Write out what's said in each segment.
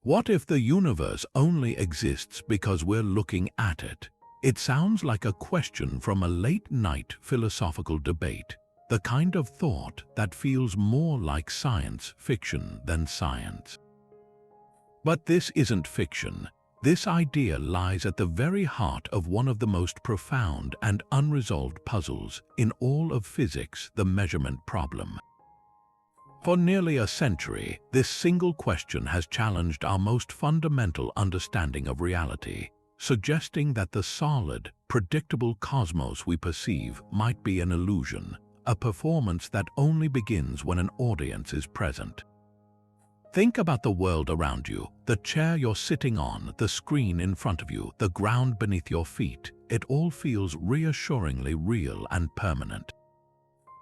What if the universe only exists because we're looking at it? It sounds like a question from a late-night philosophical debate, the kind of thought that feels more like science fiction than science. But this isn't fiction. This idea lies at the very heart of one of the most profound and unresolved puzzles in all of physics, the measurement problem. For nearly a century, this single question has challenged our most fundamental understanding of reality, suggesting that the solid, predictable cosmos we perceive might be an illusion, a performance that only begins when an audience is present. Think about the world around you, the chair you're sitting on, the screen in front of you, the ground beneath your feet. It all feels reassuringly real and permanent.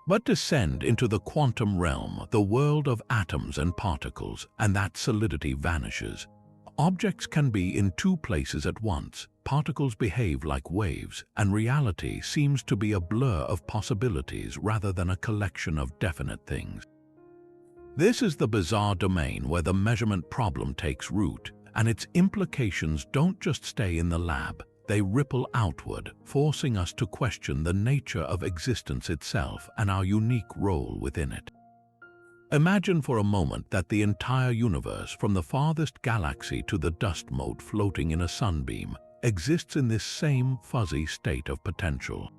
But descend into the quantum realm, the world of atoms and particles, and that solidity vanishes. Objects can be in two places at once, particles behave like waves, and reality seems to be a blur of possibilities rather than a collection of definite things. This is the bizarre domain where the measurement problem takes root, and its implications don't just stay in the lab. They ripple outward, forcing us to question the nature of existence itself and our unique role within it. Imagine for a moment that the entire universe, from the farthest galaxy to the dust mote floating in a sunbeam, exists in this same fuzzy state of potential.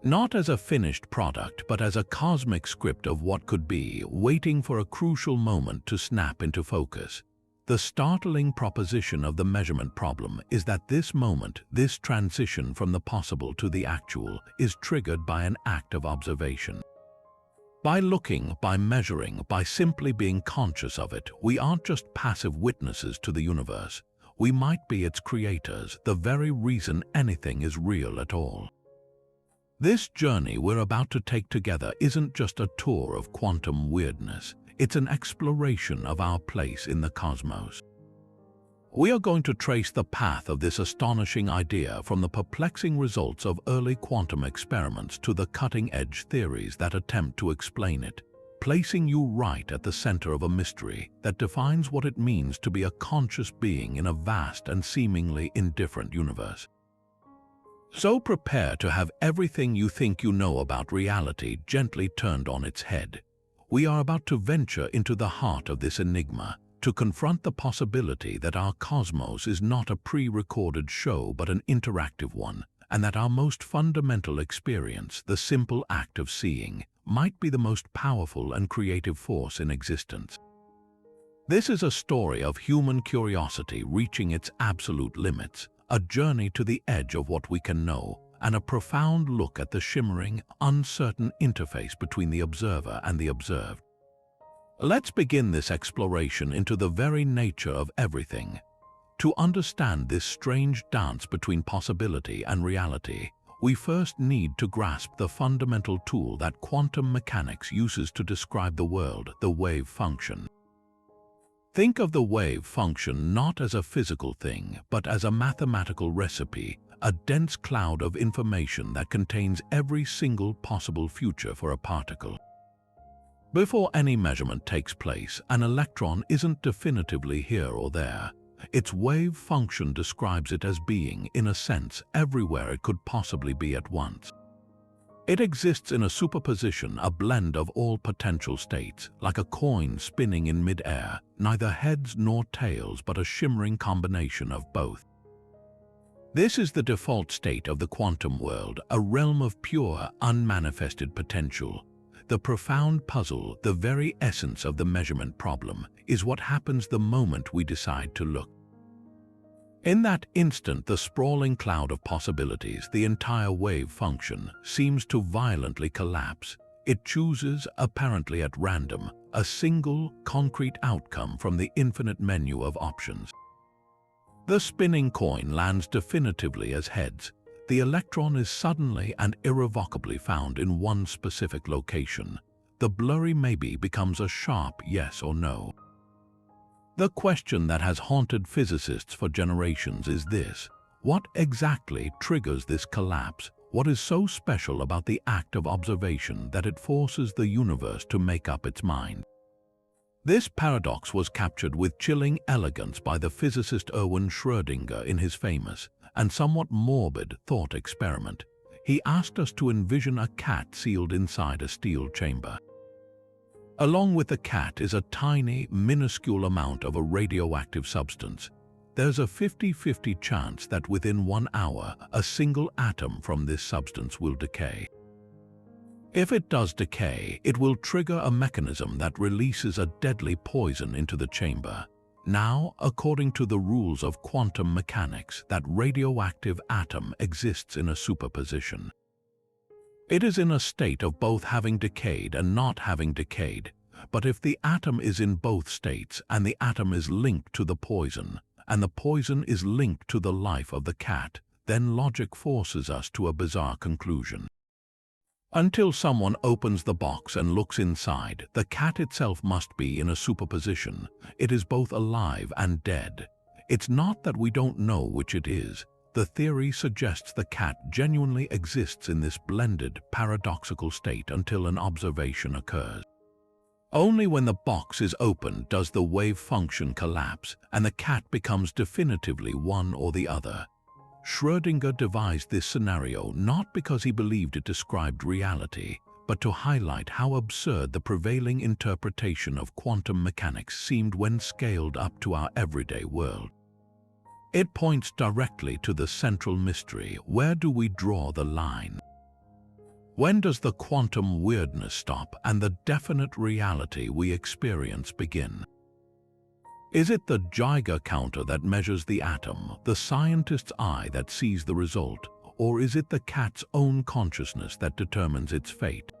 Not as a finished product, but as a cosmic script of what could be, waiting for a crucial moment to snap into focus. The startling proposition of the measurement problem is that this moment, this transition from the possible to the actual, is triggered by an act of observation. By looking, by measuring, by simply being conscious of it, we aren't just passive witnesses to the universe. We might be its creators, the very reason anything is real at all. This journey we're about to take together isn't just a tour of quantum weirdness. It's an exploration of our place in the cosmos. We are going to trace the path of this astonishing idea from the perplexing results of early quantum experiments to the cutting-edge theories that attempt to explain it, placing you right at the center of a mystery that defines what it means to be a conscious being in a vast and seemingly indifferent universe. So prepare to have everything you think you know about reality gently turned on its head. We are about to venture into the heart of this enigma, to confront the possibility that our cosmos is not a pre-recorded show but an interactive one, and that our most fundamental experience, the simple act of seeing, might be the most powerful and creative force in existence. This is a story of human curiosity reaching its absolute limits, a journey to the edge of what we can know, and a profound look at the shimmering, uncertain interface between the observer and the observed. Let's begin this exploration into the very nature of everything. To understand this strange dance between possibility and reality, we first need to grasp the fundamental tool that quantum mechanics uses to describe the world, the wave function. Think of the wave function not as a physical thing, but as a mathematical recipe, a dense cloud of information that contains every single possible future for a particle. Before any measurement takes place, an electron isn't definitively here or there. Its wave function describes it as being, in a sense, everywhere it could possibly be at once. It exists in a superposition, a blend of all potential states, like a coin spinning in mid-air, neither heads nor tails but a shimmering combination of both. This is the default state of the quantum world, a realm of pure, unmanifested potential. The profound puzzle, the very essence of the measurement problem, is what happens the moment we decide to look. In that instant, the sprawling cloud of possibilities, the entire wave function, seems to violently collapse. It chooses, apparently at random, a single, concrete outcome from the infinite menu of options. The spinning coin lands definitively as heads. The electron is suddenly and irrevocably found in one specific location. The blurry maybe becomes a sharp yes or no. The question that has haunted physicists for generations is this: what exactly triggers this collapse? What is so special about the act of observation that it forces the universe to make up its mind? This paradox was captured with chilling elegance by the physicist Schrödinger in his famous and somewhat morbid thought experiment. He asked us to envision a cat sealed inside a steel chamber. Along with the cat is a tiny, minuscule amount of a radioactive substance. There's a 50-50 chance that within 1 hour, a single atom from this substance will decay. If it does decay, it will trigger a mechanism that releases a deadly poison into the chamber. Now, according to the rules of quantum mechanics, that radioactive atom exists in a superposition. It is in a state of both having decayed and not having decayed, but if the atom is in both states and the atom is linked to the poison, and the poison is linked to the life of the cat, then logic forces us to a bizarre conclusion. Until someone opens the box and looks inside, the cat itself must be in a superposition. It is both alive and dead. It's not that we don't know which it is. The theory suggests the cat genuinely exists in this blended, paradoxical state until an observation occurs. Only when the box is opened does the wave function collapse and the cat becomes definitively one or the other. Schrödinger devised this scenario not because he believed it described reality, but to highlight how absurd the prevailing interpretation of quantum mechanics seemed when scaled up to our everyday world. It points directly to the central mystery: where do we draw the line? When does the quantum weirdness stop and the definite reality we experience begin? Is it the Geiger counter that measures the atom, the scientist's eye that sees the result, or is it the cat's own consciousness that determines its fate?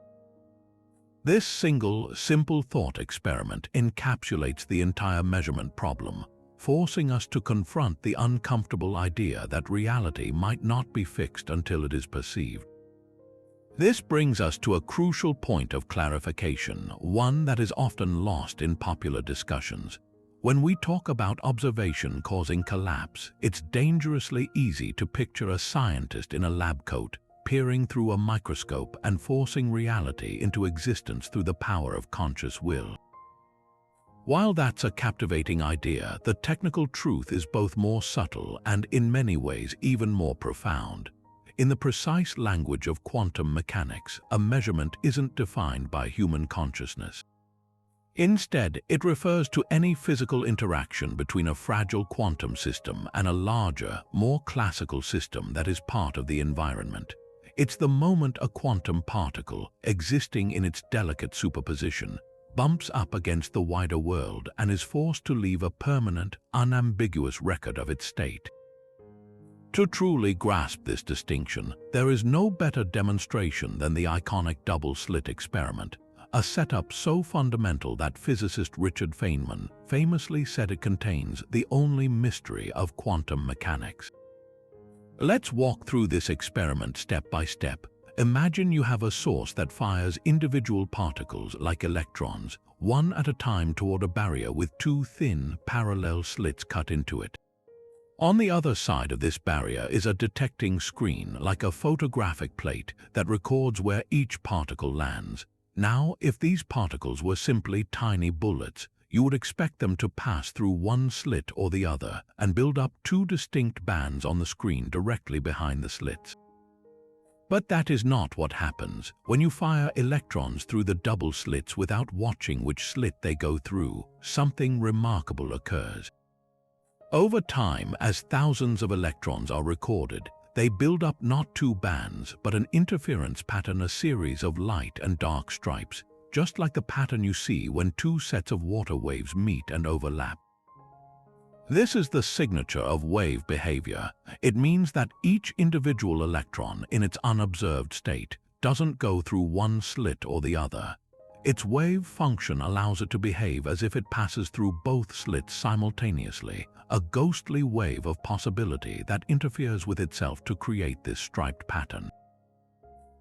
This single, simple thought experiment encapsulates the entire measurement problem, forcing us to confront the uncomfortable idea that reality might not be fixed until it is perceived. This brings us to a crucial point of clarification, one that is often lost in popular discussions. When we talk about observation causing collapse, it's dangerously easy to picture a scientist in a lab coat, peering through a microscope and forcing reality into existence through the power of conscious will. While that's a captivating idea, the technical truth is both more subtle and, in many ways, even more profound. In the precise language of quantum mechanics, a measurement isn't defined by human consciousness. Instead, it refers to any physical interaction between a fragile quantum system and a larger, more classical system that is part of the environment. It's the moment a quantum particle, existing in its delicate superposition, bumps up against the wider world and is forced to leave a permanent, unambiguous record of its state. To truly grasp this distinction, there is no better demonstration than the iconic double-slit experiment, a setup so fundamental that physicist Richard Feynman famously said it contains the only mystery of quantum mechanics. Let's walk through this experiment step by step. Imagine you have a source that fires individual particles like electrons, one at a time toward a barrier with two thin, parallel slits cut into it. On the other side of this barrier is a detecting screen like a photographic plate that records where each particle lands. Now, if these particles were simply tiny bullets, you would expect them to pass through one slit or the other and build up two distinct bands on the screen directly behind the slits. But that is not what happens. When you fire electrons through the double slits without watching which slit they go through, something remarkable occurs. Over time, as thousands of electrons are recorded, they build up not two bands, but an interference pattern, a series of light and dark stripes, just like the pattern you see when two sets of water waves meet and overlap. This is the signature of wave behavior. It means that each individual electron in its unobserved state doesn't go through one slit or the other. Its wave function allows it to behave as if it passes through both slits simultaneously, a ghostly wave of possibility that interferes with itself to create this striped pattern.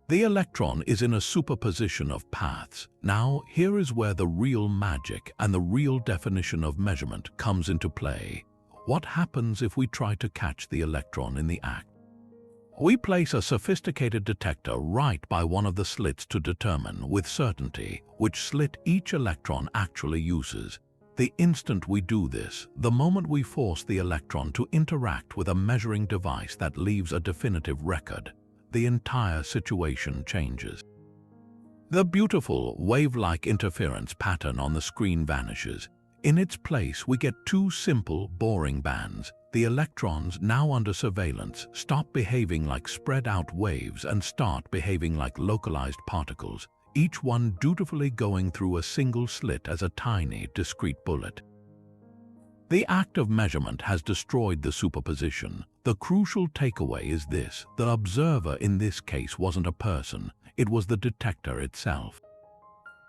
The electron is in a superposition of paths. Now, here is where the real magic and the real definition of measurement comes into play. What happens if we try to catch the electron in the act? We place a sophisticated detector right by one of the slits to determine with certainty which slit each electron actually uses. The instant we do this, the moment we force the electron to interact with a measuring device that leaves a definitive record, the entire situation changes. The beautiful wave-like interference pattern on the screen vanishes. In its place, we get two simple, boring bands. The electrons, now under surveillance, stop behaving like spread-out waves and start behaving like localized particles, each one dutifully going through a single slit as a tiny, discrete bullet. The act of measurement has destroyed the superposition. The crucial takeaway is this: the observer in this case wasn't a person, it was the detector itself.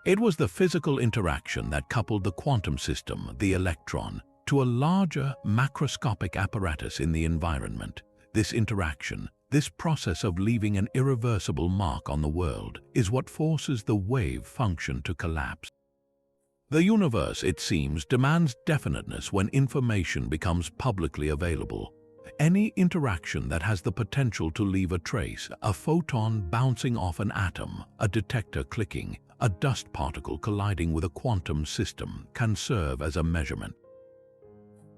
It was the physical interaction that coupled the quantum system, the electron, to a larger, macroscopic apparatus in the environment. This interaction, this process of leaving an irreversible mark on the world, is what forces the wave function to collapse. The universe, it seems, demands definiteness when information becomes publicly available. Any interaction that has the potential to leave a trace, a photon bouncing off an atom, a detector clicking, a dust particle colliding with a quantum system, can serve as a measurement.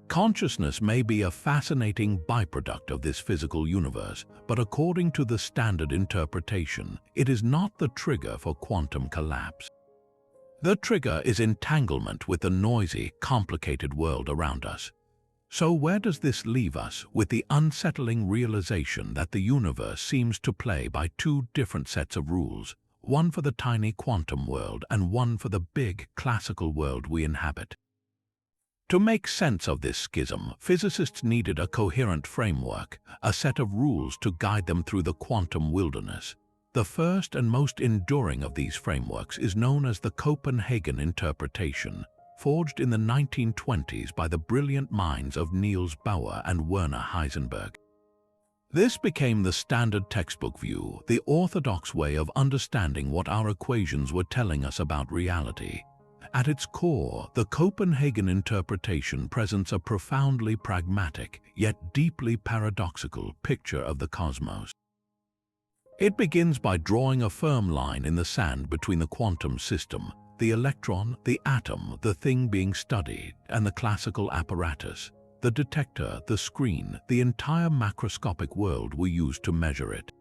Consciousness may be a fascinating byproduct of this physical universe, but according to the standard interpretation, it is not the trigger for quantum collapse. The trigger is entanglement with the noisy, complicated world around us. So where does this leave us with the unsettling realization that the universe seems to play by two different sets of rules, one for the tiny quantum world and one for the big, classical world we inhabit? To make sense of this schism, physicists needed a coherent framework, a set of rules to guide them through the quantum wilderness. The first and most enduring of these frameworks is known as the Copenhagen interpretation, forged in the 1920s by the brilliant minds of Niels Bohr and Werner Heisenberg. This became the standard textbook view, the orthodox way of understanding what our equations were telling us about reality. At its core, the Copenhagen interpretation presents a profoundly pragmatic, yet deeply paradoxical picture of the cosmos. It begins by drawing a firm line in the sand between the quantum system, the electron, the atom, the thing being studied, and the classical apparatus, the detector, the screen, the entire macroscopic world we use to measure it.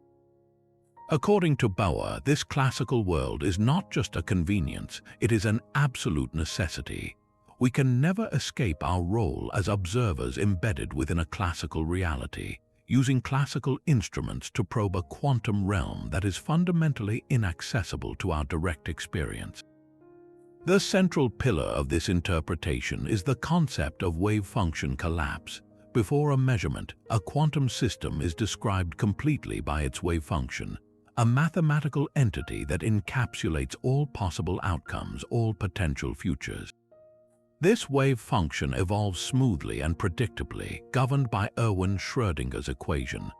According to Bohr, this classical world is not just a convenience, it is an absolute necessity. We can never escape our role as observers embedded within a classical reality, using classical instruments to probe a quantum realm that is fundamentally inaccessible to our direct experience. The central pillar of this interpretation is the concept of wave function collapse. Before a measurement, a quantum system is described completely by its wave function, a mathematical entity that encapsulates all possible outcomes, all potential futures. This wave function evolves smoothly and predictably, governed by Erwin Schrödinger's equation.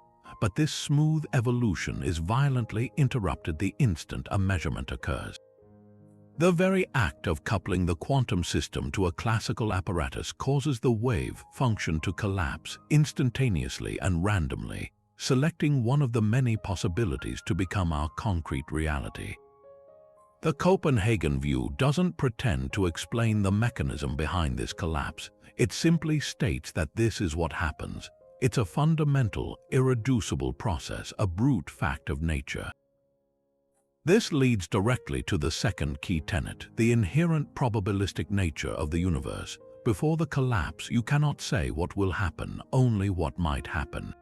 But this smooth evolution is violently interrupted the instant a measurement occurs. The very act of coupling the quantum system to a classical apparatus causes the wave function to collapse instantaneously and randomly, selecting one of the many possibilities to become our concrete reality. The Copenhagen view doesn't pretend to explain the mechanism behind this collapse. It simply states that this is what happens. It's a fundamental, irreducible process, a brute fact of nature. This leads directly to the second key tenet, the inherent probabilistic nature of the universe. Before the collapse, you cannot say what will happen, only what might happen.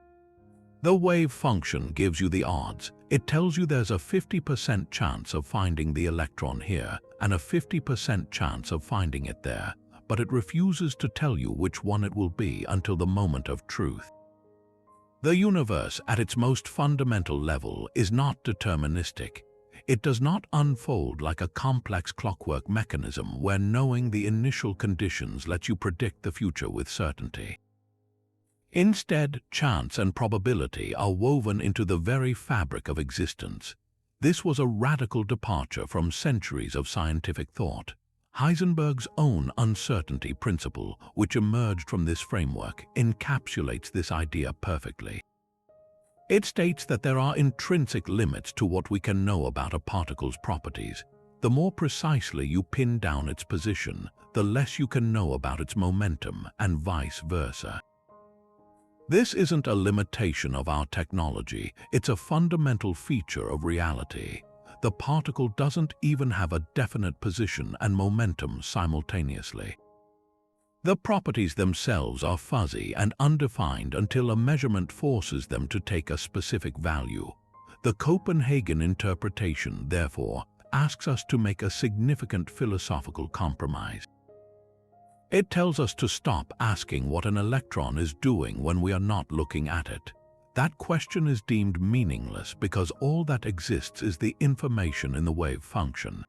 The wave function gives you the odds. It tells you there's a 50% chance of finding the electron here and a 50% chance of finding it there, but it refuses to tell you which one it will be until the moment of truth. The universe, at its most fundamental level, is not deterministic. It does not unfold like a complex clockwork mechanism where knowing the initial conditions lets you predict the future with certainty. Instead, chance and probability are woven into the very fabric of existence. This was a radical departure from centuries of scientific thought. Heisenberg's own uncertainty principle, which emerged from this framework, encapsulates this idea perfectly. It states that there are intrinsic limits to what we can know about a particle's properties. The more precisely you pin down its position, the less you can know about its momentum, and vice versa. This isn't a limitation of our technology, it's a fundamental feature of reality. The particle doesn't even have a definite position and momentum simultaneously. The properties themselves are fuzzy and undefined until a measurement forces them to take a specific value. The Copenhagen interpretation, therefore, asks us to make a significant philosophical compromise. It tells us to stop asking what an electron is doing when we are not looking at it. That question is deemed meaningless because all that exists is the information in the wave function.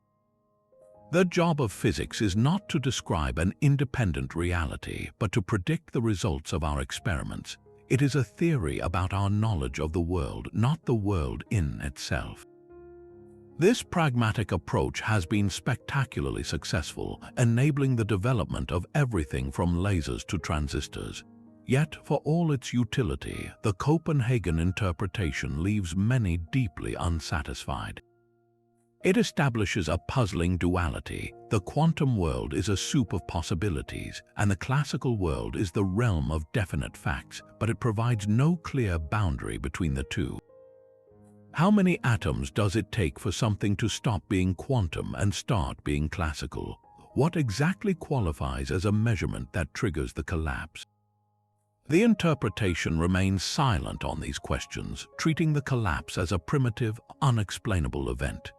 The job of physics is not to describe an independent reality, but to predict the results of our experiments. It is a theory about our knowledge of the world, not the world in itself. This pragmatic approach has been spectacularly successful, enabling the development of everything from lasers to transistors. Yet, for all its utility, the Copenhagen interpretation leaves many deeply unsatisfied. It establishes a puzzling duality. The quantum world is a soup of possibilities, and the classical world is the realm of definite facts, but it provides no clear boundary between the two. How many atoms does it take for something to stop being quantum and start being classical? What exactly qualifies as a measurement that triggers the collapse? The interpretation remains silent on these questions, treating the collapse as a primitive, unexplainable event.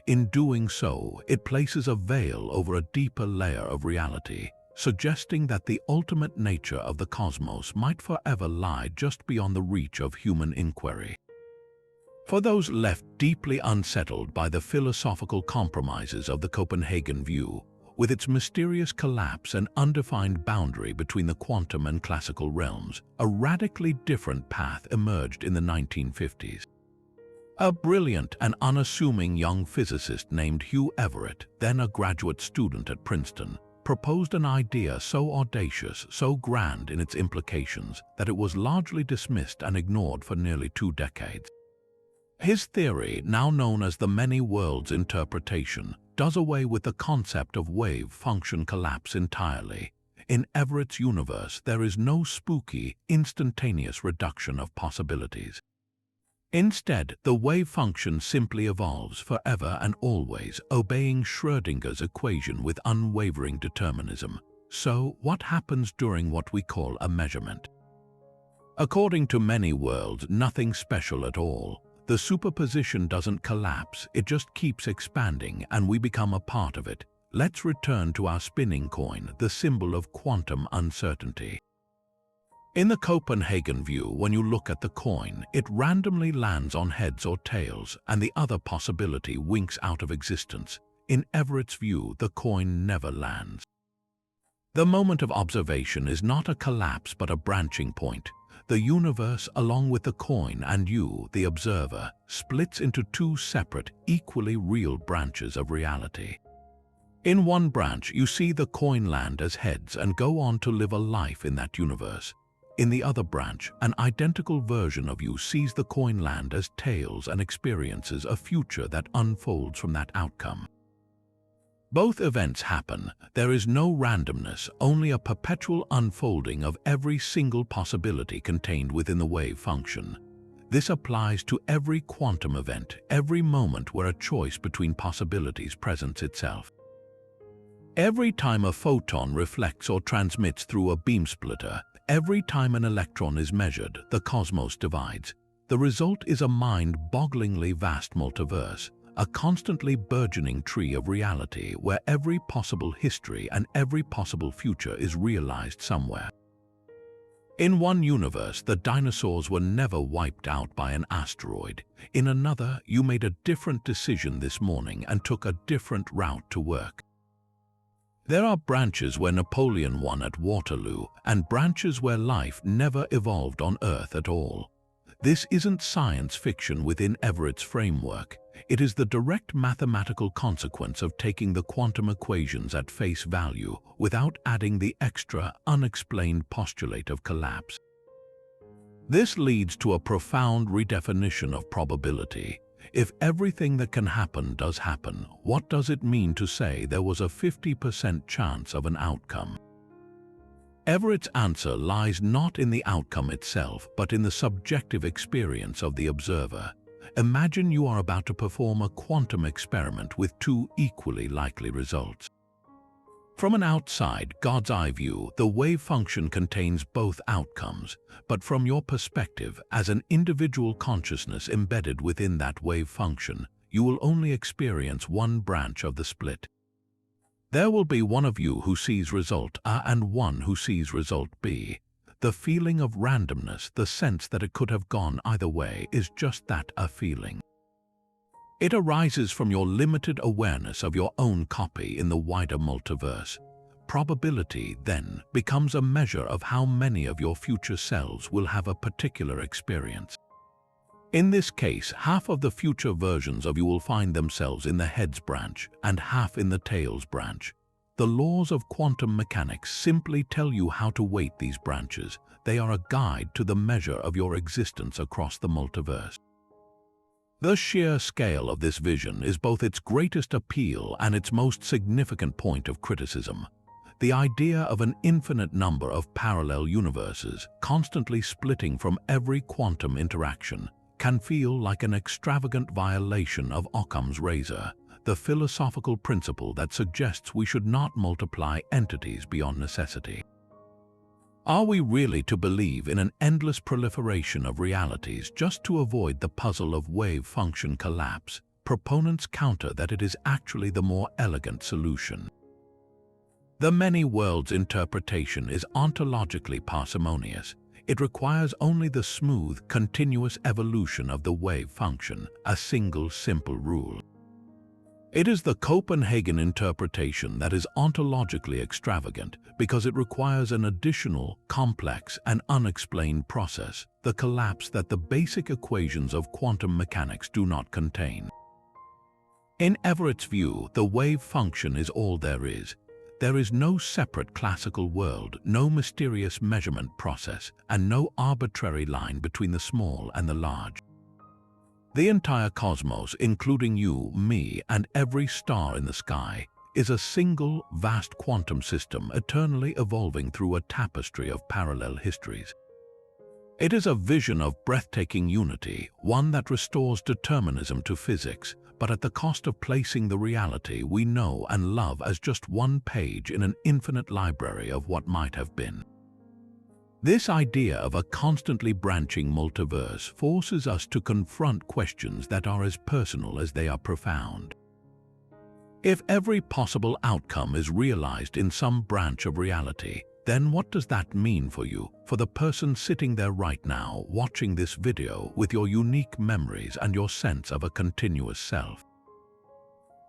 In doing so, it places a veil over a deeper layer of reality, suggesting that the ultimate nature of the cosmos might forever lie just beyond the reach of human inquiry. For those left deeply unsettled by the philosophical compromises of the Copenhagen view, with its mysterious collapse and undefined boundary between the quantum and classical realms, a radically different path emerged in the 1950s. A brilliant and unassuming young physicist named Hugh Everett, then a graduate student at Princeton, proposed an idea so audacious, so grand in its implications, that it was largely dismissed and ignored for nearly 2 decades. His theory, now known as the many worlds interpretation, does away with the concept of wave function collapse entirely. In Everett's universe, there is no spooky, instantaneous reduction of possibilities. Instead, the wave function simply evolves forever and always, obeying Schrödinger's equation with unwavering determinism. So, what happens during what we call a measurement? According to many worlds, nothing special at all. The superposition doesn't collapse, it just keeps expanding and we become a part of it. Let's return to our spinning coin, the symbol of quantum uncertainty. In the Copenhagen view, when you look at the coin, it randomly lands on heads or tails, and the other possibility winks out of existence. In Everett's view, the coin never lands. The moment of observation is not a collapse but a branching point. The universe, along with the coin and you, the observer, splits into 2 separate, equally real branches of reality. In one branch, you see the coin land as heads and go on to live a life in that universe. In the other branch, an identical version of you sees the coin land as tails and experiences a future that unfolds from that outcome. Both events happen. There is no randomness, only a perpetual unfolding of every single possibility contained within the wave function. This applies to every quantum event, every moment where a choice between possibilities presents itself. Every time a photon reflects or transmits through a beam splitter, every time an electron is measured, the cosmos divides. The result is a mind-bogglingly vast multiverse, a constantly burgeoning tree of reality where every possible history and every possible future is realized somewhere. In one universe, the dinosaurs were never wiped out by an asteroid. In another, you made a different decision this morning and took a different route to work. There are branches where Napoleon won at Waterloo and branches where life never evolved on Earth at all. This isn't science fiction within Everett's framework. It is the direct mathematical consequence of taking the quantum equations at face value without adding the extra, unexplained postulate of collapse. This leads to a profound redefinition of probability. If everything that can happen does happen, what does it mean to say there was a 50% chance of an outcome? Everett's answer lies not in the outcome itself, but in the subjective experience of the observer. Imagine you are about to perform a quantum experiment with two equally likely results. From an outside, God's eye view, the wave function contains both outcomes, but from your perspective, as an individual consciousness embedded within that wave function, you will only experience one branch of the split. There will be one of you who sees result A and one who sees result B. The feeling of randomness, the sense that it could have gone either way, is just that, a feeling. It arises from your limited awareness of your own copy in the wider multiverse. Probability, then, becomes a measure of how many of your future selves will have a particular experience. In this case, half of the future versions of you will find themselves in the heads branch and half in the tails branch. The laws of quantum mechanics simply tell you how to weight these branches. They are a guide to the measure of your existence across the multiverse. The sheer scale of this vision is both its greatest appeal and its most significant point of criticism. The idea of an infinite number of parallel universes, constantly splitting from every quantum interaction, can feel like an extravagant violation of Occam's razor, the philosophical principle that suggests we should not multiply entities beyond necessity. Are we really to believe in an endless proliferation of realities just to avoid the puzzle of wave function collapse? Proponents counter that it is actually the more elegant solution. The many worlds interpretation is ontologically parsimonious. It requires only the smooth, continuous evolution of the wave function, a single simple rule. It is the Copenhagen interpretation that is ontologically extravagant because it requires an additional, complex, and unexplained process, the collapse that the basic equations of quantum mechanics do not contain. In Everett's view, the wave function is all there is. There is no separate classical world, no mysterious measurement process, and no arbitrary line between the small and the large. The entire cosmos, including you, me, and every star in the sky, is a single, vast quantum system eternally evolving through a tapestry of parallel histories. It is a vision of breathtaking unity, one that restores determinism to physics, but at the cost of placing the reality we know and love as just one page in an infinite library of what might have been. This idea of a constantly branching multiverse forces us to confront questions that are as personal as they are profound. If every possible outcome is realized in some branch of reality, then what does that mean for you, for the person sitting there right now watching this video with your unique memories and your sense of a continuous self?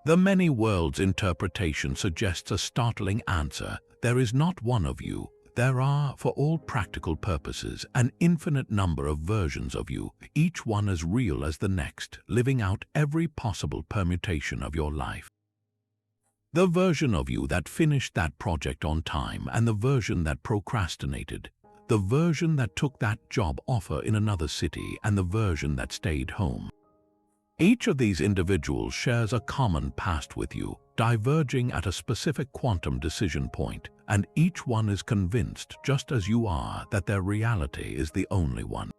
The many worlds interpretation suggests a startling answer. There is not one of you. There are, for all practical purposes, an infinite number of versions of you, each one as real as the next, living out every possible permutation of your life. The version of you that finished that project on time and the version that procrastinated, the version that took that job offer in another city and the version that stayed home. Each of these individuals shares a common past with you, diverging at a specific quantum decision point, and each one is convinced, just as you are, that their reality is the only one.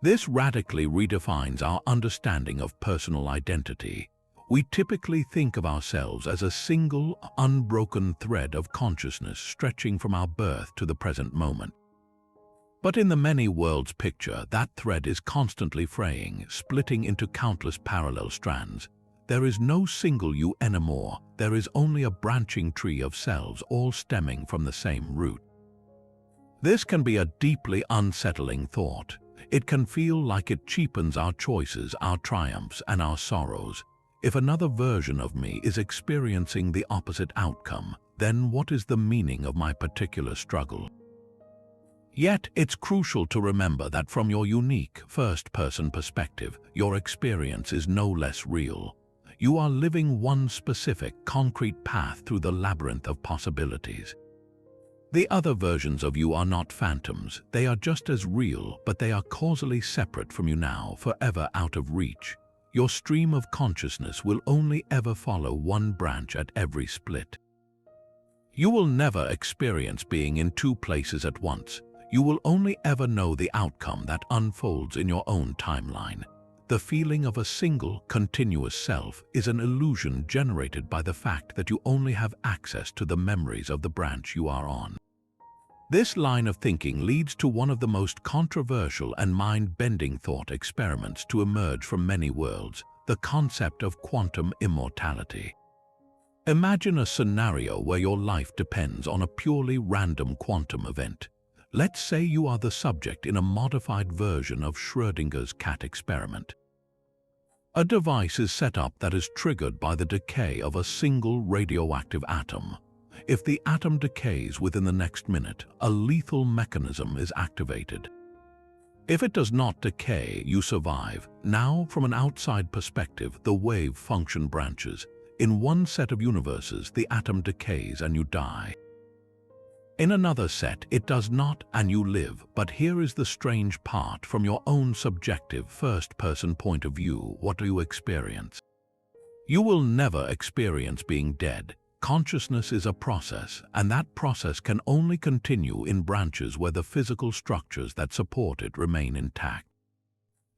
This radically redefines our understanding of personal identity. We typically think of ourselves as a single, unbroken thread of consciousness stretching from our birth to the present moment. But in the many worlds picture, that thread is constantly fraying, splitting into countless parallel strands. There is no single you anymore. There is only a branching tree of selves, all stemming from the same root. This can be a deeply unsettling thought. It can feel like it cheapens our choices, our triumphs, and our sorrows. If another version of me is experiencing the opposite outcome, then what is the meaning of my particular struggle? Yet, it's crucial to remember that from your unique, first-person perspective, your experience is no less real. You are living one specific, concrete path through the labyrinth of possibilities. The other versions of you are not phantoms. They are just as real, but they are causally separate from you now, forever out of reach. Your stream of consciousness will only ever follow one branch at every split. You will never experience being in two places at once. You will only ever know the outcome that unfolds in your own timeline. The feeling of a single, continuous self is an illusion generated by the fact that you only have access to the memories of the branch you are on. This line of thinking leads to one of the most controversial and mind-bending thought experiments to emerge from many worlds, the concept of quantum immortality. Imagine a scenario where your life depends on a purely random quantum event. Let's say you are the subject in a modified version of Schrödinger's cat experiment. A device is set up that is triggered by the decay of a single radioactive atom. If the atom decays within the next minute, a lethal mechanism is activated. If it does not decay, you survive. Now, from an outside perspective, the wave function branches. In one set of universes, the atom decays and you die. In another set, it does not and you live. But here is the strange part. From your own subjective first-person point of view, what do you experience? You will never experience being dead. Consciousness is a process, and that process can only continue in branches where the physical structures that support it remain intact.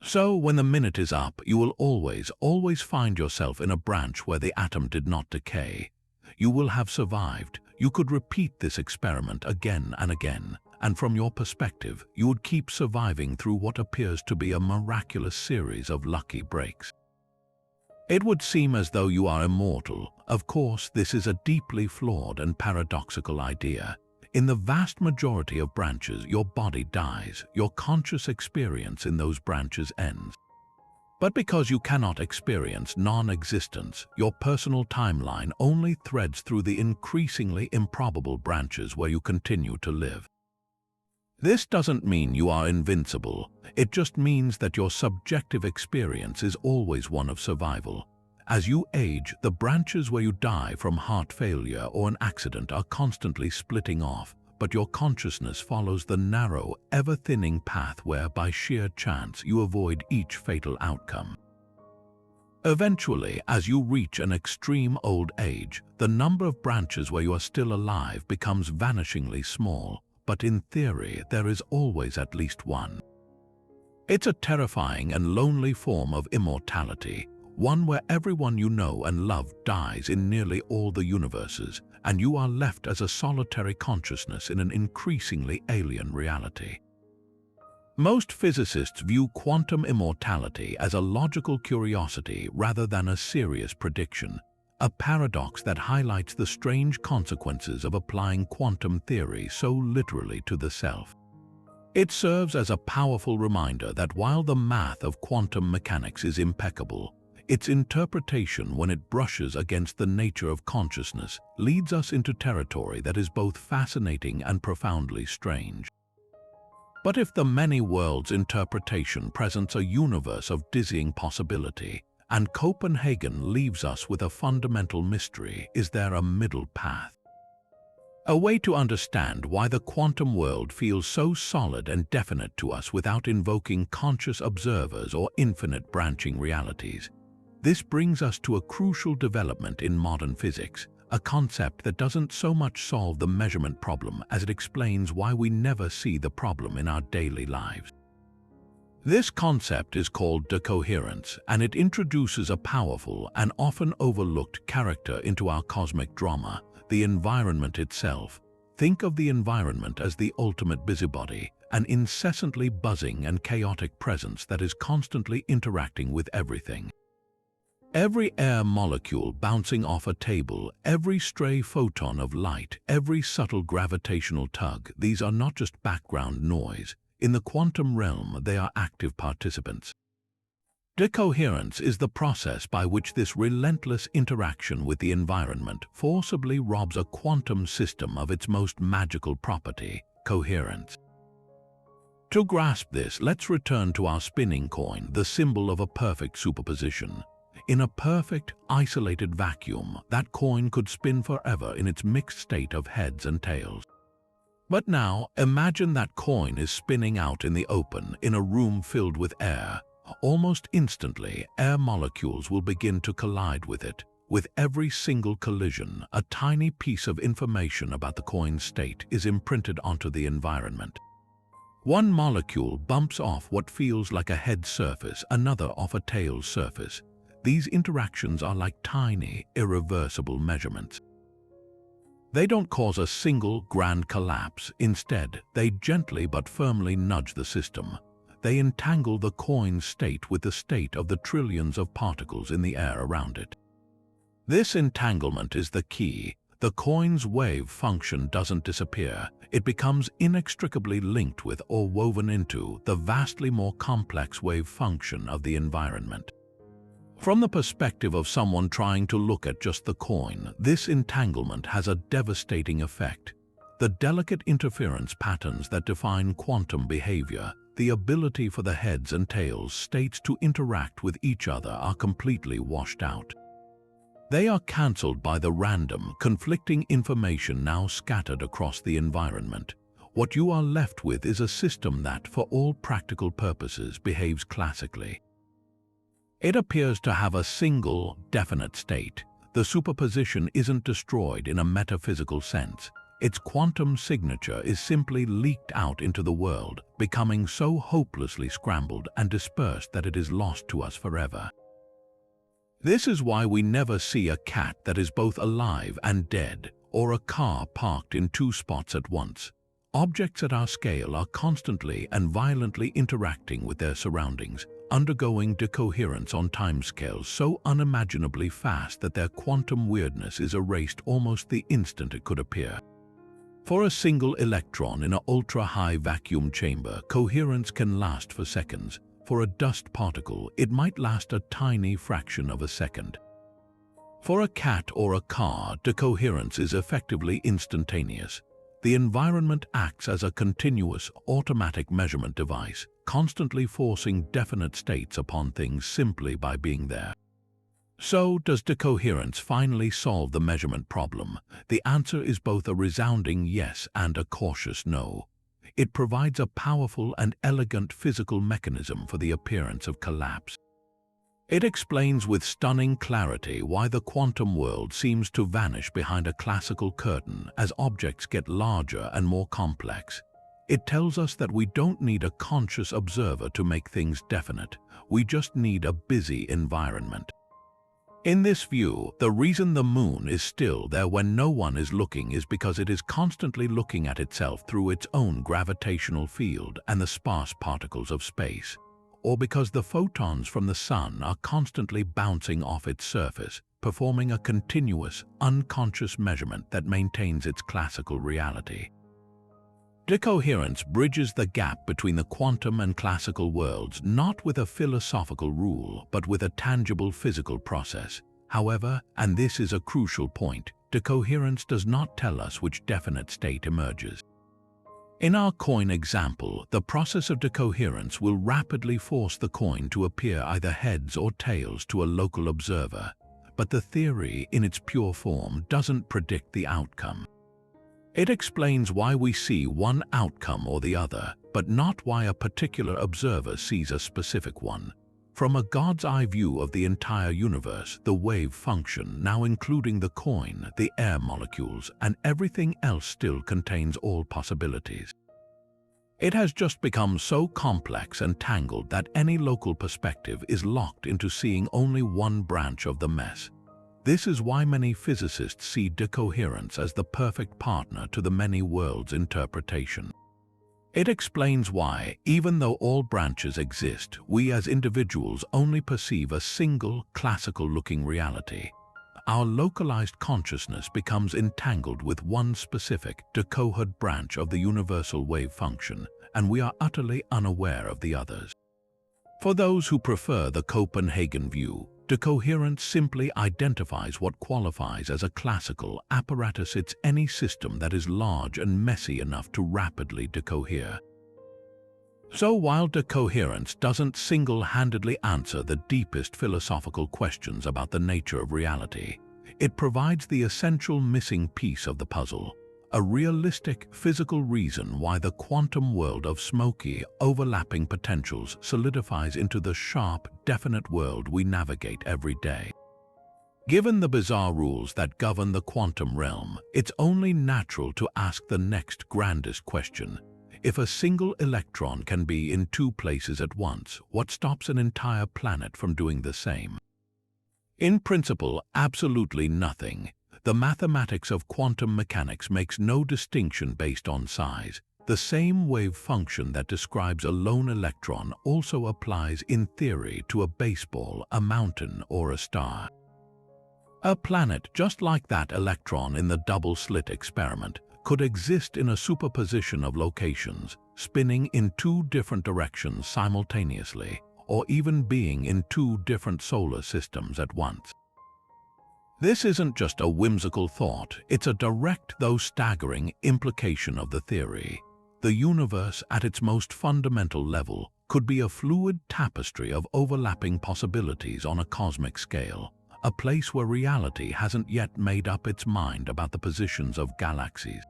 So, when the minute is up, you will always find yourself in a branch where the atom did not decay. You will have survived. You could repeat this experiment again and again, and from your perspective, you would keep surviving through what appears to be a miraculous series of lucky breaks. It would seem as though you are immortal. Of course, this is a deeply flawed and paradoxical idea. In the vast majority of branches, your body dies. Your conscious experience in those branches ends. But because you cannot experience non-existence, your personal timeline only threads through the increasingly improbable branches where you continue to live. This doesn't mean you are invincible. It just means that your subjective experience is always one of survival. As you age, the branches where you die from heart failure or an accident are constantly splitting off, but your consciousness follows the narrow, ever-thinning path where, by sheer chance, you avoid each fatal outcome. Eventually, as you reach an extreme old age, the number of branches where you are still alive becomes vanishingly small. But in theory, there is always at least one. It's a terrifying and lonely form of immortality, one where everyone you know and love dies in nearly all the universes, and you are left as a solitary consciousness in an increasingly alien reality. Most physicists view quantum immortality as a logical curiosity rather than a serious prediction, a paradox that highlights the strange consequences of applying quantum theory so literally to the self. It serves as a powerful reminder that while the math of quantum mechanics is impeccable, its interpretation, when it brushes against the nature of consciousness, leads us into territory that is both fascinating and profoundly strange. But if the many worlds interpretation presents a universe of dizzying possibility, and Copenhagen leaves us with a fundamental mystery, is there a middle path? A way to understand why the quantum world feels so solid and definite to us without invoking conscious observers or infinite branching realities. This brings us to a crucial development in modern physics, a concept that doesn't so much solve the measurement problem as it explains why we never see the problem in our daily lives. This concept is called decoherence, and it introduces a powerful and often overlooked character into our cosmic drama, the environment itself. Think of the environment as the ultimate busybody, an incessantly buzzing and chaotic presence that is constantly interacting with everything. Every air molecule bouncing off a table, every stray photon of light, every subtle gravitational tug, these are not just background noise. In the quantum realm, they are active participants. Decoherence is the process by which this relentless interaction with the environment forcibly robs a quantum system of its most magical property, coherence. To grasp this, let's return to our spinning coin, the symbol of a perfect superposition. In a perfect, isolated vacuum, that coin could spin forever in its mixed state of heads and tails. But now, imagine that coin is spinning out in the open in a room filled with air. Almost instantly, air molecules will begin to collide with it. With every single collision, a tiny piece of information about the coin's state is imprinted onto the environment. One molecule bumps off what feels like a head surface, another off a tail surface. These interactions are like tiny, irreversible measurements. They don't cause a single grand collapse. Instead, they gently but firmly nudge the system. They entangle the coin's state with the state of the trillions of particles in the air around it. This entanglement is the key. The coin's wave function doesn't disappear. It becomes inextricably linked with or woven into the vastly more complex wave function of the environment. From the perspective of someone trying to look at just the coin, this entanglement has a devastating effect. The delicate interference patterns that define quantum behavior, the ability for the heads and tails states to interact with each other, are completely washed out. They are cancelled by the random, conflicting information now scattered across the environment. What you are left with is a system that, for all practical purposes, behaves classically. It appears to have a single, definite state. The superposition isn't destroyed in a metaphysical sense. Its quantum signature is simply leaked out into the world, becoming so hopelessly scrambled and dispersed that it is lost to us forever. This is why we never see a cat that is both alive and dead, or a car parked in two spots at once. Objects at our scale are constantly and violently interacting with their surroundings, undergoing decoherence on timescales so unimaginably fast that their quantum weirdness is erased almost the instant it could appear. For a single electron in an ultra-high vacuum chamber, coherence can last for seconds. For a dust particle, it might last a tiny fraction of a second. For a cat or a car, decoherence is effectively instantaneous. The environment acts as a continuous, automatic measurement device, constantly forcing definite states upon things simply by being there. So, does decoherence finally solve the measurement problem? The answer is both a resounding yes and a cautious no. It provides a powerful and elegant physical mechanism for the appearance of collapse. It explains with stunning clarity why the quantum world seems to vanish behind a classical curtain as objects get larger and more complex. It tells us that we don't need a conscious observer to make things definite. We just need a busy environment. In this view, the reason the moon is still there when no one is looking is because it is constantly looking at itself through its own gravitational field and the sparse particles of space, or because the photons from the sun are constantly bouncing off its surface, performing a continuous, unconscious measurement that maintains its classical reality. Decoherence bridges the gap between the quantum and classical worlds not with a philosophical rule, but with a tangible physical process. However, and this is a crucial point, decoherence does not tell us which definite state emerges. In our coin example, the process of decoherence will rapidly force the coin to appear either heads or tails to a local observer, but the theory, in its pure form, doesn't predict the outcome. It explains why we see one outcome or the other, but not why a particular observer sees a specific one. From a God's-eye view of the entire universe, the wave function, now including the coin, the air molecules, and everything else still contains all possibilities. It has just become so complex and tangled that any local perspective is locked into seeing only one branch of the mess. This is why many physicists see decoherence as the perfect partner to the many worlds interpretation. It explains why, even though all branches exist, we as individuals only perceive a single, classical-looking reality. Our localized consciousness becomes entangled with one specific, decohered branch of the universal wave function, and we are utterly unaware of the others. For those who prefer the Copenhagen view, decoherence simply identifies what qualifies as a classical apparatus. It's any system that is large and messy enough to rapidly decohere. So while decoherence doesn't single-handedly answer the deepest philosophical questions about the nature of reality, it provides the essential missing piece of the puzzle, a realistic physical reason why the quantum world of smoky, overlapping potentials solidifies into the sharp, definite world we navigate every day. Given the bizarre rules that govern the quantum realm, it's only natural to ask the next grandest question. If a single electron can be in two places at once, what stops an entire planet from doing the same? In principle, absolutely nothing. The mathematics of quantum mechanics makes no distinction based on size. The same wave function that describes a lone electron also applies in theory to a baseball, a mountain, or a star. A planet, just like that electron in the double-slit experiment, could exist in a superposition of locations, spinning in two different directions simultaneously, or even being in two different solar systems at once. This isn't just a whimsical thought, it's a direct, though staggering, implication of the theory. The universe, at its most fundamental level, could be a fluid tapestry of overlapping possibilities on a cosmic scale, a place where reality hasn't yet made up its mind about the positions of galaxies.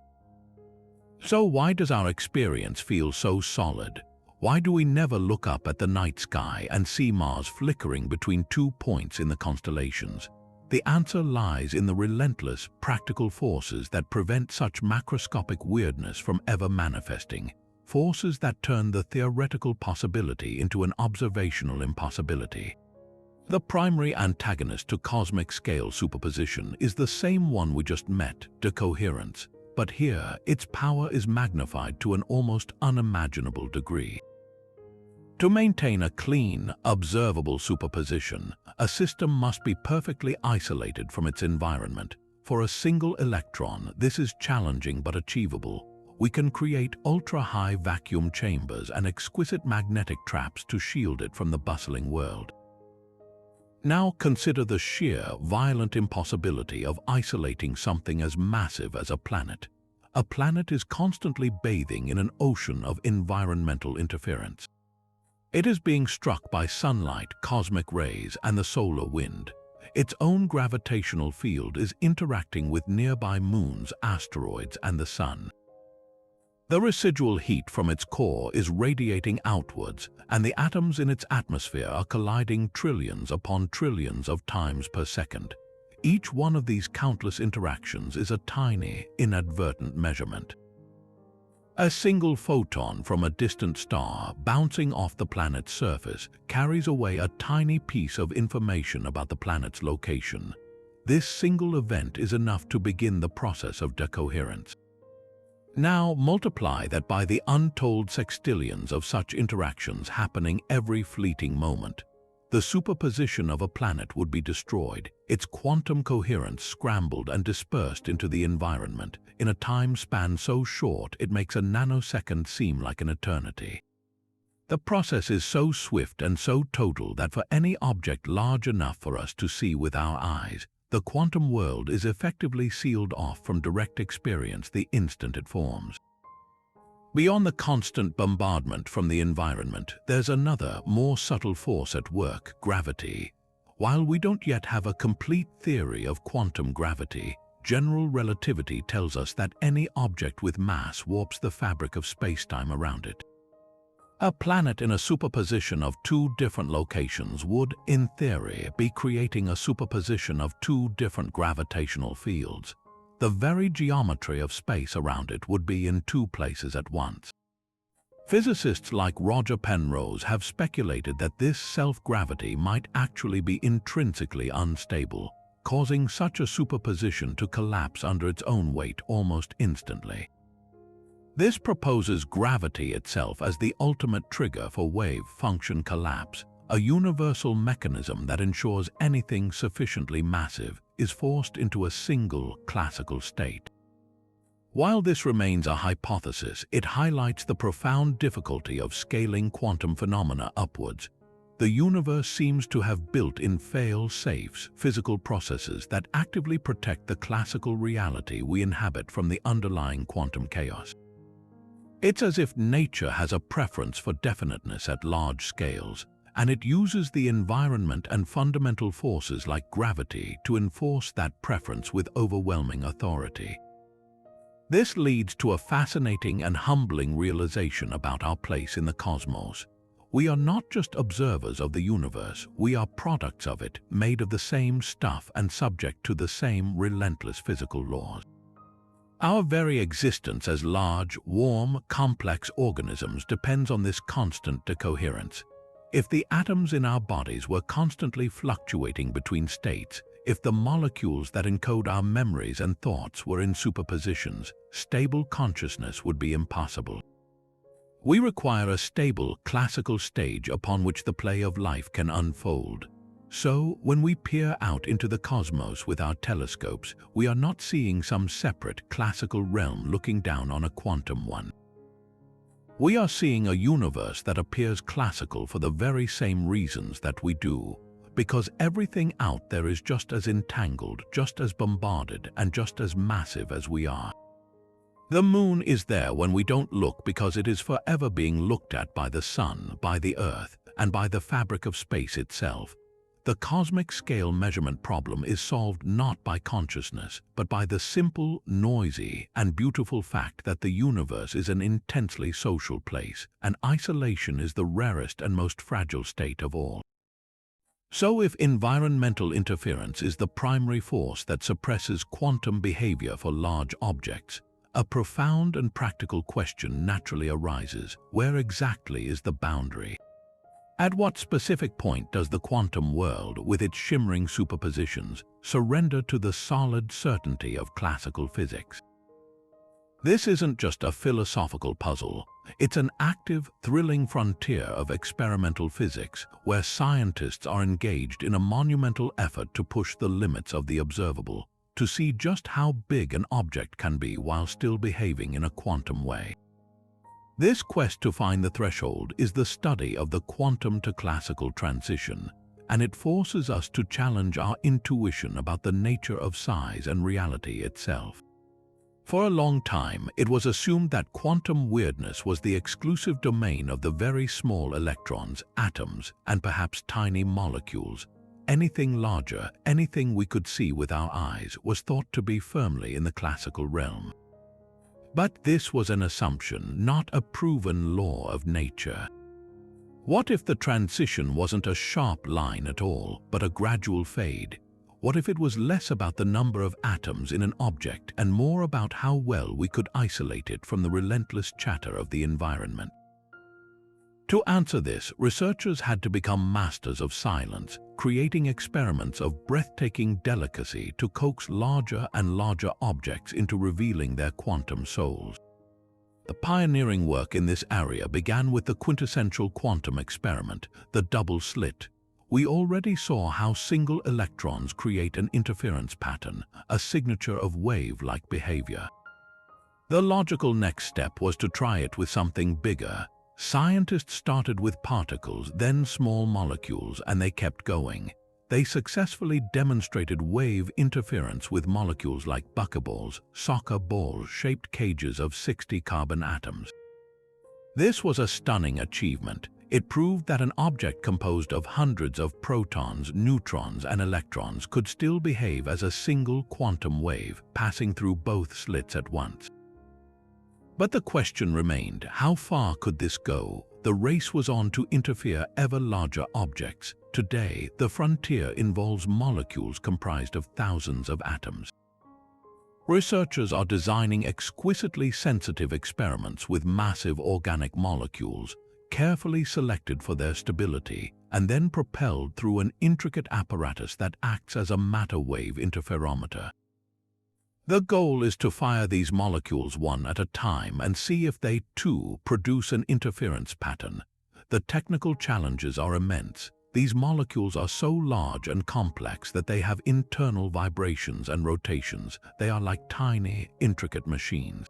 So why does our experience feel so solid? Why do we never look up at the night sky and see Mars flickering between 2 points in the constellations? The answer lies in the relentless, practical forces that prevent such macroscopic weirdness from ever manifesting, forces that turn the theoretical possibility into an observational impossibility. The primary antagonist to cosmic-scale superposition is the same one we just met, decoherence, but here its power is magnified to an almost unimaginable degree. To maintain a clean, observable superposition, a system must be perfectly isolated from its environment. For a single electron, this is challenging but achievable. We can create ultra-high vacuum chambers and exquisite magnetic traps to shield it from the bustling world. Now consider the sheer, violent impossibility of isolating something as massive as a planet. A planet is constantly bathing in an ocean of environmental interference. It is being struck by sunlight, cosmic rays, and the solar wind. Its own gravitational field is interacting with nearby moons, asteroids, and the sun. The residual heat from its core is radiating outwards, and the atoms in its atmosphere are colliding trillions upon trillions of times per second. Each one of these countless interactions is a tiny, inadvertent measurement. A single photon from a distant star bouncing off the planet's surface carries away a tiny piece of information about the planet's location. This single event is enough to begin the process of decoherence. Now multiply that by the untold sextillions of such interactions happening every fleeting moment. The superposition of a planet would be destroyed, its quantum coherence scrambled and dispersed into the environment in a time span so short it makes a nanosecond seem like an eternity. The process is so swift and so total that for any object large enough for us to see with our eyes, the quantum world is effectively sealed off from direct experience the instant it forms. Beyond the constant bombardment from the environment, there's another, more subtle force at work: gravity. While we don't yet have a complete theory of quantum gravity, general relativity tells us that any object with mass warps the fabric of spacetime around it. A planet in a superposition of two different locations would, in theory, be creating a superposition of two different gravitational fields. The very geometry of space around it would be in two places at once. Physicists like Roger Penrose have speculated that this self-gravity might actually be intrinsically unstable, causing such a superposition to collapse under its own weight almost instantly. This proposes gravity itself as the ultimate trigger for wave function collapse, a universal mechanism that ensures anything sufficiently massive is forced into a single classical state. While this remains a hypothesis, it highlights the profound difficulty of scaling quantum phenomena upwards. The universe seems to have built-in fail-safes, physical processes that actively protect the classical reality we inhabit from the underlying quantum chaos. It's as if nature has a preference for definiteness at large scales, and it uses the environment and fundamental forces like gravity to enforce that preference with overwhelming authority. This leads to a fascinating and humbling realization about our place in the cosmos. We are not just observers of the universe, we are products of it, made of the same stuff and subject to the same relentless physical laws. Our very existence as large, warm, complex organisms depends on this constant decoherence. If the atoms in our bodies were constantly fluctuating between states, if the molecules that encode our memories and thoughts were in superpositions, stable consciousness would be impossible. We require a stable, classical stage upon which the play of life can unfold. So, when we peer out into the cosmos with our telescopes, we are not seeing some separate, classical realm looking down on a quantum one. We are seeing a universe that appears classical for the very same reasons that we do, because everything out there is just as entangled, just as bombarded, and just as massive as we are. The moon is there when we don't look because it is forever being looked at by the sun, by the earth, and by the fabric of space itself. The cosmic scale measurement problem is solved not by consciousness, but by the simple, noisy, and beautiful fact that the universe is an intensely social place, and isolation is the rarest and most fragile state of all. So if environmental interference is the primary force that suppresses quantum behavior for large objects, a profound and practical question naturally arises: where exactly is the boundary? At what specific point does the quantum world, with its shimmering superpositions, surrender to the solid certainty of classical physics? This isn't just a philosophical puzzle. It's an active, thrilling frontier of experimental physics where scientists are engaged in a monumental effort to push the limits of the observable, to see just how big an object can be while still behaving in a quantum way. This quest to find the threshold is the study of the quantum to classical transition, and it forces us to challenge our intuition about the nature of size and reality itself. For a long time, it was assumed that quantum weirdness was the exclusive domain of the very small electrons, atoms, and perhaps tiny molecules. Anything larger, anything we could see with our eyes, was thought to be firmly in the classical realm. But this was an assumption, not a proven law of nature. What if the transition wasn't a sharp line at all, but a gradual fade? What if it was less about the number of atoms in an object and more about how well we could isolate it from the relentless chatter of the environment? To answer this, researchers had to become masters of silence, creating experiments of breathtaking delicacy to coax larger and larger objects into revealing their quantum souls. The pioneering work in this area began with the quintessential quantum experiment, the double slit. We already saw how single electrons create an interference pattern, a signature of wave-like behavior. The logical next step was to try it with something bigger. Scientists started with particles, then small molecules, and they kept going. They successfully demonstrated wave interference with molecules like buckaballs, soccer ball-shaped cages of 60 carbon atoms. This was a stunning achievement. It proved that an object composed of hundreds of protons, neutrons, and electrons could still behave as a single quantum wave, passing through both slits at once. But the question remained, how far could this go? The race was on to interfere ever larger objects. Today, the frontier involves molecules comprised of thousands of atoms. Researchers are designing exquisitely sensitive experiments with massive organic molecules, carefully selected for their stability, and then propelled through an intricate apparatus that acts as a matter wave interferometer. The goal is to fire these molecules one at a time and see if they, too, produce an interference pattern. The technical challenges are immense. These molecules are so large and complex that they have internal vibrations and rotations. They are like tiny, intricate machines.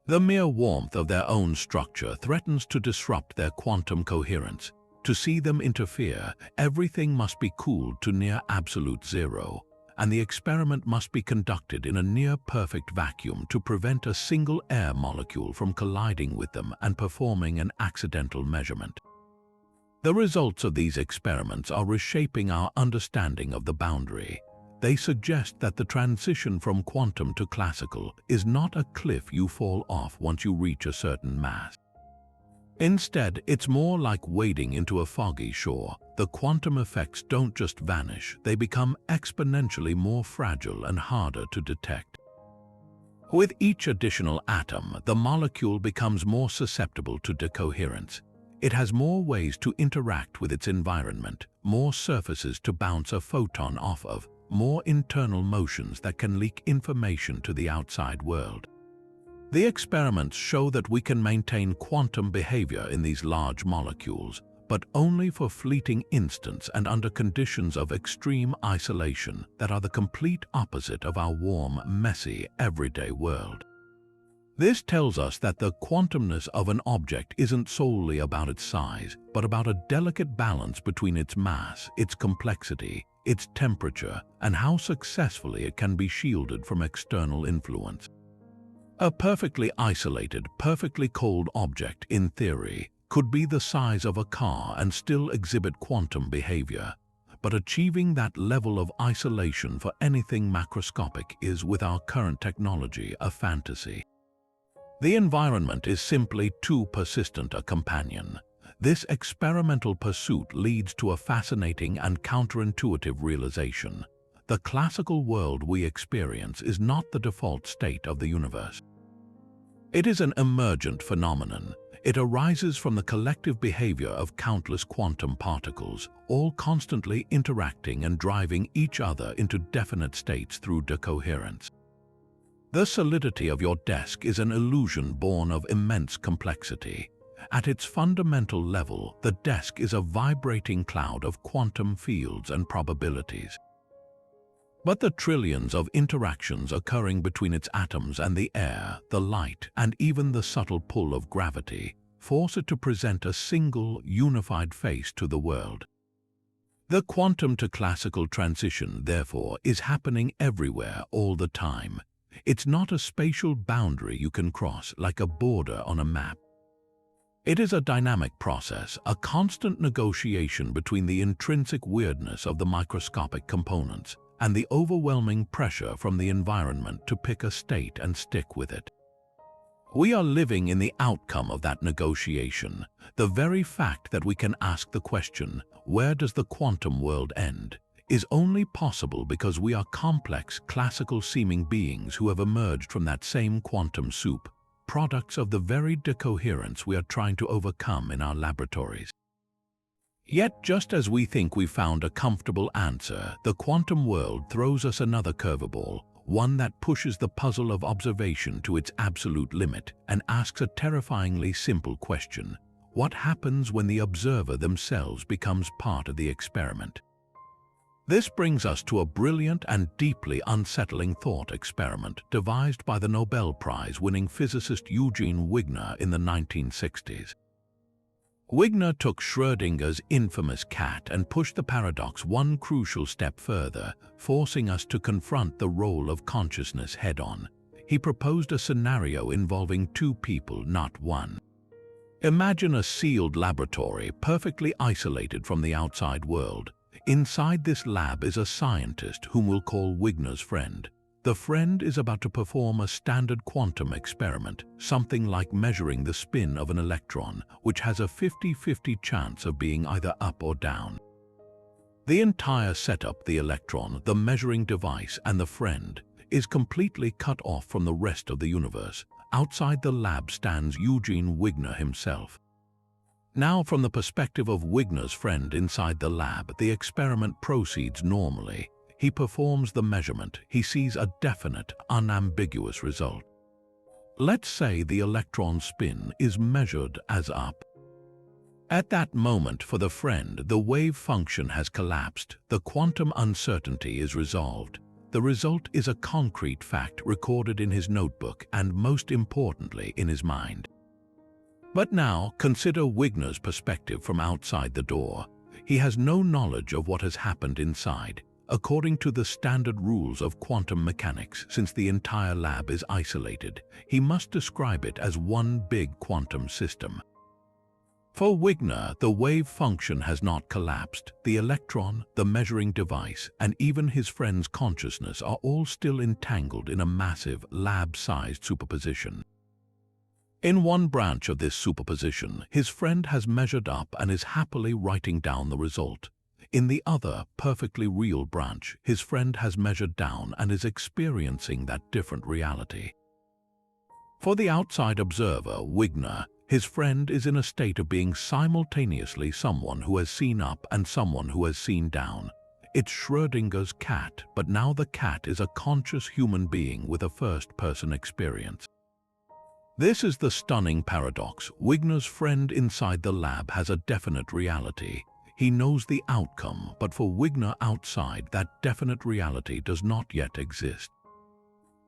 The mere warmth of their own structure threatens to disrupt their quantum coherence. To see them interfere, everything must be cooled to near absolute zero, and the experiment must be conducted in a near-perfect vacuum to prevent a single air molecule from colliding with them and performing an accidental measurement. The results of these experiments are reshaping our understanding of the boundary. They suggest that the transition from quantum to classical is not a cliff you fall off once you reach a certain mass. Instead, it's more like wading into a foggy shore. The quantum effects don't just vanish, they become exponentially more fragile and harder to detect. With each additional atom, the molecule becomes more susceptible to decoherence. It has more ways to interact with its environment, more surfaces to bounce a photon off of, more internal motions that can leak information to the outside world. The experiments show that we can maintain quantum behavior in these large molecules, but only for fleeting instants and under conditions of extreme isolation that are the complete opposite of our warm, messy, everyday world. This tells us that the quantumness of an object isn't solely about its size, but about a delicate balance between its mass, its complexity, its temperature, and how successfully it can be shielded from external influence. A perfectly isolated, perfectly cold object, in theory, could be the size of a car and still exhibit quantum behavior. But achieving that level of isolation for anything macroscopic is, with our current technology, a fantasy. The environment is simply too persistent a companion. This experimental pursuit leads to a fascinating and counterintuitive realization. The classical world we experience is not the default state of the universe. It is an emergent phenomenon. It arises from the collective behavior of countless quantum particles, all constantly interacting and driving each other into definite states through decoherence. The solidity of your desk is an illusion born of immense complexity. At its fundamental level, the desk is a vibrating cloud of quantum fields and probabilities. But the trillions of interactions occurring between its atoms and the air, the light, and even the subtle pull of gravity force it to present a single, unified face to the world. The quantum to classical transition, therefore, is happening everywhere all the time. It's not a spatial boundary you can cross like a border on a map. It is a dynamic process, a constant negotiation between the intrinsic weirdness of the microscopic components and the overwhelming pressure from the environment to pick a state and stick with it. We are living in the outcome of that negotiation. The very fact that we can ask the question, where does the quantum world end, is only possible because we are complex, classical-seeming beings who have emerged from that same quantum soup, products of the very decoherence we are trying to overcome in our laboratories. Yet, just as we think we found a comfortable answer, the quantum world throws us another curveball, one that pushes the puzzle of observation to its absolute limit and asks a terrifyingly simple question: what happens when the observer themselves becomes part of the experiment? This brings us to a brilliant and deeply unsettling thought experiment devised by the Nobel Prize-winning physicist Eugene Wigner in the 1960s. Wigner took Schrödinger's infamous cat and pushed the paradox one crucial step further, forcing us to confront the role of consciousness head-on. He proposed a scenario involving two people, not one. Imagine a sealed laboratory, perfectly isolated from the outside world. Inside this lab is a scientist whom we'll call Wigner's friend. The friend is about to perform a standard quantum experiment, something like measuring the spin of an electron, which has a 50-50 chance of being either up or down. The entire setup, the electron, the measuring device, and the friend, is completely cut off from the rest of the universe. Outside the lab stands Eugene Wigner himself. Now, from the perspective of Wigner's friend inside the lab, the experiment proceeds normally. He performs the measurement. He sees a definite, unambiguous result. Let's say the electron spin is measured as up. At that moment, for the friend, the wave function has collapsed. The quantum uncertainty is resolved. The result is a concrete fact recorded in his notebook and, most importantly, in his mind. But now, consider Wigner's perspective from outside the door. He has no knowledge of what has happened inside. According to the standard rules of quantum mechanics, since the entire lab is isolated, he must describe it as one big quantum system. For Wigner, the wave function has not collapsed. The electron, the measuring device, and even his friend's consciousness are all still entangled in a massive, lab-sized superposition. In one branch of this superposition, his friend has measured up and is happily writing down the result. In the other, perfectly real branch, his friend has measured down and is experiencing that different reality. For the outside observer, Wigner, his friend is in a state of being simultaneously someone who has seen up and someone who has seen down. It's Schrödinger's cat, but now the cat is a conscious human being with a first-person experience. This is the stunning paradox. Wigner's friend inside the lab has a definite reality. He knows the outcome, but for Wigner outside, that definite reality does not yet exist.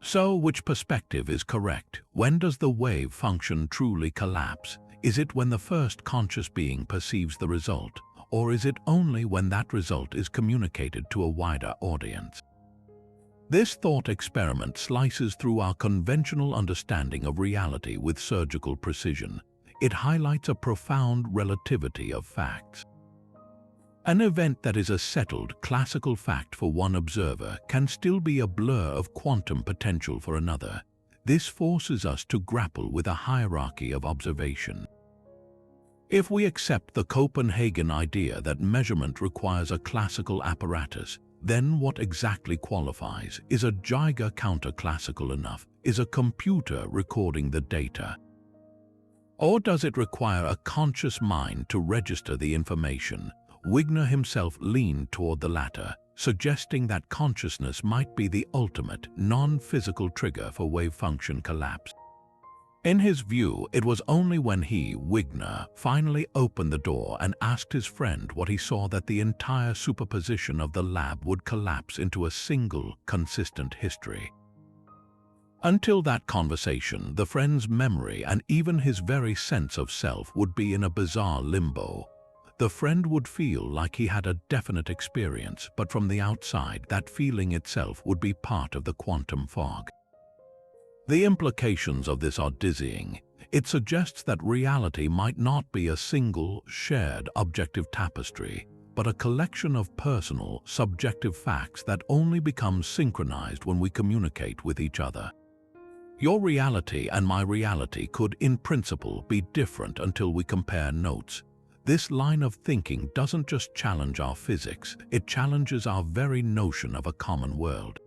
So, which perspective is correct? When does the wave function truly collapse? Is it when the first conscious being perceives the result, or is it only when that result is communicated to a wider audience? This thought experiment slices through our conventional understanding of reality with surgical precision. It highlights a profound relativity of facts. An event that is a settled, classical fact for one observer can still be a blur of quantum potential for another. This forces us to grapple with a hierarchy of observation. If we accept the Copenhagen idea that measurement requires a classical apparatus, then what exactly qualifies? Is a Geiger counter classical enough? Is a computer recording the data? Or does it require a conscious mind to register the information? Wigner himself leaned toward the latter, suggesting that consciousness might be the ultimate, non-physical trigger for wave function collapse. In his view, it was only when he, Wigner, finally opened the door and asked his friend what he saw that the entire superposition of the lab would collapse into a single, consistent history. Until that conversation, the friend's memory and even his very sense of self would be in a bizarre limbo. The friend would feel like he had a definite experience, but from the outside, that feeling itself would be part of the quantum fog. The implications of this are dizzying. It suggests that reality might not be a single, shared, objective tapestry, but a collection of personal, subjective facts that only become synchronized when we communicate with each other. Your reality and my reality could, in principle, be different until we compare notes. This line of thinking doesn't just challenge our physics, it challenges our very notion of a common world.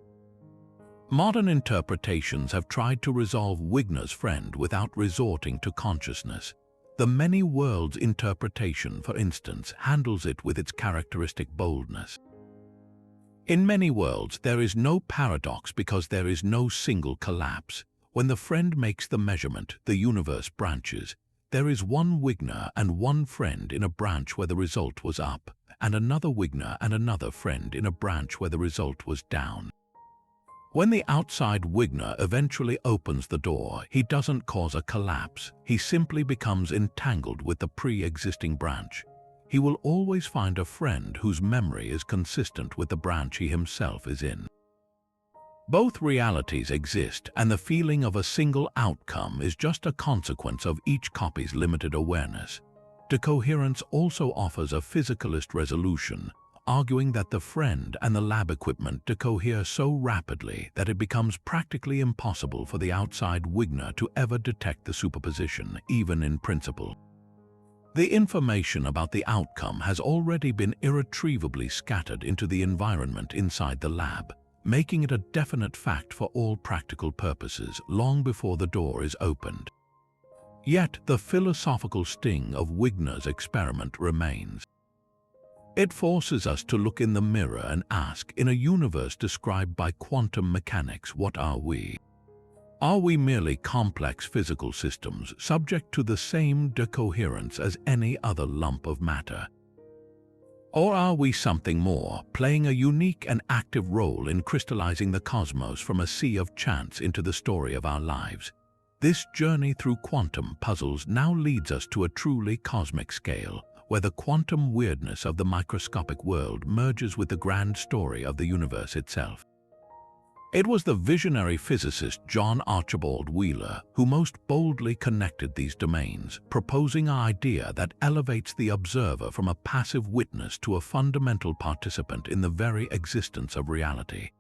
Modern interpretations have tried to resolve Wigner's friend without resorting to consciousness. The many worlds interpretation, for instance, handles it with its characteristic boldness. In many worlds, there is no paradox because there is no single collapse. When the friend makes the measurement, the universe branches. There is one Wigner and one friend in a branch where the result was up, and another Wigner and another friend in a branch where the result was down. When the outside Wigner eventually opens the door, he doesn't cause a collapse. He simply becomes entangled with the pre-existing branch. He will always find a friend whose memory is consistent with the branch he himself is in. Both realities exist, and the feeling of a single outcome is just a consequence of each copy's limited awareness. Decoherence also offers a physicalist resolution, arguing that the friend and the lab equipment decohere so rapidly that it becomes practically impossible for the outside Wigner to ever detect the superposition, even in principle. The information about the outcome has already been irretrievably scattered into the environment inside the lab, making it a definite fact for all practical purposes long before the door is opened. Yet the philosophical sting of Wigner's experiment remains. It forces us to look in the mirror and ask, in a universe described by quantum mechanics, what are we? Are we merely complex physical systems subject to the same decoherence as any other lump of matter? Or are we something more, playing a unique and active role in crystallizing the cosmos from a sea of chance into the story of our lives? This journey through quantum puzzles now leads us to a truly cosmic scale, where the quantum weirdness of the microscopic world merges with the grand story of the universe itself. It was the visionary physicist John Archibald Wheeler who most boldly connected these domains, proposing an idea that elevates the observer from a passive witness to a fundamental participant in the very existence of reality.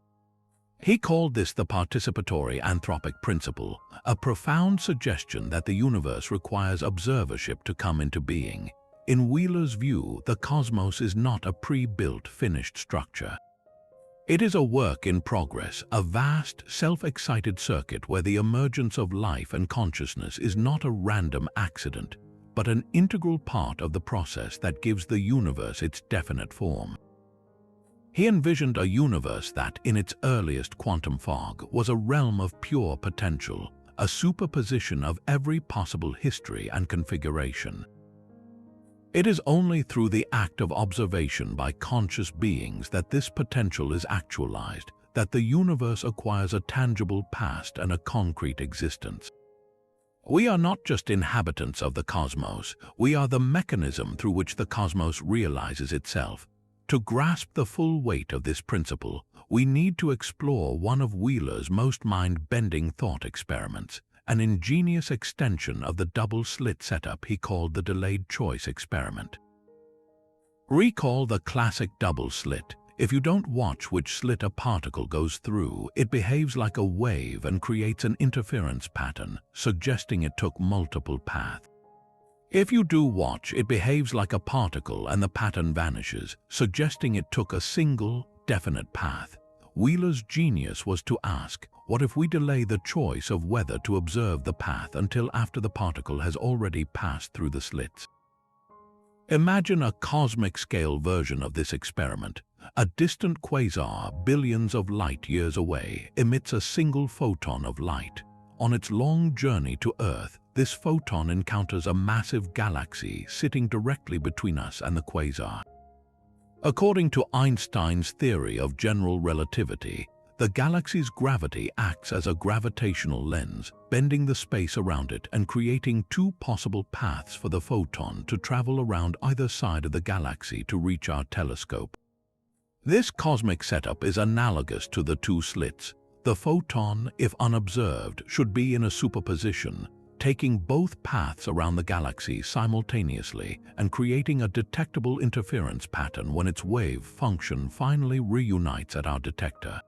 He called this the participatory anthropic principle, a profound suggestion that the universe requires observership to come into being. In Wheeler's view, the cosmos is not a pre-built, finished structure. It is a work in progress, a vast, self-excited circuit where the emergence of life and consciousness is not a random accident, but an integral part of the process that gives the universe its definite form. He envisioned a universe that, in its earliest quantum fog, was a realm of pure potential, a superposition of every possible history and configuration. It is only through the act of observation by conscious beings that this potential is actualized, that the universe acquires a tangible past and a concrete existence. We are not just inhabitants of the cosmos, we are the mechanism through which the cosmos realizes itself. To grasp the full weight of this principle, we need to explore one of Wheeler's most mind-bending thought experiments, an ingenious extension of the double-slit setup he called the delayed choice experiment. Recall the classic double slit. If you don't watch which slit a particle goes through, it behaves like a wave and creates an interference pattern, suggesting it took multiple paths. If you do watch, it behaves like a particle and the pattern vanishes, suggesting it took a single, definite path. Wheeler's genius was to ask, what if we delay the choice of whether to observe the path until after the particle has already passed through the slits? Imagine a cosmic-scale version of this experiment. A distant quasar, billions of light-years away, emits a single photon of light. On its long journey to Earth, this photon encounters a massive galaxy sitting directly between us and the quasar. According to Einstein's theory of general relativity, the galaxy's gravity acts as a gravitational lens, bending the space around it and creating two possible paths for the photon to travel around either side of the galaxy to reach our telescope. This cosmic setup is analogous to the two slits. The photon, if unobserved, should be in a superposition, taking both paths around the galaxy simultaneously and creating a detectable interference pattern when its wave function finally reunites at our detector.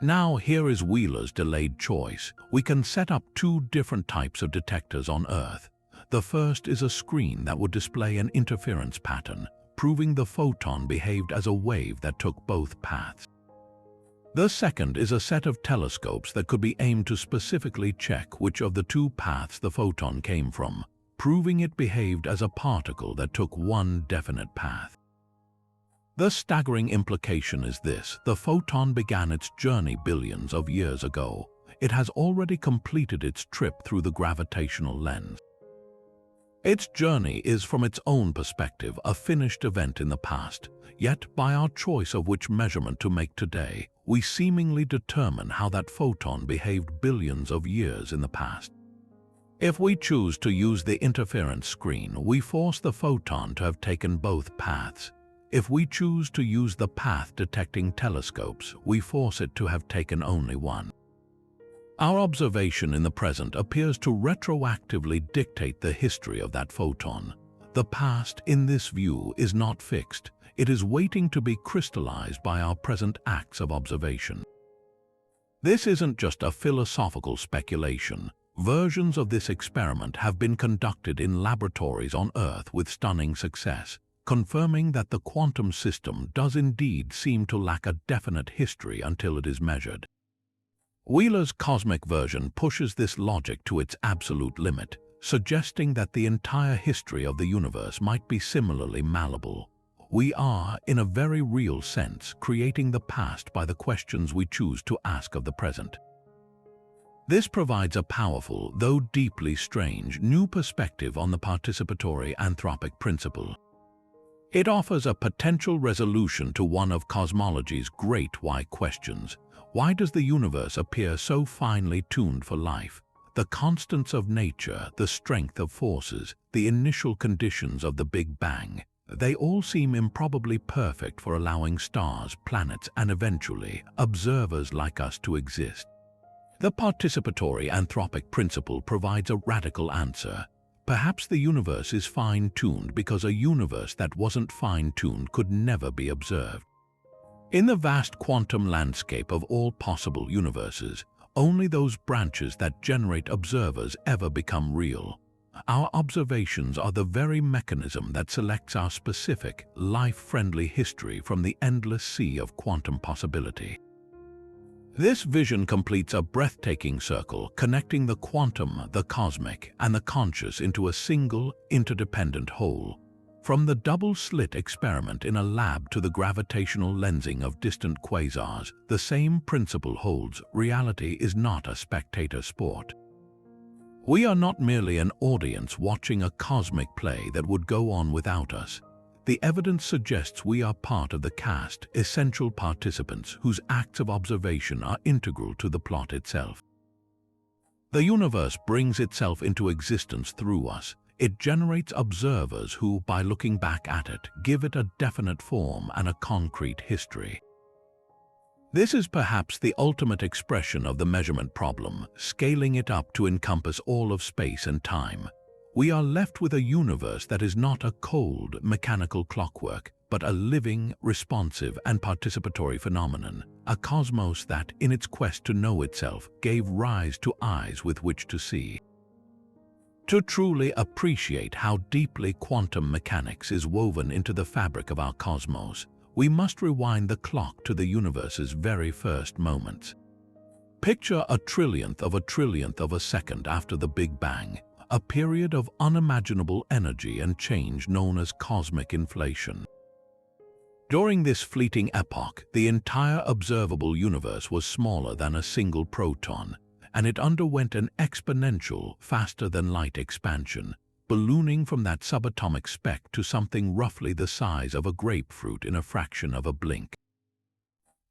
Now here is Wheeler's delayed choice. We can set up two different types of detectors on Earth. The first is a screen that would display an interference pattern, proving the photon behaved as a wave that took both paths. The second is a set of telescopes that could be aimed to specifically check which of the two paths the photon came from, proving it behaved as a particle that took one definite path. The staggering implication is this: the photon began its journey billions of years ago. It has already completed its trip through the gravitational lens. Its journey is, from its own perspective, a finished event in the past, yet by our choice of which measurement to make today, we seemingly determine how that photon behaved billions of years in the past. If we choose to use the interference screen, we force the photon to have taken both paths. If we choose to use the path-detecting telescopes, we force it to have taken only one. Our observation in the present appears to retroactively dictate the history of that photon. The past, in this view, is not fixed. It is waiting to be crystallized by our present acts of observation. This isn't just a philosophical speculation. Versions of this experiment have been conducted in laboratories on Earth with stunning success, confirming that the quantum system does indeed seem to lack a definite history until it is measured. Wheeler's cosmic version pushes this logic to its absolute limit, suggesting that the entire history of the universe might be similarly malleable. We are, in a very real sense, creating the past by the questions we choose to ask of the present. This provides a powerful, though deeply strange, new perspective on the participatory anthropic principle. It offers a potential resolution to one of cosmology's great why questions. Why does the universe appear so finely tuned for life? The constants of nature, the strength of forces, the initial conditions of the Big Bang. They all seem improbably perfect for allowing stars, planets, and eventually observers like us to exist. The participatory anthropic principle provides a radical answer. Perhaps the universe is fine-tuned because a universe that wasn't fine-tuned could never be observed. In the vast quantum landscape of all possible universes, only those branches that generate observers ever become real. Our observations are the very mechanism that selects our specific, life-friendly history from the endless sea of quantum possibility. This vision completes a breathtaking circle connecting the quantum, the cosmic, and the conscious into a single, interdependent whole. From the double-slit experiment in a lab to the gravitational lensing of distant quasars, the same principle holds: reality is not a spectator sport. We are not merely an audience watching a cosmic play that would go on without us. The evidence suggests we are part of the cast, essential participants whose acts of observation are integral to the plot itself. The universe brings itself into existence through us. It generates observers who, by looking back at it, give it a definite form and a concrete history. This is perhaps the ultimate expression of the measurement problem, scaling it up to encompass all of space and time. We are left with a universe that is not a cold, mechanical clockwork, but a living, responsive, and participatory phenomenon, a cosmos that, in its quest to know itself, gave rise to eyes with which to see. To truly appreciate how deeply quantum mechanics is woven into the fabric of our cosmos, we must rewind the clock to the universe's very first moments. Picture a trillionth of a second after the Big Bang, a period of unimaginable energy and change known as cosmic inflation. During this fleeting epoch, the entire observable universe was smaller than a single proton, and it underwent an exponential, faster-than-light expansion, ballooning from that subatomic speck to something roughly the size of a grapefruit in a fraction of a blink.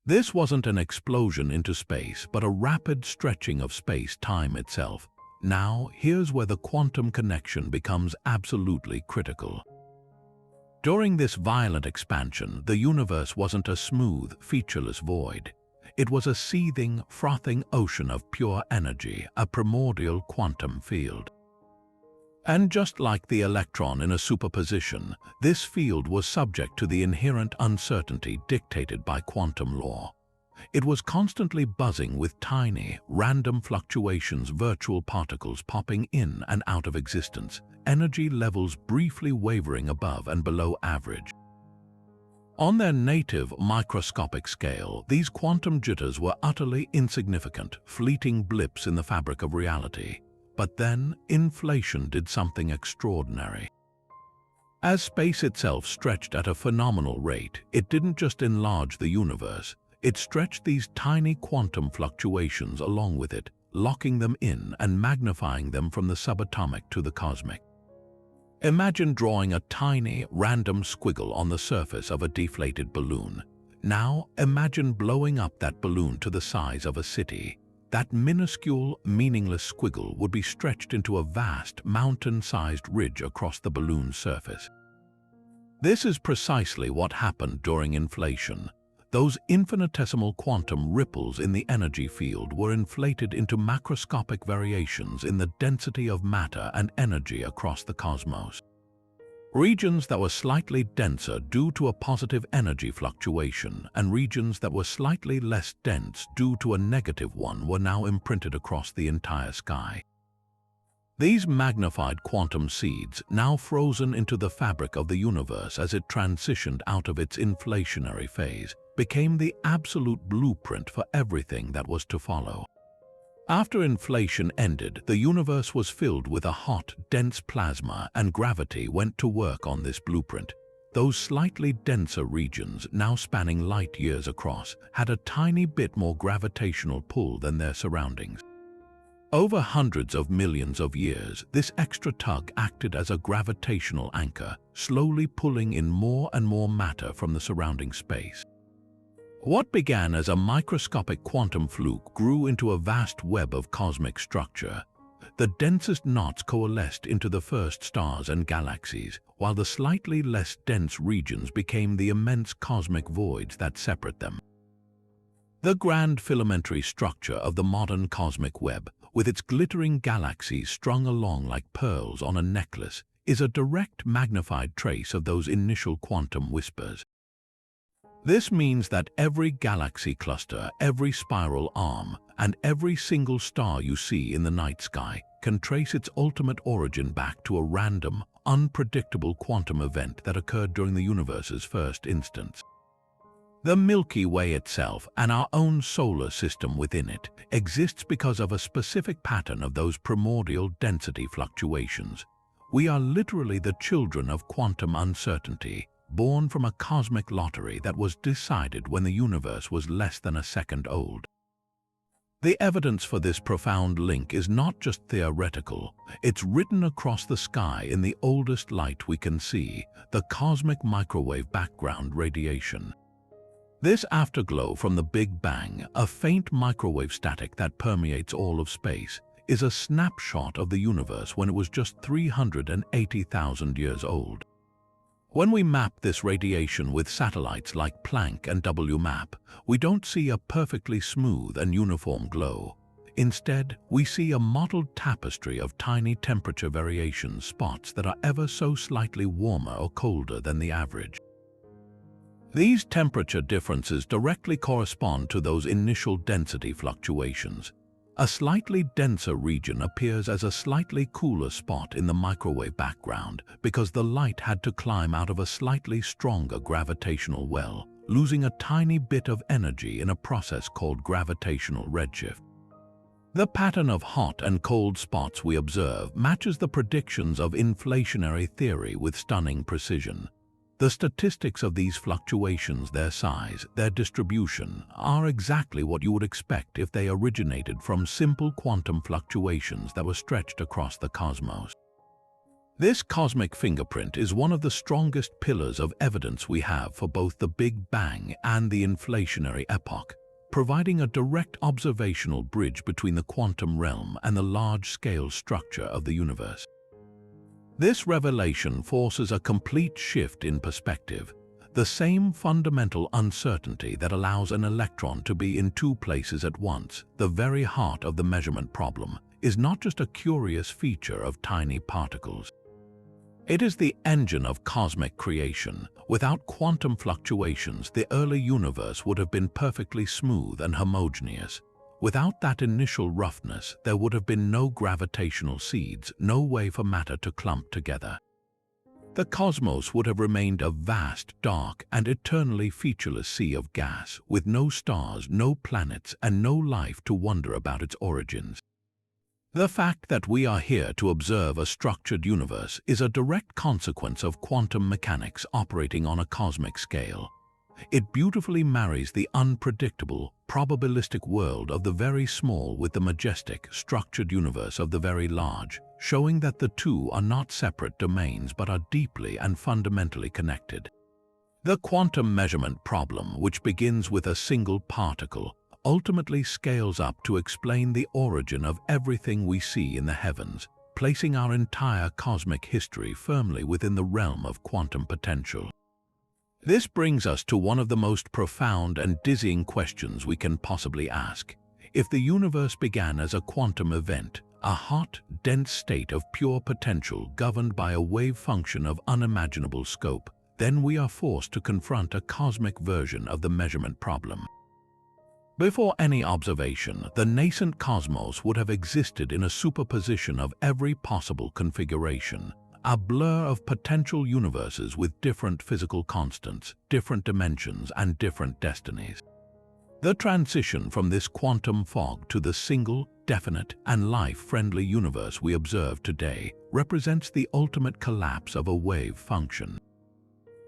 This wasn't an explosion into space, but a rapid stretching of space-time itself. Now, here's where the quantum connection becomes absolutely critical. During this violent expansion, the universe wasn't a smooth, featureless void. It was a seething, frothing ocean of pure energy, a primordial quantum field. And just like the electron in a superposition, this field was subject to the inherent uncertainty dictated by quantum law. It was constantly buzzing with tiny, random fluctuations, virtual particles popping in and out of existence, energy levels briefly wavering above and below average. On their native microscopic scale, these quantum jitters were utterly insignificant, fleeting blips in the fabric of reality. But then, inflation did something extraordinary. As space itself stretched at a phenomenal rate, it didn't just enlarge the universe, it stretched these tiny quantum fluctuations along with it, locking them in and magnifying them from the subatomic to the cosmic. Imagine drawing a tiny, random squiggle on the surface of a deflated balloon. Now, imagine blowing up that balloon to the size of a city. That minuscule, meaningless squiggle would be stretched into a vast, mountain-sized ridge across the balloon's surface. This is precisely what happened during inflation. Those infinitesimal quantum ripples in the energy field were inflated into macroscopic variations in the density of matter and energy across the cosmos. Regions that were slightly denser due to a positive energy fluctuation and regions that were slightly less dense due to a negative one were now imprinted across the entire sky. These magnified quantum seeds, now frozen into the fabric of the universe as it transitioned out of its inflationary phase, became the absolute blueprint for everything that was to follow. After inflation ended, the universe was filled with a hot, dense plasma, and gravity went to work on this blueprint. Those slightly denser regions, now spanning light years across, had a tiny bit more gravitational pull than their surroundings. Over hundreds of millions of years, this extra tug acted as a gravitational anchor, slowly pulling in more and more matter from the surrounding space. What began as a microscopic quantum fluke grew into a vast web of cosmic structure. the densest knots coalesced into the first stars and galaxies, while the slightly less dense regions became the immense cosmic voids that separate them. The grand filamentary structure of the modern cosmic web, with its glittering galaxies strung along like pearls on a necklace, is a direct magnified trace of those initial quantum whispers. This means that every galaxy cluster, every spiral arm, and every single star you see in the night sky can trace its ultimate origin back to a random, unpredictable quantum event that occurred during the universe's first instance. The Milky Way itself, and our own solar system within it, exists because of a specific pattern of those primordial density fluctuations. We are literally the children of quantum uncertainty, born from a cosmic lottery that was decided when the universe was less than a second old. The evidence for this profound link is not just theoretical, it's written across the sky in the oldest light we can see, the cosmic microwave background radiation. This afterglow from the Big Bang, a faint microwave static that permeates all of space, is a snapshot of the universe when it was just 380,000 years old. When we map this radiation with satellites like Planck and WMAP, we don't see a perfectly smooth and uniform glow. Instead, we see a mottled tapestry of tiny temperature variation spots that are ever so slightly warmer or colder than the average. These temperature differences directly correspond to those initial density fluctuations. A slightly denser region appears as a slightly cooler spot in the microwave background because the light had to climb out of a slightly stronger gravitational well, losing a tiny bit of energy in a process called gravitational redshift. The pattern of hot and cold spots we observe matches the predictions of inflationary theory with stunning precision. The statistics of these fluctuations, their size, their distribution, are exactly what you would expect if they originated from simple quantum fluctuations that were stretched across the cosmos. This cosmic fingerprint is one of the strongest pillars of evidence we have for both the Big Bang and the inflationary epoch, providing a direct observational bridge between the quantum realm and the large-scale structure of the universe. This revelation forces a complete shift in perspective. The same fundamental uncertainty that allows an electron to be in two places at once, the very heart of the measurement problem, is not just a curious feature of tiny particles. It is the engine of cosmic creation. Without quantum fluctuations, the early universe would have been perfectly smooth and homogeneous. Without that initial roughness, there would have been no gravitational seeds, no way for matter to clump together. The cosmos would have remained a vast, dark, and eternally featureless sea of gas, with no stars, no planets, and no life to wonder about its origins. The fact that we are here to observe a structured universe is a direct consequence of quantum mechanics operating on a cosmic scale. It beautifully marries the unpredictable, probabilistic world of the very small with the majestic, structured universe of the very large, showing that the two are not separate domains but are deeply and fundamentally connected. The quantum measurement problem, which begins with a single particle, ultimately scales up to explain the origin of everything we see in the heavens, placing our entire cosmic history firmly within the realm of quantum potential. This brings us to one of the most profound and dizzying questions we can possibly ask. If the universe began as a quantum event, a hot, dense state of pure potential governed by a wave function of unimaginable scope, then we are forced to confront a cosmic version of the measurement problem. Before any observation, the nascent cosmos would have existed in a superposition of every possible configuration, a blur of potential universes with different physical constants, different dimensions, and different destinies. The transition from this quantum fog to the single, definite, and life-friendly universe we observe today represents the ultimate collapse of a wave function.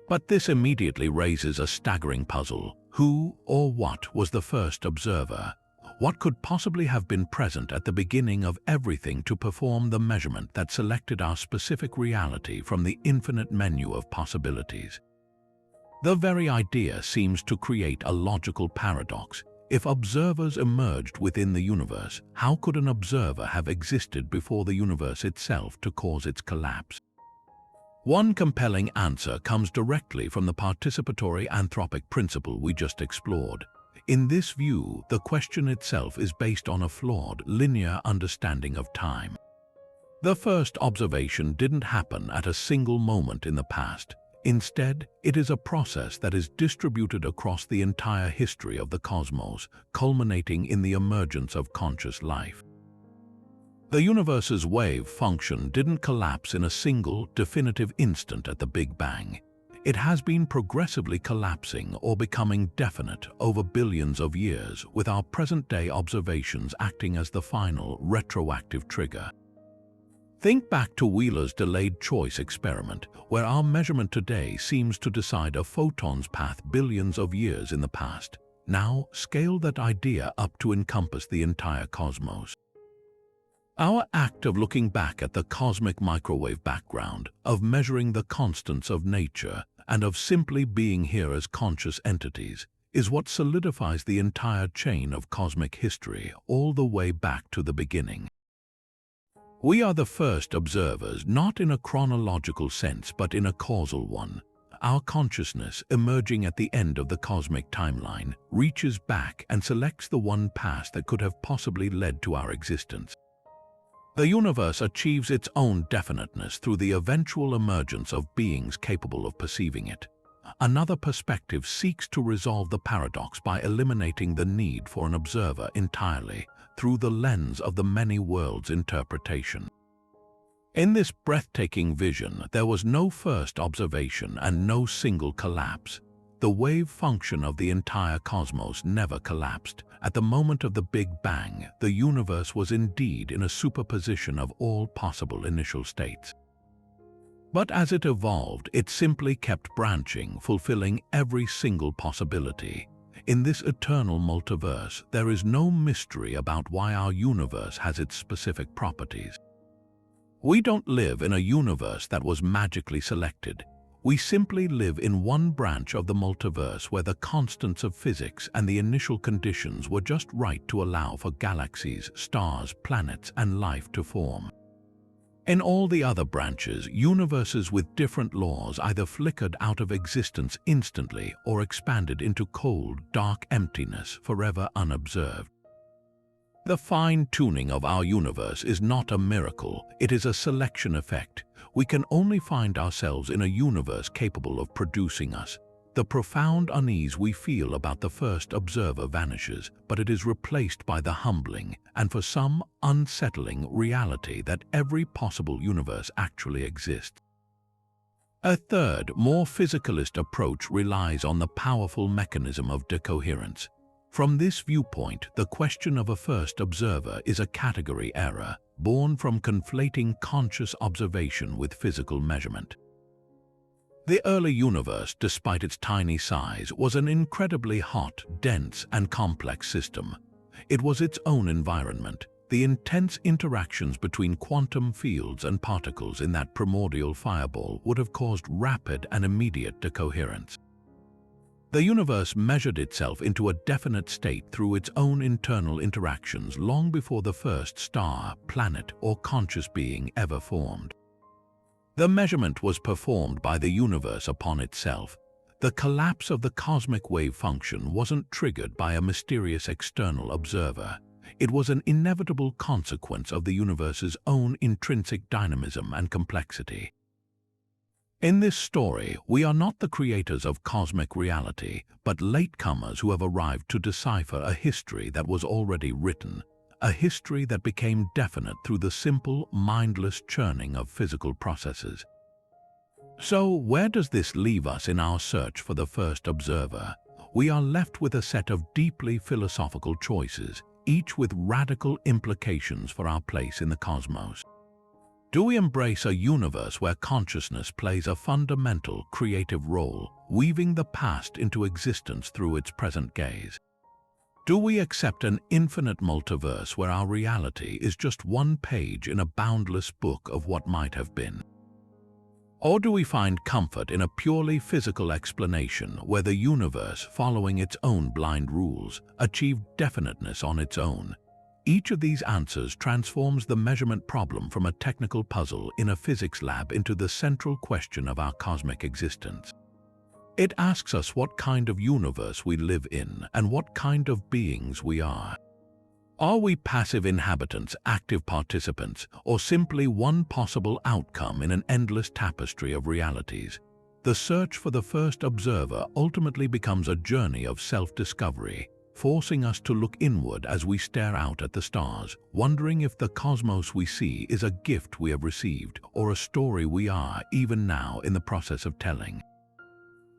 But this immediately raises a staggering puzzle. Who or what was the first observer? What could possibly have been present at the beginning of everything to perform the measurement that selected our specific reality from the infinite menu of possibilities? The very idea seems to create a logical paradox. If observers emerged within the universe, how could an observer have existed before the universe itself to cause its collapse? One compelling answer comes directly from the participatory anthropic principle we just explored. In this view, the question itself is based on a flawed, linear understanding of time. The first observation didn't happen at a single moment in the past. Instead, it is a process that is distributed across the entire history of the cosmos, culminating in the emergence of conscious life. The universe's wave function didn't collapse in a single, definitive instant at the Big Bang. It has been progressively collapsing or becoming definite over billions of years, with our present-day observations acting as the final, retroactive trigger. Think back to Wheeler's delayed choice experiment, where our measurement today seems to decide a photon's path billions of years in the past. Now, scale that idea up to encompass the entire cosmos. Our act of looking back at the cosmic microwave background, of measuring the constants of nature, and of simply being here as conscious entities, is what solidifies the entire chain of cosmic history all the way back to the beginning. We are the first observers, not in a chronological sense but in a causal one. Our consciousness, emerging at the end of the cosmic timeline, reaches back and selects the one past that could have possibly led to our existence. The universe achieves its own definiteness through the eventual emergence of beings capable of perceiving it. Another perspective seeks to resolve the paradox by eliminating the need for an observer entirely, through the lens of the many worlds interpretation. In this breathtaking vision, there was no first observation and no single collapse. The wave function of the entire cosmos never collapsed. At the moment of the Big Bang, the universe was indeed in a superposition of all possible initial states. But as it evolved, it simply kept branching, fulfilling every single possibility. In this eternal multiverse, there is no mystery about why our universe has its specific properties. We don't live in a universe that was magically selected. We simply live in one branch of the multiverse where the constants of physics and the initial conditions were just right to allow for galaxies, stars, planets, and life to form. In all the other branches, universes with different laws either flickered out of existence instantly or expanded into cold, dark emptiness, forever unobserved. The fine-tuning of our universe is not a miracle, it is a selection effect. We can only find ourselves in a universe capable of producing us. The profound unease we feel about the first observer vanishes, but it is replaced by the humbling, and for some, unsettling reality that every possible universe actually exists. A third, more physicalist approach relies on the powerful mechanism of decoherence. From this viewpoint, the question of a first observer is a category error, born from conflating conscious observation with physical measurement. The early universe, despite its tiny size, was an incredibly hot, dense, and complex system. It was its own environment. The intense interactions between quantum fields and particles in that primordial fireball would have caused rapid and immediate decoherence. The universe measured itself into a definite state through its own internal interactions long before the first star, planet, or conscious being ever formed. The measurement was performed by the universe upon itself. The collapse of the cosmic wave function wasn't triggered by a mysterious external observer. It was an inevitable consequence of the universe's own intrinsic dynamism and complexity. In this story, we are not the creators of cosmic reality, but latecomers who have arrived to decipher a history that was already written, a history that became definite through the simple, mindless churning of physical processes. So, where does this leave us in our search for the first observer? We are left with a set of deeply philosophical choices, each with radical implications for our place in the cosmos. Do we embrace a universe where consciousness plays a fundamental creative role, weaving the past into existence through its present gaze? Do we accept an infinite multiverse where our reality is just one page in a boundless book of what might have been? Or do we find comfort in a purely physical explanation where the universe, following its own blind rules, achieved definiteness on its own? Each of these answers transforms the measurement problem from a technical puzzle in a physics lab into the central question of our cosmic existence. It asks us what kind of universe we live in and what kind of beings we are. Are we passive inhabitants, active participants, or simply one possible outcome in an endless tapestry of realities? The search for the first observer ultimately becomes a journey of self-discovery, forcing us to look inward as we stare out at the stars, wondering if the cosmos we see is a gift we have received or a story we are even now in the process of telling.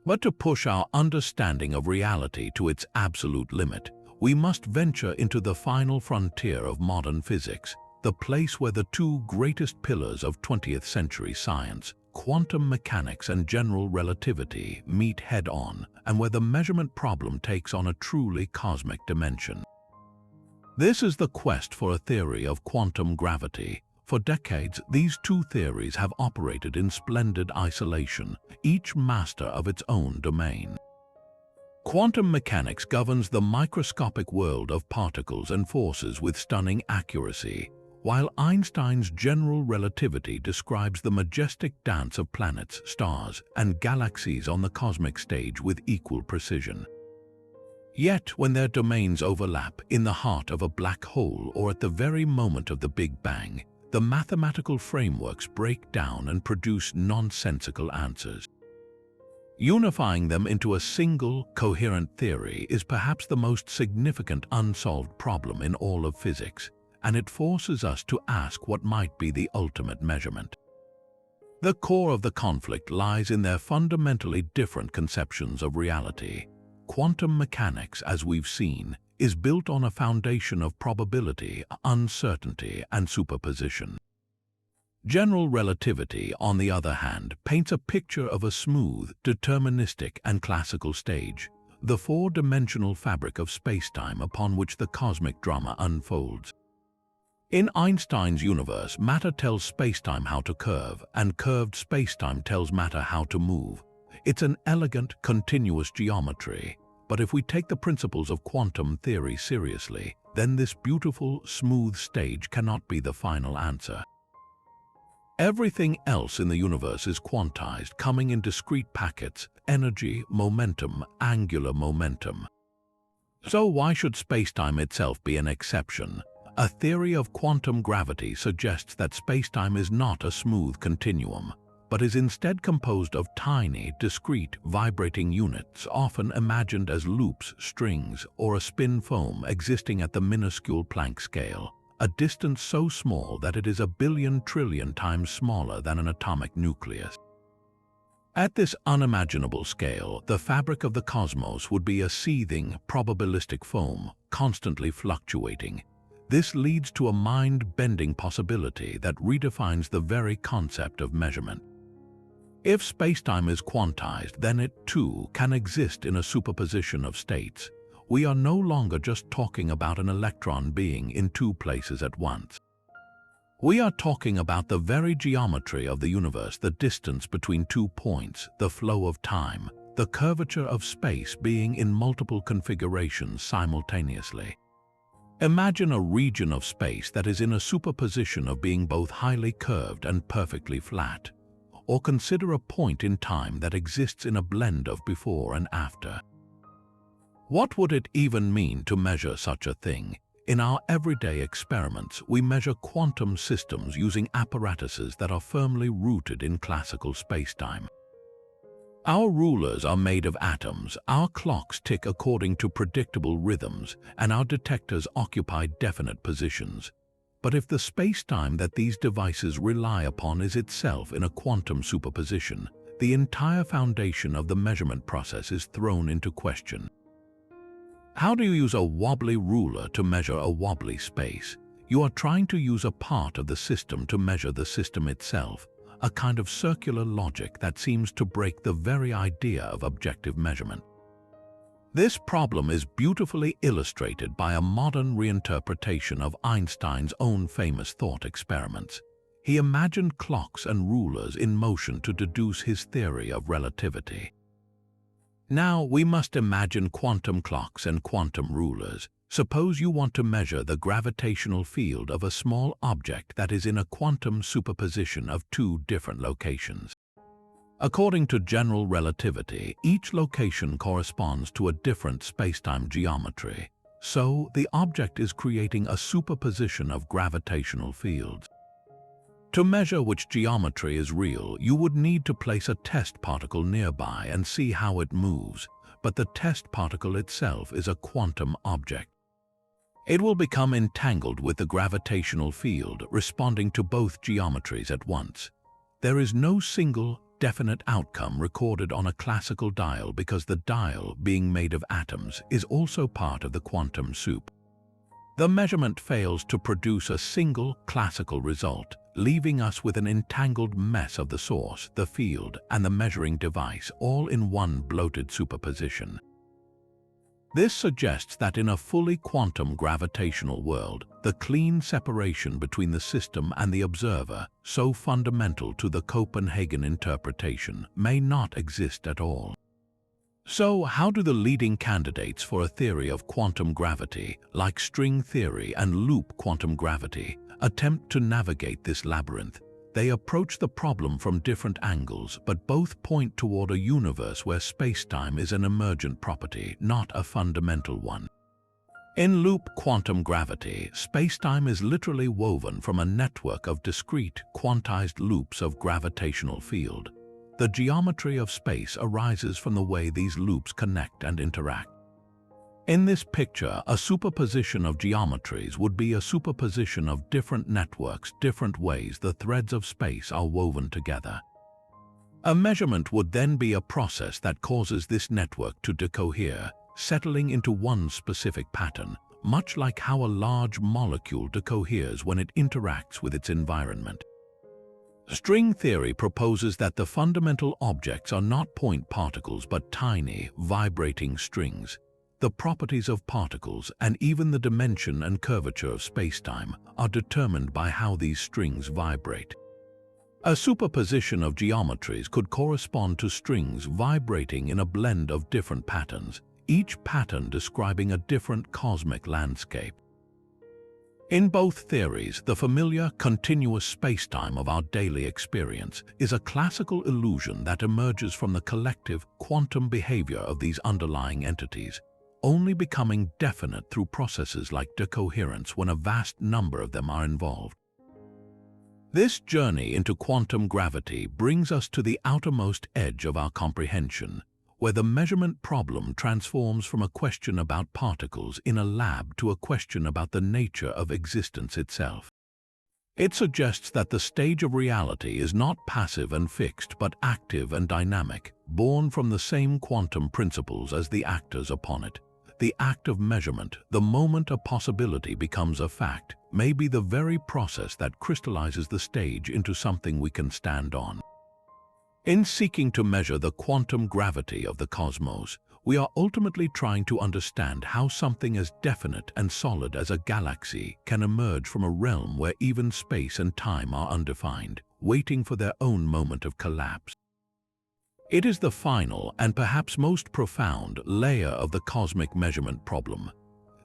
But to push our understanding of reality to its absolute limit, we must venture into the final frontier of modern physics, the place where the two greatest pillars of 20th century science, quantum mechanics and general relativity, meet head-on, and where the measurement problem takes on a truly cosmic dimension. This is the quest for a theory of quantum gravity. For decades, these two theories have operated in splendid isolation, each master of its own domain. Quantum mechanics governs the microscopic world of particles and forces with stunning accuracy, while Einstein's general relativity describes the majestic dance of planets, stars, and galaxies on the cosmic stage with equal precision. Yet, when their domains overlap in the heart of a black hole or at the very moment of the Big Bang, the mathematical frameworks break down and produce nonsensical answers. Unifying them into a single, coherent theory is perhaps the most significant unsolved problem in all of physics, and it forces us to ask what might be the ultimate measurement. The core of the conflict lies in their fundamentally different conceptions of reality. Quantum mechanics, as we've seen, is built on a foundation of probability, uncertainty, and superposition. General relativity, on the other hand, paints a picture of a smooth, deterministic, and classical stage, the four-dimensional fabric of spacetime upon which the cosmic drama unfolds. In Einstein's universe, matter tells spacetime how to curve, and curved spacetime tells matter how to move. It's an elegant, continuous geometry, but if we take the principles of quantum theory seriously, then this beautiful, smooth stage cannot be the final answer. Everything else in the universe is quantized, coming in discrete packets: energy, momentum, angular momentum. So why should spacetime itself be an exception? A theory of quantum gravity suggests that spacetime is not a smooth continuum, but is instead composed of tiny, discrete, vibrating units, often imagined as loops, strings, or a spin foam existing at the minuscule Planck scale, a distance so small that it is a billion trillion times smaller than an atomic nucleus. At this unimaginable scale, the fabric of the cosmos would be a seething, probabilistic foam, constantly fluctuating. This leads to a mind-bending possibility that redefines the very concept of measurement. If spacetime is quantized, then it, too, can exist in a superposition of states. We are no longer just talking about an electron being in two places at once. We are talking about the very geometry of the universe, the distance between 2 points, the flow of time, the curvature of space being in multiple configurations simultaneously. Imagine a region of space that is in a superposition of being both highly curved and perfectly flat. Or consider a point in time that exists in a blend of before and after. What would it even mean to measure such a thing? In our everyday experiments, we measure quantum systems using apparatuses that are firmly rooted in classical spacetime. Our rulers are made of atoms, our clocks tick according to predictable rhythms, and our detectors occupy definite positions. But if the spacetime that these devices rely upon is itself in a quantum superposition, the entire foundation of the measurement process is thrown into question. How do you use a wobbly ruler to measure a wobbly space? You are trying to use a part of the system to measure the system itself, a kind of circular logic that seems to break the very idea of objective measurement. This problem is beautifully illustrated by a modern reinterpretation of Einstein's own famous thought experiments. he imagined clocks and rulers in motion to deduce his theory of relativity. Now we must imagine quantum clocks and quantum rulers. Suppose you want to measure the gravitational field of a small object that is in a quantum superposition of two different locations. According to general relativity, each location corresponds to a different spacetime geometry. So, the object is creating a superposition of gravitational fields. To measure which geometry is real, you would need to place a test particle nearby and see how it moves, but the test particle itself is a quantum object. It will become entangled with the gravitational field, responding to both geometries at once. There is no single, definite outcome recorded on a classical dial because the dial, being made of atoms, is also part of the quantum soup. The measurement fails to produce a single classical result, leaving us with an entangled mess of the source, the field, and the measuring device, all in one bloated superposition. This suggests that in a fully quantum gravitational world, the clean separation between the system and the observer, so fundamental to the Copenhagen interpretation, may not exist at all. So, how do the leading candidates for a theory of quantum gravity, like string theory and loop quantum gravity, attempt to navigate this labyrinth? They approach the problem from different angles, but both point toward a universe where spacetime is an emergent property, not a fundamental one. In loop quantum gravity, spacetime is literally woven from a network of discrete, quantized loops of gravitational field. The geometry of space arises from the way these loops connect and interact. In this picture, a superposition of geometries would be a superposition of different networks, different ways the threads of space are woven together. A measurement would then be a process that causes this network to decohere, settling into one specific pattern, much like how a large molecule decoheres when it interacts with its environment. String theory proposes that the fundamental objects are not point particles but tiny, vibrating strings. The properties of particles and even the dimension and curvature of spacetime are determined by how these strings vibrate. A superposition of geometries could correspond to strings vibrating in a blend of different patterns, each pattern describing a different cosmic landscape. In both theories, the familiar, continuous spacetime of our daily experience is a classical illusion that emerges from the collective, quantum behavior of these underlying entities, only becoming definite through processes like decoherence when a vast number of them are involved. This journey into quantum gravity brings us to the outermost edge of our comprehension, where the measurement problem transforms from a question about particles in a lab to a question about the nature of existence itself. It suggests that the stage of reality is not passive and fixed but active and dynamic, born from the same quantum principles as the actors upon it. The act of measurement, the moment a possibility becomes a fact, may be the very process that crystallizes the stage into something we can stand on. In seeking to measure the quantum gravity of the cosmos, we are ultimately trying to understand how something as definite and solid as a galaxy can emerge from a realm where even space and time are undefined, waiting for their own moment of collapse. It is the final and perhaps most profound layer of the cosmic measurement problem.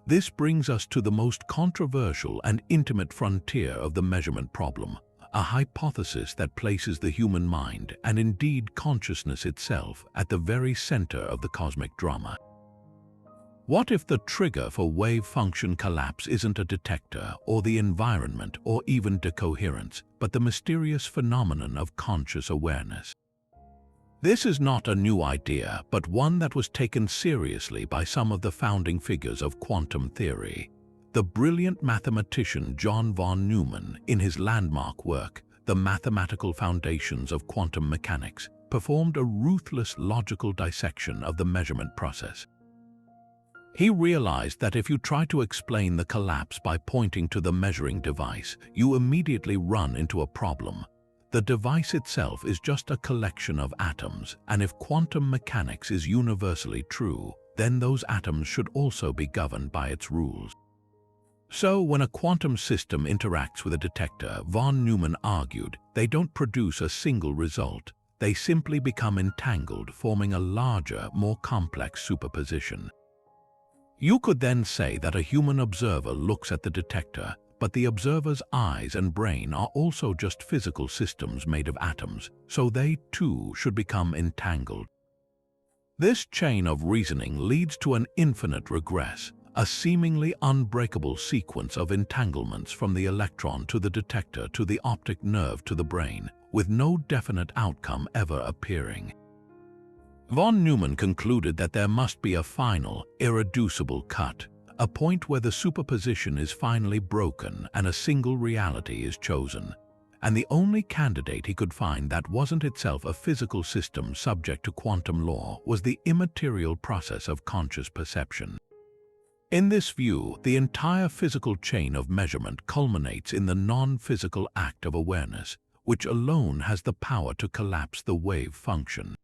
This brings us to the most controversial and intimate frontier of the measurement problem, a hypothesis that places the human mind, and indeed consciousness itself, at the very center of the cosmic drama. What if the trigger for wave function collapse isn't a detector or the environment or even decoherence, but the mysterious phenomenon of conscious awareness? This is not a new idea, but one that was taken seriously by some of the founding figures of quantum theory. The brilliant mathematician John von Neumann, in his landmark work, The Mathematical Foundations of Quantum Mechanics, performed a ruthless logical dissection of the measurement process. He realized that if you try to explain the collapse by pointing to the measuring device, you immediately run into a problem. The device itself is just a collection of atoms, and if quantum mechanics is universally true, then those atoms should also be governed by its rules. So, when a quantum system interacts with a detector, von Neumann argued, they don't produce a single result. They simply become entangled, forming a larger, more complex superposition. You could then say that a human observer looks at the detector, but the observer's eyes and brain are also just physical systems made of atoms, so they too should become entangled. This chain of reasoning leads to an infinite regress, a seemingly unbreakable sequence of entanglements from the electron to the detector to the optic nerve to the brain, with no definite outcome ever appearing. Von Neumann concluded that there must be a final, irreducible cut, a point where the superposition is finally broken and a single reality is chosen. And the only candidate he could find that wasn't itself a physical system subject to quantum law was the immaterial process of conscious perception. In this view, the entire physical chain of measurement culminates in the non-physical act of awareness, which alone has the power to collapse the wave function.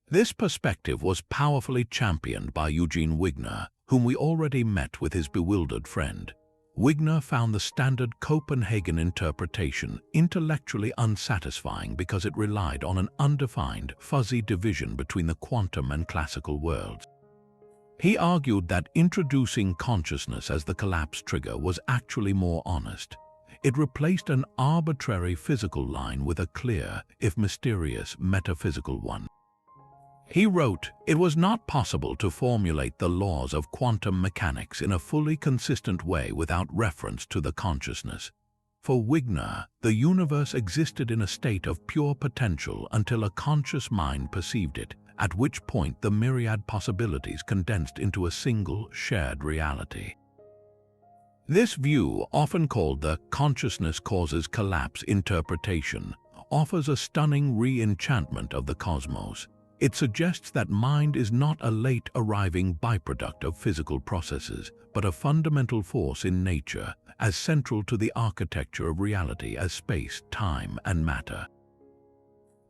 This perspective was powerfully championed by Eugene Wigner, whom we already met with his bewildered friend. Wigner found the standard Copenhagen interpretation intellectually unsatisfying because it relied on an undefined, fuzzy division between the quantum and classical worlds. He argued that introducing consciousness as the collapse trigger was actually more honest. It replaced an arbitrary physical line with a clear, if mysterious, metaphysical one. He wrote, "It was not possible to formulate the laws of quantum mechanics in a fully consistent way without reference to the consciousness. For Wigner, the universe existed in a state of pure potential until a conscious mind perceived it, at which point the myriad possibilities condensed into a single, shared reality." This view, often called the consciousness causes collapse interpretation, offers a stunning re-enchantment of the cosmos. It suggests that mind is not a late-arriving byproduct of physical processes, but a fundamental force in nature, as central to the architecture of reality as space, time, and matter.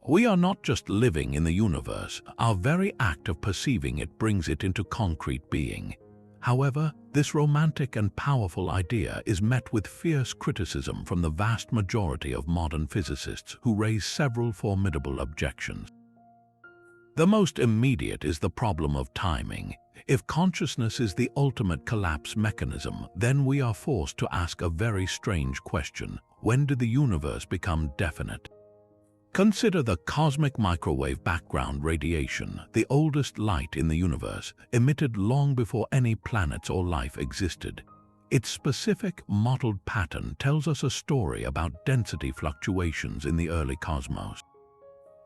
We are not just living in the universe, our very act of perceiving it brings it into concrete being. However, this romantic and powerful idea is met with fierce criticism from the vast majority of modern physicists who raise several formidable objections. The most immediate is the problem of timing. If consciousness is the ultimate collapse mechanism, then we are forced to ask a very strange question. When did the universe become definite? Consider the cosmic microwave background radiation, the oldest light in the universe, emitted long before any planets or life existed. Its specific, mottled pattern tells us a story about density fluctuations in the early cosmos.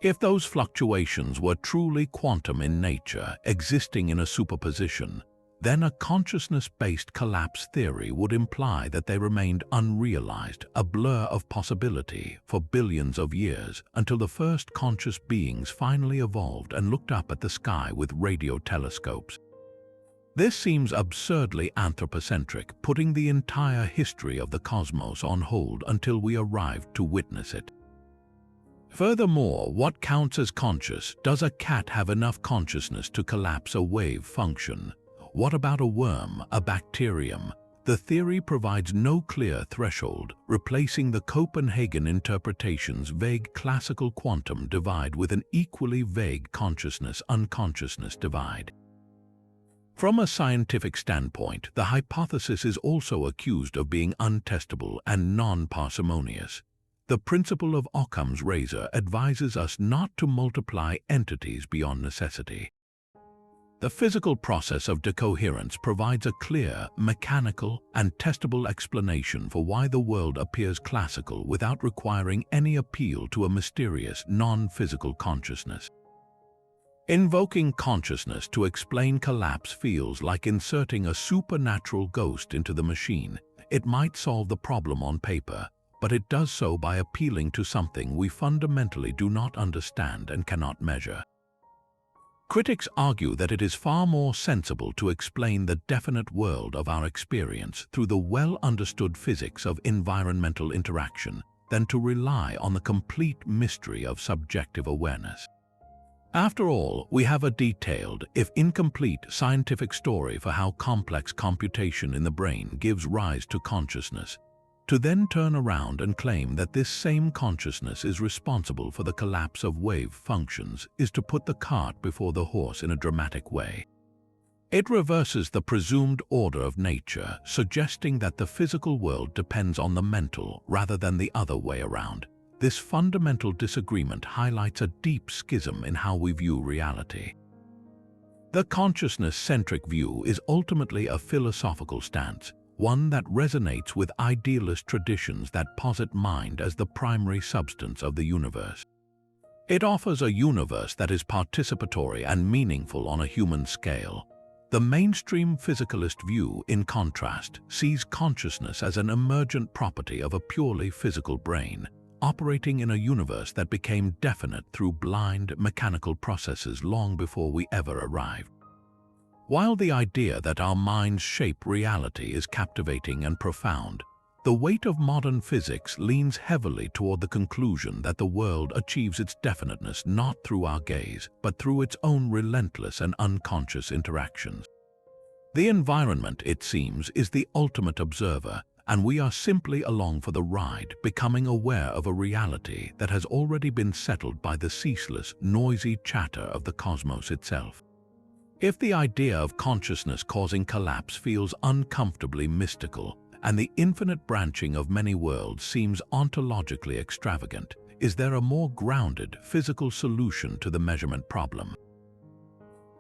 If those fluctuations were truly quantum in nature, existing in a superposition, then a consciousness-based collapse theory would imply that they remained unrealized, a blur of possibility, for billions of years, until the first conscious beings finally evolved and looked up at the sky with radio telescopes. This seems absurdly anthropocentric, putting the entire history of the cosmos on hold until we arrived to witness it. Furthermore, what counts as conscious? Does a cat have enough consciousness to collapse a wave function? What about a worm, a bacterium? The theory provides no clear threshold, replacing the Copenhagen interpretation's vague classical quantum divide with an equally vague consciousness-unconsciousness divide. From a scientific standpoint, the hypothesis is also accused of being untestable and non-parsimonious. The principle of Occam's razor advises us not to multiply entities beyond necessity. The physical process of decoherence provides a clear, mechanical, and testable explanation for why the world appears classical without requiring any appeal to a mysterious, non-physical consciousness. Invoking consciousness to explain collapse feels like inserting a supernatural ghost into the machine. It might solve the problem on paper, but it does so by appealing to something we fundamentally do not understand and cannot measure. Critics argue that it is far more sensible to explain the definite world of our experience through the well-understood physics of environmental interaction than to rely on the complete mystery of subjective awareness. After all, we have a detailed, if incomplete, scientific story for how complex computation in the brain gives rise to consciousness. To then turn around and claim that this same consciousness is responsible for the collapse of wave functions is to put the cart before the horse in a dramatic way. It reverses the presumed order of nature, suggesting that the physical world depends on the mental rather than the other way around. This fundamental disagreement highlights a deep schism in how we view reality. The consciousness-centric view is ultimately a philosophical stance, one that resonates with idealist traditions that posit mind as the primary substance of the universe. It offers a universe that is participatory and meaningful on a human scale. The mainstream physicalist view, in contrast, sees consciousness as an emergent property of a purely physical brain, operating in a universe that became definite through blind, mechanical processes long before we ever arrived. While the idea that our minds shape reality is captivating and profound, the weight of modern physics leans heavily toward the conclusion that the world achieves its definiteness not through our gaze, but through its own relentless and unconscious interactions. The environment, it seems, is the ultimate observer, and we are simply along for the ride, becoming aware of a reality that has already been settled by the ceaseless, noisy chatter of the cosmos itself. If the idea of consciousness causing collapse feels uncomfortably mystical, and the infinite branching of many worlds seems ontologically extravagant, is there a more grounded, physical solution to the measurement problem?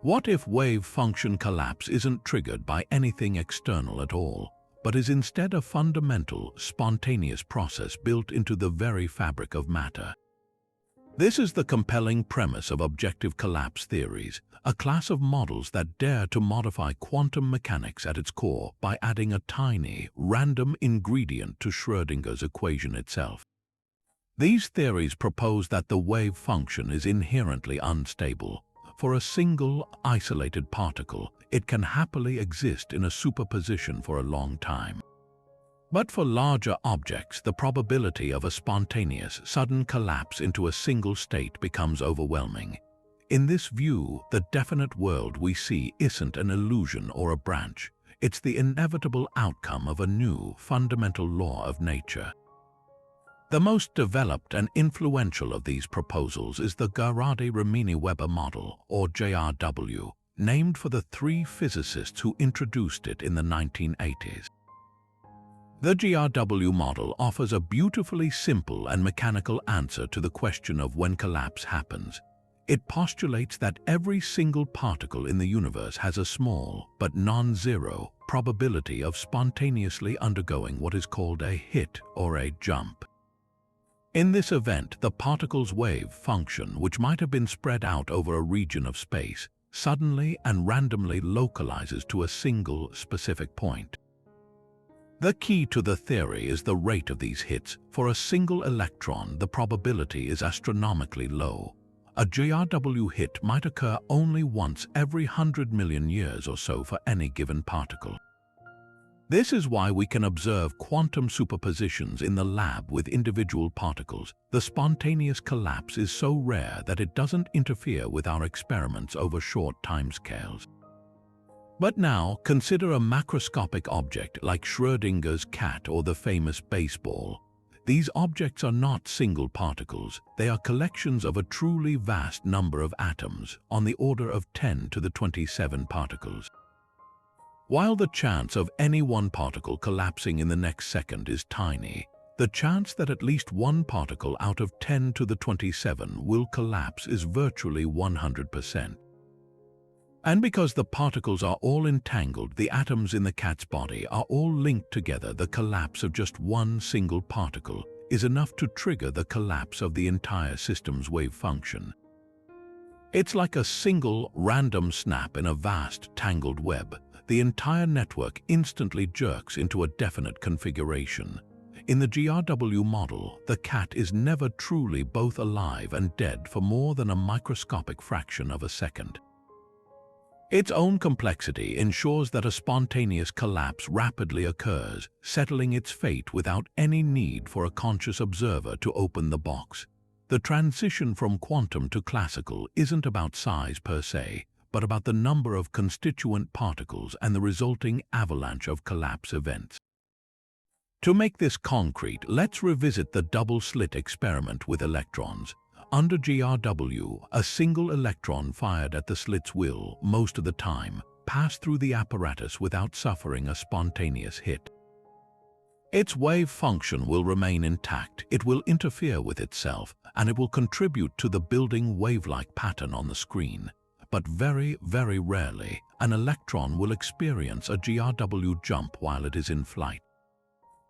What if wave function collapse isn't triggered by anything external at all, but is instead a fundamental, spontaneous process built into the very fabric of matter? This is the compelling premise of objective collapse theories, a class of models that dare to modify quantum mechanics at its core by adding a tiny, random ingredient to Schrödinger's equation itself. These theories propose that the wave function is inherently unstable. For a single, isolated particle, it can happily exist in a superposition for a long time. But for larger objects, the probability of a spontaneous, sudden collapse into a single state becomes overwhelming. In this view, the definite world we see isn't an illusion or a branch. It's the inevitable outcome of a new, fundamental law of nature. The most developed and influential of these proposals is the Garrodi-Rimini-Weber model, or JRW, named for the three physicists who introduced it in the 1980s. The GRW model offers a beautifully simple and mechanical answer to the question of when collapse happens. It postulates that every single particle in the universe has a small, but non-zero, probability of spontaneously undergoing what is called a hit or a jump. In this event, the particle's wave function, which might have been spread out over a region of space, suddenly and randomly localizes to a single, specific point. The key to the theory is the rate of these hits. For a single electron, the probability is astronomically low. A GRW hit might occur only once every 100 million years or so for any given particle. This is why we can observe quantum superpositions in the lab with individual particles. The spontaneous collapse is so rare that it doesn't interfere with our experiments over short timescales. But now, consider a macroscopic object like Schrödinger's cat or the famous baseball. These objects are not single particles. They are collections of a truly vast number of atoms, on the order of 10 to the 27 particles. While the chance of any one particle collapsing in the next second is tiny, the chance that at least one particle out of 10 to the 27 will collapse is virtually 100%. And because the particles are all entangled, the atoms in the cat's body are all linked together, the collapse of just one single particle is enough to trigger the collapse of the entire system's wave function. It's like a single, random snap in a vast, tangled web. The entire network instantly jerks into a definite configuration. In the GRW model, the cat is never truly both alive and dead for more than a microscopic fraction of a second. Its own complexity ensures that a spontaneous collapse rapidly occurs, settling its fate without any need for a conscious observer to open the box. The transition from quantum to classical isn't about size per se, but about the number of constituent particles and the resulting avalanche of collapse events. To make this concrete, let's revisit the double-slit experiment with electrons. Under GRW, a single electron fired at the slits will, most of the time, pass through the apparatus without suffering a spontaneous hit. Its wave function will remain intact, it will interfere with itself, and it will contribute to the building wave-like pattern on the screen. But very, very rarely, an electron will experience a GRW jump while it is in flight.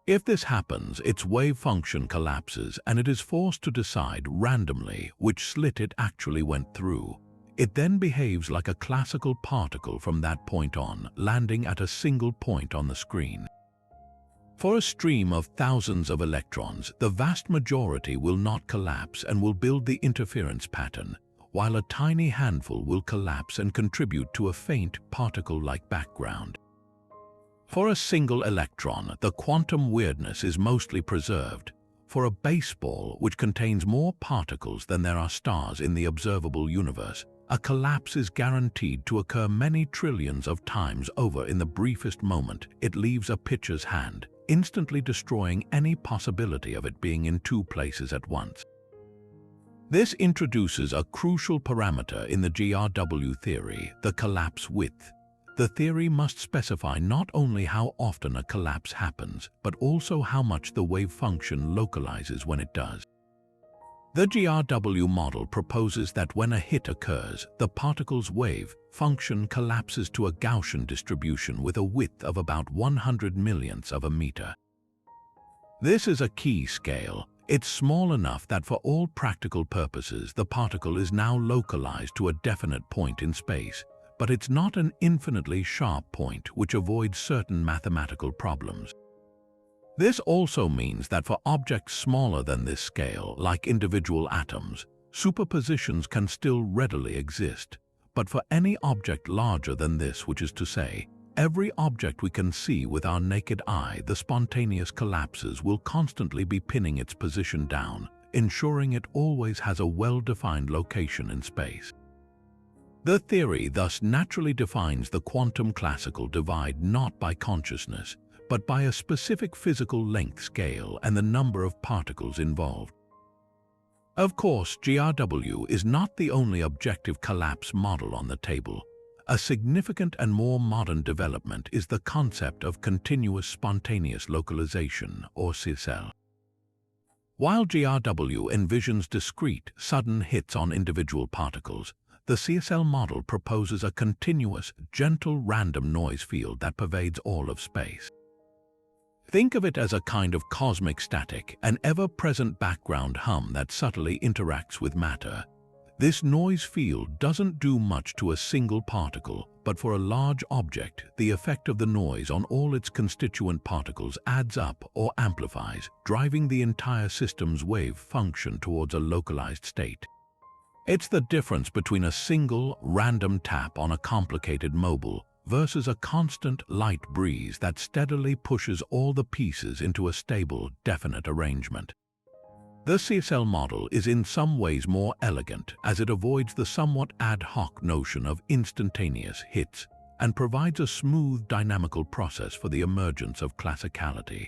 If this happens, its wave function collapses and it is forced to decide randomly which slit it actually went through. It then behaves like a classical particle from that point on, landing at a single point on the screen. For a stream of thousands of electrons, the vast majority will not collapse and will build the interference pattern, while a tiny handful will collapse and contribute to a faint particle-like background. For a single electron, the quantum weirdness is mostly preserved. For a baseball, which contains more particles than there are stars in the observable universe, a collapse is guaranteed to occur many trillions of times over in the briefest moment it leaves a pitcher's hand, instantly destroying any possibility of it being in two places at once. This introduces a crucial parameter in the GRW theory, the collapse width. The theory must specify not only how often a collapse happens, but also how much the wave function localizes when it does. The GRW model proposes that when a hit occurs, the particle's wave function collapses to a Gaussian distribution with a width of about 100 millionths of a meter. This is a key scale. It's small enough that for all practical purposes, the particle is now localized to a definite point in space. But it's not an infinitely sharp point which avoids certain mathematical problems. This also means that for objects smaller than this scale, like individual atoms, superpositions can still readily exist. But for any object larger than this, which is to say, every object we can see with our naked eye, the spontaneous collapses will constantly be pinning its position down, ensuring it always has a well-defined location in space. The theory thus naturally defines the quantum classical divide not by consciousness, but by a specific physical length scale and the number of particles involved. Of course, GRW is not the only objective collapse model on the table. A significant and more modern development is the concept of continuous spontaneous localization, or CSL. While GRW envisions discrete, sudden hits on individual particles, the CSL model proposes a continuous, gentle random noise field that pervades all of space. Think of it as a kind of cosmic static, an ever-present background hum that subtly interacts with matter. This noise field doesn't do much to a single particle, but for a large object, the effect of the noise on all its constituent particles adds up or amplifies, driving the entire system's wave function towards a localized state. It's the difference between a single, random tap on a complicated mobile versus a constant, light breeze that steadily pushes all the pieces into a stable, definite arrangement. The CSL model is in some ways more elegant as it avoids the somewhat ad hoc notion of instantaneous hits and provides a smooth, dynamical process for the emergence of classicality.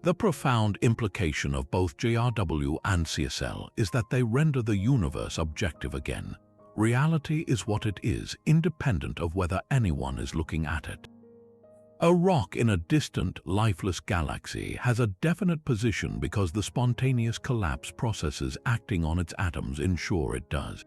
The profound implication of both GRW and CSL is that they render the universe objective again. Reality is what it is, independent of whether anyone is looking at it. A rock in a distant, lifeless galaxy has a definite position because the spontaneous collapse processes acting on its atoms ensure it does.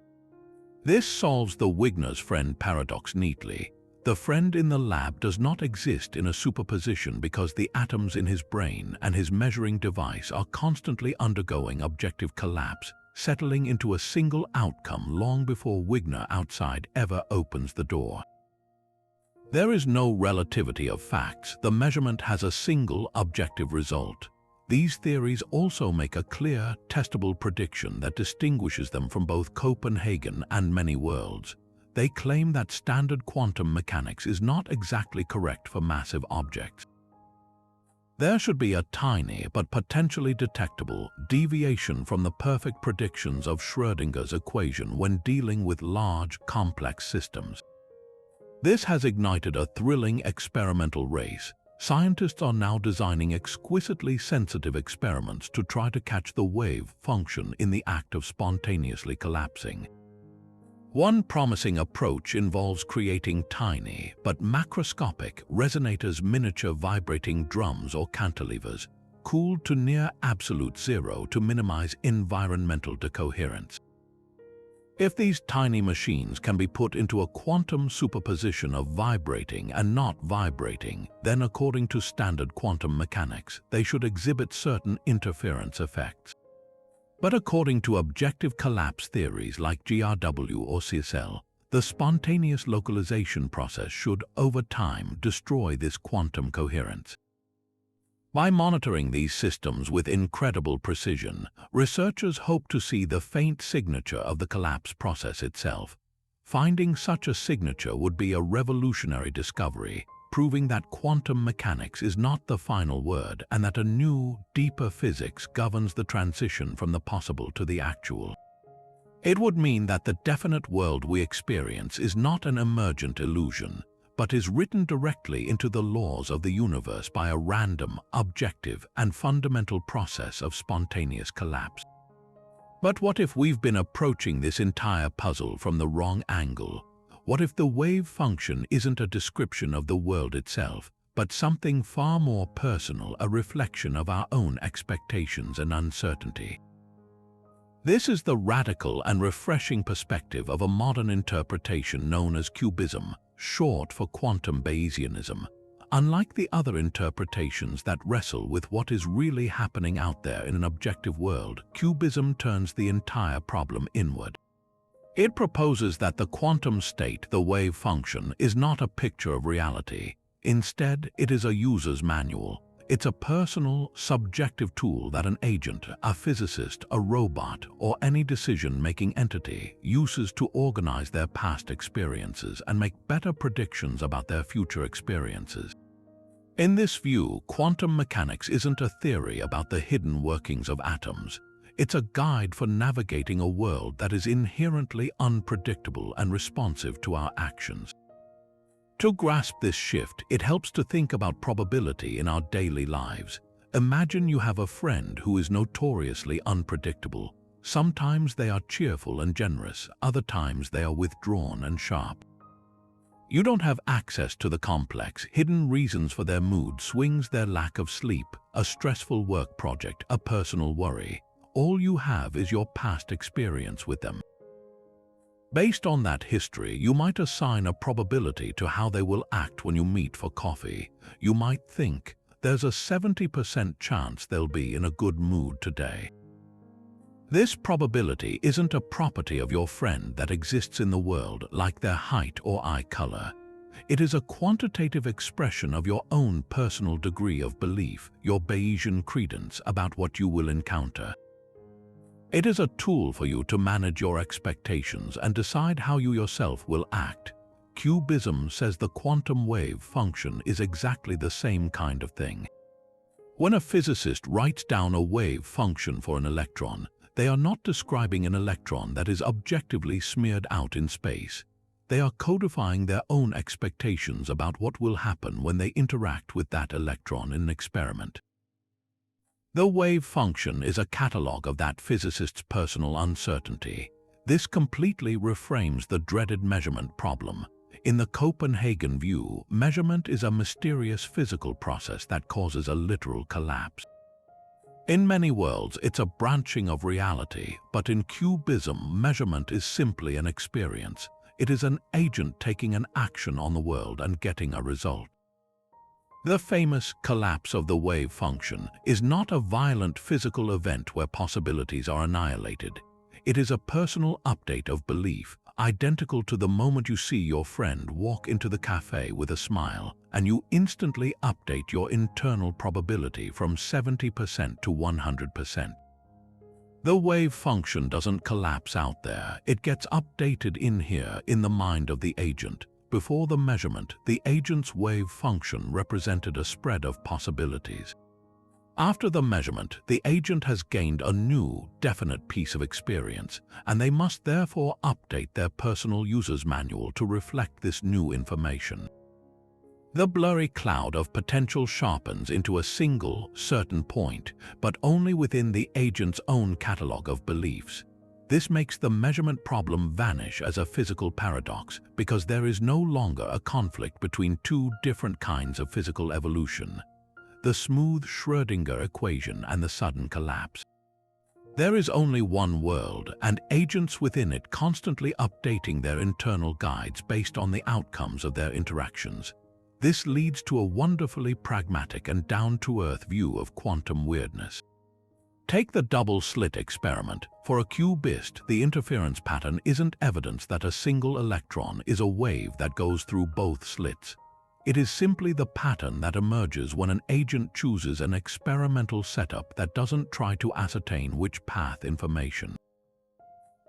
This solves the Wigner's friend paradox neatly. The friend in the lab does not exist in a superposition because the atoms in his brain and his measuring device are constantly undergoing objective collapse, settling into a single outcome long before Wigner outside ever opens the door. There is no relativity of facts. The measurement has a single objective result. These theories also make a clear, testable prediction that distinguishes them from both Copenhagen and many worlds. They claim that standard quantum mechanics is not exactly correct for massive objects. There should be a tiny but potentially detectable deviation from the perfect predictions of Schrödinger's equation when dealing with large, complex systems. This has ignited a thrilling experimental race. Scientists are now designing exquisitely sensitive experiments to try to catch the wave function in the act of spontaneously collapsing. One promising approach involves creating tiny but macroscopic resonators, miniature vibrating drums or cantilevers, cooled to near absolute zero to minimize environmental decoherence. If these tiny machines can be put into a quantum superposition of vibrating and not vibrating, then according to standard quantum mechanics, they should exhibit certain interference effects. But according to objective collapse theories like GRW or CSL, the spontaneous localization process should, over time, destroy this quantum coherence. By monitoring these systems with incredible precision, researchers hope to see the faint signature of the collapse process itself. Finding such a signature would be a revolutionary discovery, proving that quantum mechanics is not the final word and that a new, deeper physics governs the transition from the possible to the actual. It would mean that the definite world we experience is not an emergent illusion, but is written directly into the laws of the universe by a random, objective, and fundamental process of spontaneous collapse. But what if we've been approaching this entire puzzle from the wrong angle? What if the wave function isn't a description of the world itself, but something far more personal, a reflection of our own expectations and uncertainty? This is the radical and refreshing perspective of a modern interpretation known as cubism, short for quantum Bayesianism. Unlike the other interpretations that wrestle with what is really happening out there in an objective world, cubism turns the entire problem inward. It proposes that the quantum state, the wave function, is not a picture of reality. Instead, it is a user's manual. It's a personal, subjective tool that an agent, a physicist, a robot, or any decision-making entity uses to organize their past experiences and make better predictions about their future experiences. In this view, quantum mechanics isn't a theory about the hidden workings of atoms. It's a guide for navigating a world that is inherently unpredictable and responsive to our actions. To grasp this shift, it helps to think about probability in our daily lives. Imagine you have a friend who is notoriously unpredictable. Sometimes they are cheerful and generous, other times they are withdrawn and sharp. You don't have access to the complex, hidden reasons for their mood swings, their lack of sleep, a stressful work project, a personal worry. All you have is your past experience with them. Based on that history, you might assign a probability to how they will act when you meet for coffee. You might think, there's a 70% chance they'll be in a good mood today. This probability isn't a property of your friend that exists in the world like their height or eye color. It is a quantitative expression of your own personal degree of belief, your Bayesian credence about what you will encounter. It is a tool for you to manage your expectations and decide how you yourself will act. Cubism says the quantum wave function is exactly the same kind of thing. When a physicist writes down a wave function for an electron, they are not describing an electron that is objectively smeared out in space. They are codifying their own expectations about what will happen when they interact with that electron in an experiment. The wave function is a catalog of that physicist's personal uncertainty. This completely reframes the dreaded measurement problem. In the Copenhagen view, measurement is a mysterious physical process that causes a literal collapse. In many worlds, it's a branching of reality, but in cubism, measurement is simply an experience. It is an agent taking an action on the world and getting a result. The famous collapse of the wave function is not a violent physical event where possibilities are annihilated. It is a personal update of belief, identical to the moment you see your friend walk into the cafe with a smile, and you instantly update your internal probability from 70% to 100%. The wave function doesn't collapse out there, it gets updated in here in the mind of the agent. Before the measurement, the agent's wave function represented a spread of possibilities. After the measurement, the agent has gained a new, definite piece of experience, and they must therefore update their personal user's manual to reflect this new information. The blurry cloud of potential sharpens into a single, certain point, but only within the agent's own catalog of beliefs. This makes the measurement problem vanish as a physical paradox because there is no longer a conflict between two different kinds of physical evolution: the smooth Schrödinger equation and the sudden collapse. There is only one world, and agents within it constantly updating their internal guides based on the outcomes of their interactions. This leads to a wonderfully pragmatic and down-to-earth view of quantum weirdness. Take the double-slit experiment. For a cubist, the interference pattern isn't evidence that a single electron is a wave that goes through both slits. It is simply the pattern that emerges when an agent chooses an experimental setup that doesn't try to ascertain which path information.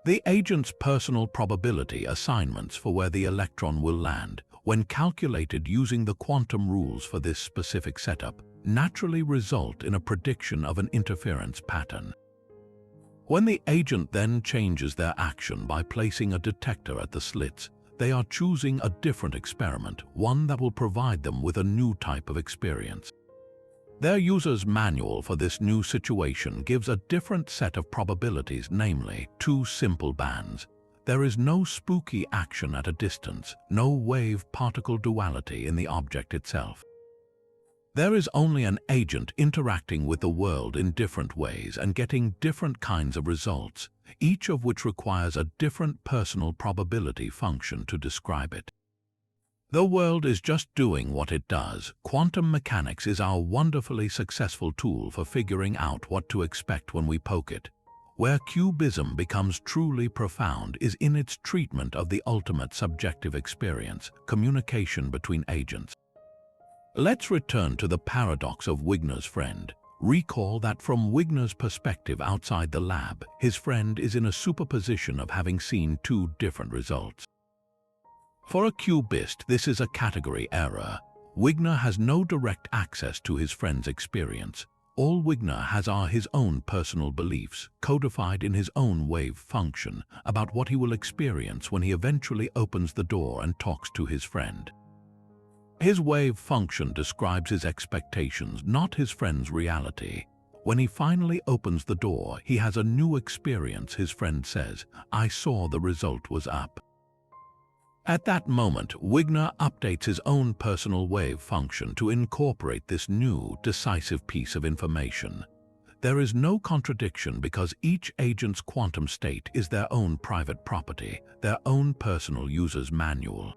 The agent's personal probability assignments for where the electron will land, when calculated using the quantum rules for this specific setup, naturally result in a prediction of an interference pattern. When the agent then changes their action by placing a detector at the slits, they are choosing a different experiment, one that will provide them with a new type of experience. Their user's manual for this new situation gives a different set of probabilities, namely, two simple bands. There is no spooky action at a distance, no wave-particle duality in the object itself. There is only an agent interacting with the world in different ways and getting different kinds of results, each of which requires a different personal probability function to describe it. The world is just doing what it does. Quantum mechanics is our wonderfully successful tool for figuring out what to expect when we poke it. Where cubism becomes truly profound is in its treatment of the ultimate subjective experience, communication between agents. Let's return to the paradox of Wigner's friend. Recall that from Wigner's perspective outside the lab, his friend is in a superposition of having seen two different results. For a cubist, this is a category error. Wigner has no direct access to his friend's experience. All Wigner has are his own personal beliefs, codified in his own wave function, about what he will experience when he eventually opens the door and talks to his friend. His wave function describes his expectations, not his friend's reality. When he finally opens the door, he has a new experience. His friend says, "I saw the result was up." At that moment, Wigner updates his own personal wave function to incorporate this new, decisive piece of information. There is no contradiction because each agent's quantum state is their own private property, their own personal user's manual.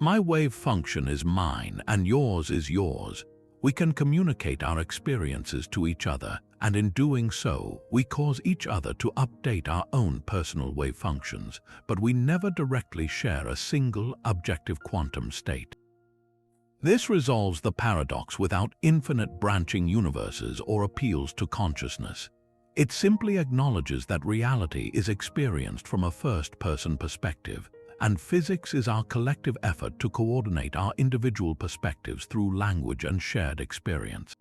My wave function is mine and yours is yours. We can communicate our experiences to each other, and in doing so, we cause each other to update our own personal wave functions, but we never directly share a single objective quantum state. This resolves the paradox without infinite branching universes or appeals to consciousness. It simply acknowledges that reality is experienced from a first-person perspective, and physics is our collective effort to coordinate our individual perspectives through language and shared experience.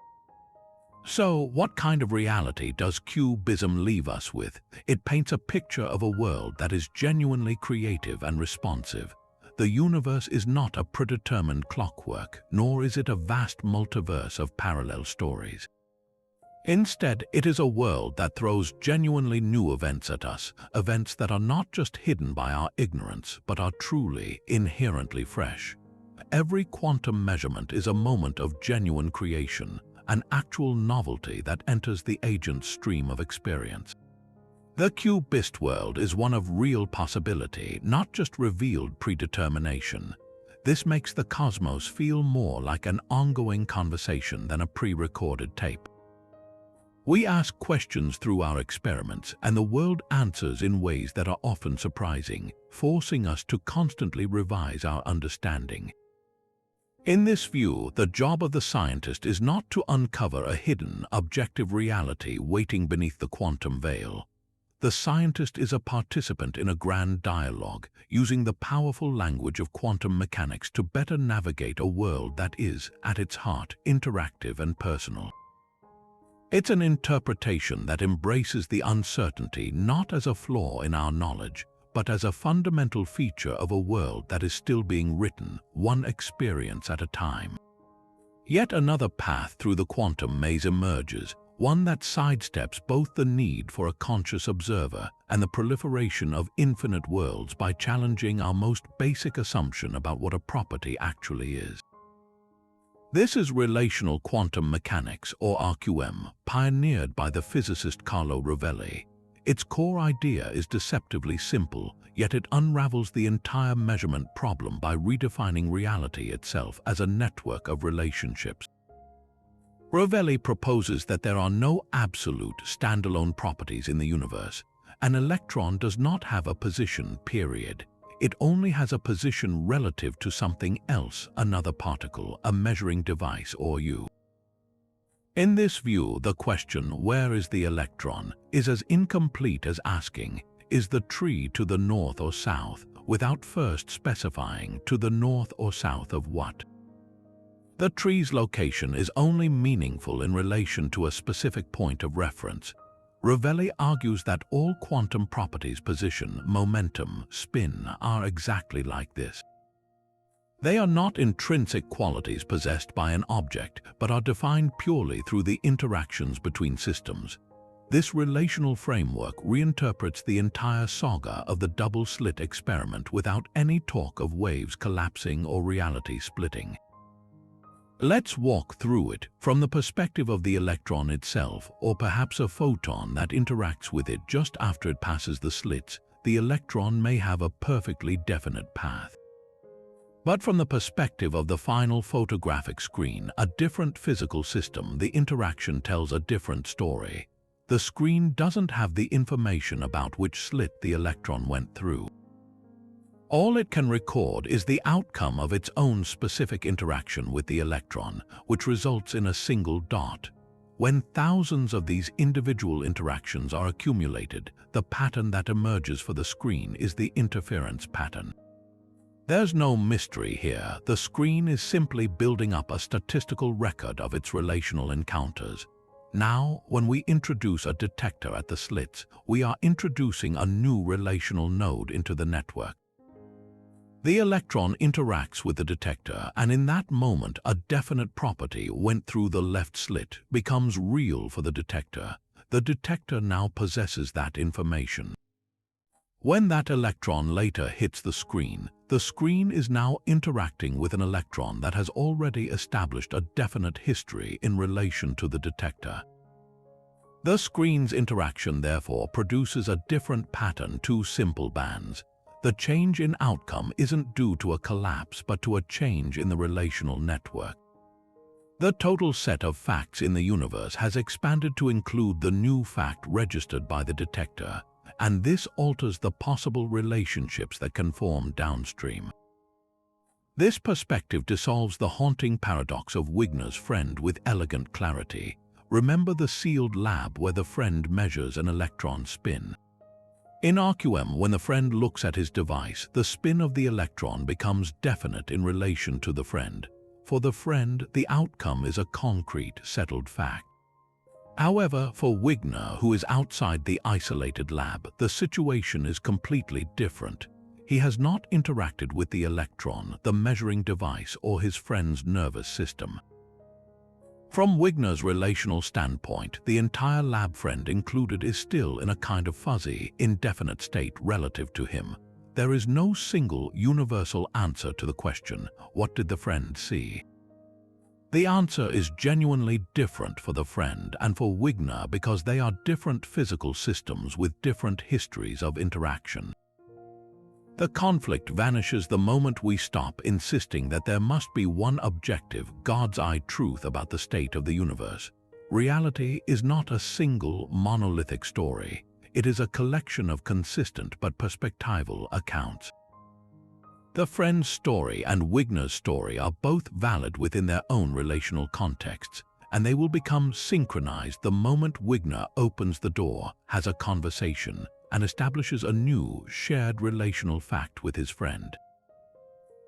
So, what kind of reality does cubism leave us with? It paints a picture of a world that is genuinely creative and responsive. The universe is not a predetermined clockwork, nor is it a vast multiverse of parallel stories. Instead, it is a world that throws genuinely new events at us, events that are not just hidden by our ignorance, but are truly, inherently fresh. Every quantum measurement is a moment of genuine creation, an actual novelty that enters the agent's stream of experience. The cubist world is one of real possibility, not just revealed predetermination. This makes the cosmos feel more like an ongoing conversation than a pre-recorded tape. We ask questions through our experiments, and the world answers in ways that are often surprising, forcing us to constantly revise our understanding. In this view, the job of the scientist is not to uncover a hidden, objective reality waiting beneath the quantum veil. The scientist is a participant in a grand dialogue, using the powerful language of quantum mechanics to better navigate a world that is, at its heart, interactive and personal. It's an interpretation that embraces the uncertainty not as a flaw in our knowledge, but as a fundamental feature of a world that is still being written, one experience at a time. Yet another path through the quantum maze emerges, one that sidesteps both the need for a conscious observer and the proliferation of infinite worlds by challenging our most basic assumption about what a property actually is. This is relational quantum mechanics, or RQM, pioneered by the physicist Carlo Rovelli. Its core idea is deceptively simple, yet it unravels the entire measurement problem by redefining reality itself as a network of relationships. Rovelli proposes that there are no absolute, standalone properties in the universe. An electron does not have a position, period. It only has a position relative to something else, another particle, a measuring device, or you. In this view, the question, "Where is the electron?" is as incomplete as asking, "Is the tree to the north or south?" without first specifying to the north or south of what. The tree's location is only meaningful in relation to a specific point of reference. Rovelli argues that all quantum properties, position, momentum, spin, are exactly like this. They are not intrinsic qualities possessed by an object, but are defined purely through the interactions between systems. This relational framework reinterprets the entire saga of the double-slit experiment without any talk of waves collapsing or reality splitting. Let's walk through it from the perspective of the electron itself, or perhaps a photon that interacts with it just after it passes the slits. The electron may have a perfectly definite path. But from the perspective of the final photographic screen, a different physical system, the interaction tells a different story. The screen doesn't have the information about which slit the electron went through. All it can record is the outcome of its own specific interaction with the electron, which results in a single dot. When thousands of these individual interactions are accumulated, the pattern that emerges for the screen is the interference pattern. There's no mystery here. The screen is simply building up a statistical record of its relational encounters. Now, when we introduce a detector at the slits, we are introducing a new relational node into the network. The electron interacts with the detector, and in that moment, a definite property went through the left slit, becomes real for the detector. The detector now possesses that information. When that electron later hits the screen is now interacting with an electron that has already established a definite history in relation to the detector. The screen's interaction, therefore, produces a different pattern, two simple bands. The change in outcome isn't due to a collapse, but to a change in the relational network. The total set of facts in the universe has expanded to include the new fact registered by the detector, and this alters the possible relationships that can form downstream. This perspective dissolves the haunting paradox of Wigner's friend with elegant clarity. Remember the sealed lab where the friend measures an electron spin. In RQM, when the friend looks at his device, the spin of the electron becomes definite in relation to the friend. For the friend, the outcome is a concrete, settled fact. However, for Wigner, who is outside the isolated lab, the situation is completely different. He has not interacted with the electron, the measuring device, or his friend's nervous system. From Wigner's relational standpoint, the entire lab friend included is still in a kind of fuzzy, indefinite state relative to him. There is no single, universal answer to the question, what did the friend see? The answer is genuinely different for the friend and for Wigner because they are different physical systems with different histories of interaction. The conflict vanishes the moment we stop insisting that there must be one objective, God's-eye truth about the state of the universe. Reality is not a single, monolithic story. It is a collection of consistent but perspectival accounts. The friend's story and Wigner's story are both valid within their own relational contexts, and they will become synchronized the moment Wigner opens the door, has a conversation, and establishes a new, shared relational fact with his friend.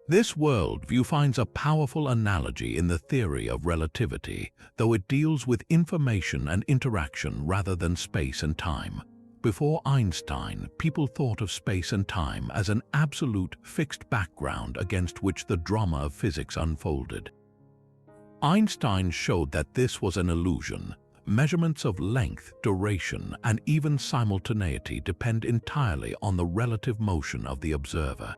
This worldview finds a powerful analogy in the theory of relativity, though it deals with information and interaction rather than space and time. Before Einstein, people thought of space and time as an absolute fixed background against which the drama of physics unfolded. Einstein showed that this was an illusion. Measurements of length, duration, and even simultaneity depend entirely on the relative motion of the observer.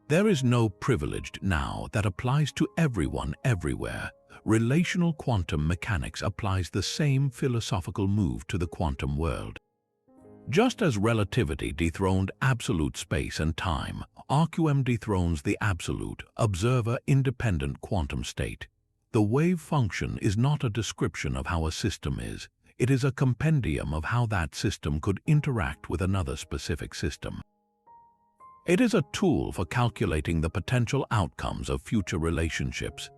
There is no privileged now that applies to everyone everywhere. Relational quantum mechanics applies the same philosophical move to the quantum world. Just as relativity dethroned absolute space and time, RQM dethrones the absolute, observer-independent quantum state. The wave function is not a description of how a system is. It is a compendium of how that system could interact with another specific system. It is a tool for calculating the potential outcomes of future relationships.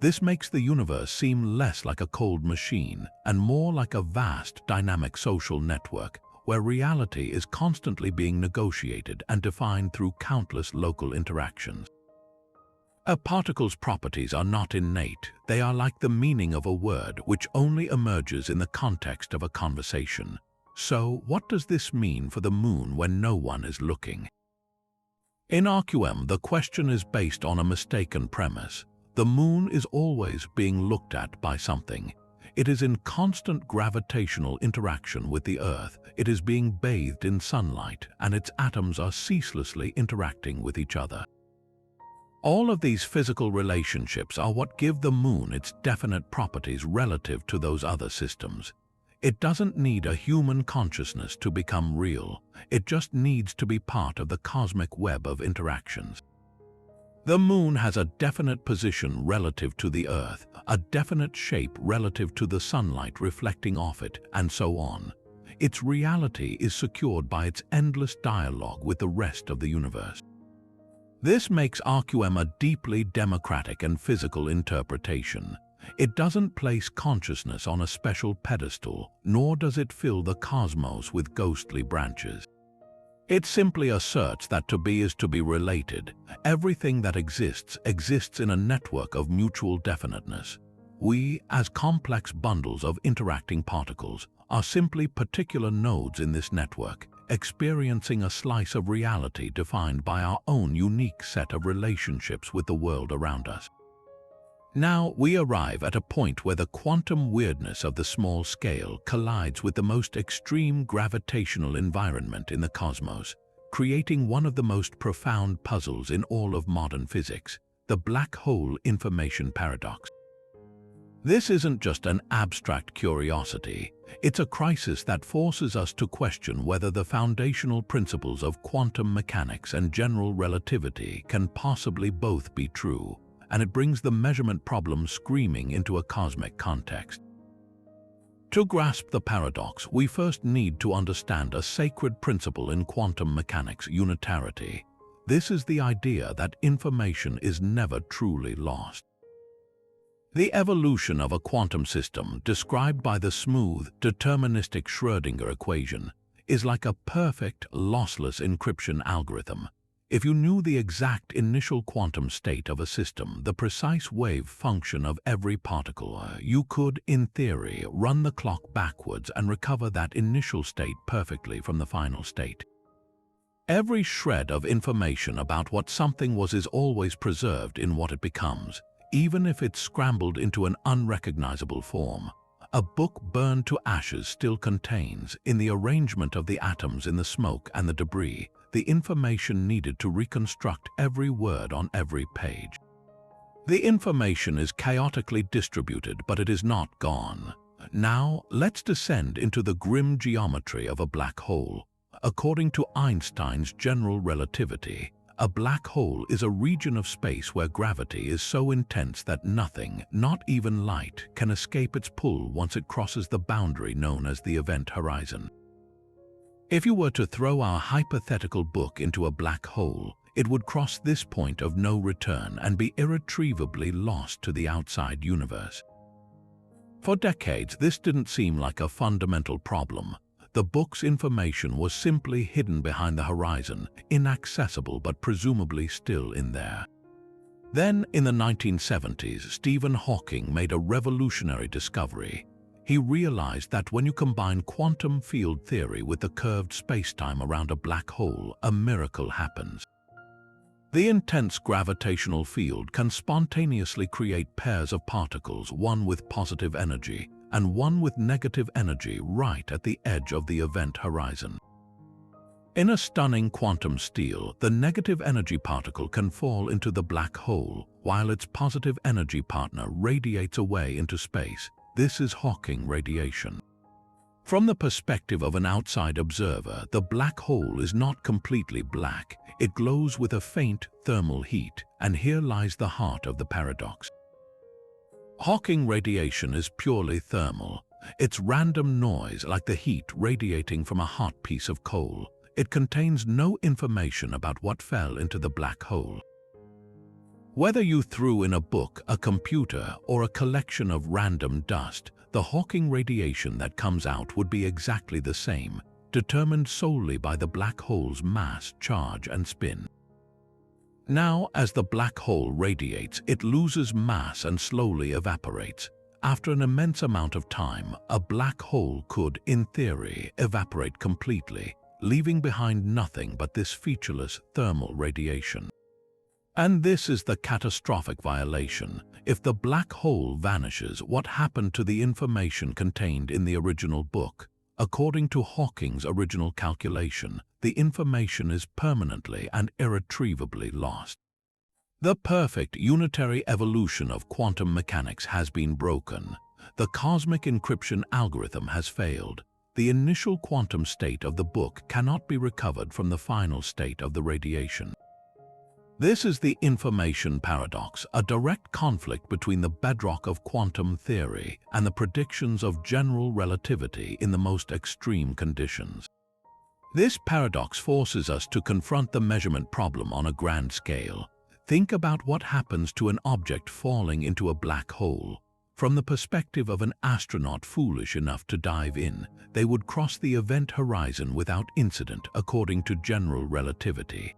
This makes the universe seem less like a cold machine and more like a vast, dynamic social network where reality is constantly being negotiated and defined through countless local interactions. A particle's properties are not innate. They are like the meaning of a word which only emerges in the context of a conversation. So, what does this mean for the moon when no one is looking? In RQM, the question is based on a mistaken premise. The moon is always being looked at by something. It is in constant gravitational interaction with the Earth. It is being bathed in sunlight, and its atoms are ceaselessly interacting with each other. All of these physical relationships are what give the moon its definite properties relative to those other systems. It doesn't need a human consciousness to become real. It just needs to be part of the cosmic web of interactions. The moon has a definite position relative to the Earth, a definite shape relative to the sunlight reflecting off it, and so on. Its reality is secured by its endless dialogue with the rest of the universe. This makes RQM a deeply democratic and physical interpretation. It doesn't place consciousness on a special pedestal, nor does it fill the cosmos with ghostly branches. It simply asserts that to be is to be related. Everything that exists in a network of mutual definiteness. We, as complex bundles of interacting particles, are simply particular nodes in this network, experiencing a slice of reality defined by our own unique set of relationships with the world around us. Now we arrive at a point where the quantum weirdness of the small scale collides with the most extreme gravitational environment in the cosmos, creating one of the most profound puzzles in all of modern physics, the black hole information paradox. This isn't just an abstract curiosity, it's a crisis that forces us to question whether the foundational principles of quantum mechanics and general relativity can possibly both be true, and it brings the measurement problem screaming into a cosmic context. To grasp the paradox, we first need to understand a sacred principle in quantum mechanics: unitarity. This is the idea that information is never truly lost. The evolution of a quantum system, described by the smooth, deterministic Schrödinger equation, is like a perfect, lossless encryption algorithm. If you knew the exact initial quantum state of a system, the precise wave function of every particle, you could, in theory, run the clock backwards and recover that initial state perfectly from the final state. Every shred of information about what something was is always preserved in what it becomes, even if it's scrambled into an unrecognizable form. A book burned to ashes still contains, in the arrangement of the atoms in the smoke and the debris, the information needed to reconstruct every word on every page. The information is chaotically distributed, but it is not gone. Now, let's descend into the grim geometry of a black hole. According to Einstein's general relativity, a black hole is a region of space where gravity is so intense that nothing, not even light, can escape its pull once it crosses the boundary known as the event horizon. If you were to throw our hypothetical book into a black hole, it would cross this point of no return and be irretrievably lost to the outside universe. For decades, this didn't seem like a fundamental problem. The book's information was simply hidden behind the horizon, inaccessible but presumably still in there. Then, in the 1970s, Stephen Hawking made a revolutionary discovery. He realized that when you combine quantum field theory with the curved spacetime around a black hole, a miracle happens. The intense gravitational field can spontaneously create pairs of particles, one with positive energy and one with negative energy, right at the edge of the event horizon. In a stunning quantum steal, the negative energy particle can fall into the black hole, while its positive energy partner radiates away into space. This is Hawking radiation. From the perspective of an outside observer, the black hole is not completely black. It glows with a faint thermal heat, and here lies the heart of the paradox. Hawking radiation is purely thermal. It's random noise, like the heat radiating from a hot piece of coal. It contains no information about what fell into the black hole. Whether you threw in a book, a computer, or a collection of random dust, the Hawking radiation that comes out would be exactly the same, determined solely by the black hole's mass, charge, and spin. Now, as the black hole radiates, it loses mass and slowly evaporates. After an immense amount of time, a black hole could, in theory, evaporate completely, leaving behind nothing but this featureless thermal radiation. And this is the catastrophic violation. If the black hole vanishes, what happened to the information contained in the original book? According to Hawking's original calculation, the information is permanently and irretrievably lost. The perfect unitary evolution of quantum mechanics has been broken. The cosmic encryption algorithm has failed. The initial quantum state of the book cannot be recovered from the final state of the radiation. This is the information paradox, a direct conflict between the bedrock of quantum theory and the predictions of general relativity in the most extreme conditions. This paradox forces us to confront the measurement problem on a grand scale. Think about what happens to an object falling into a black hole. From the perspective of an astronaut foolish enough to dive in, they would cross the event horizon without incident according to general relativity.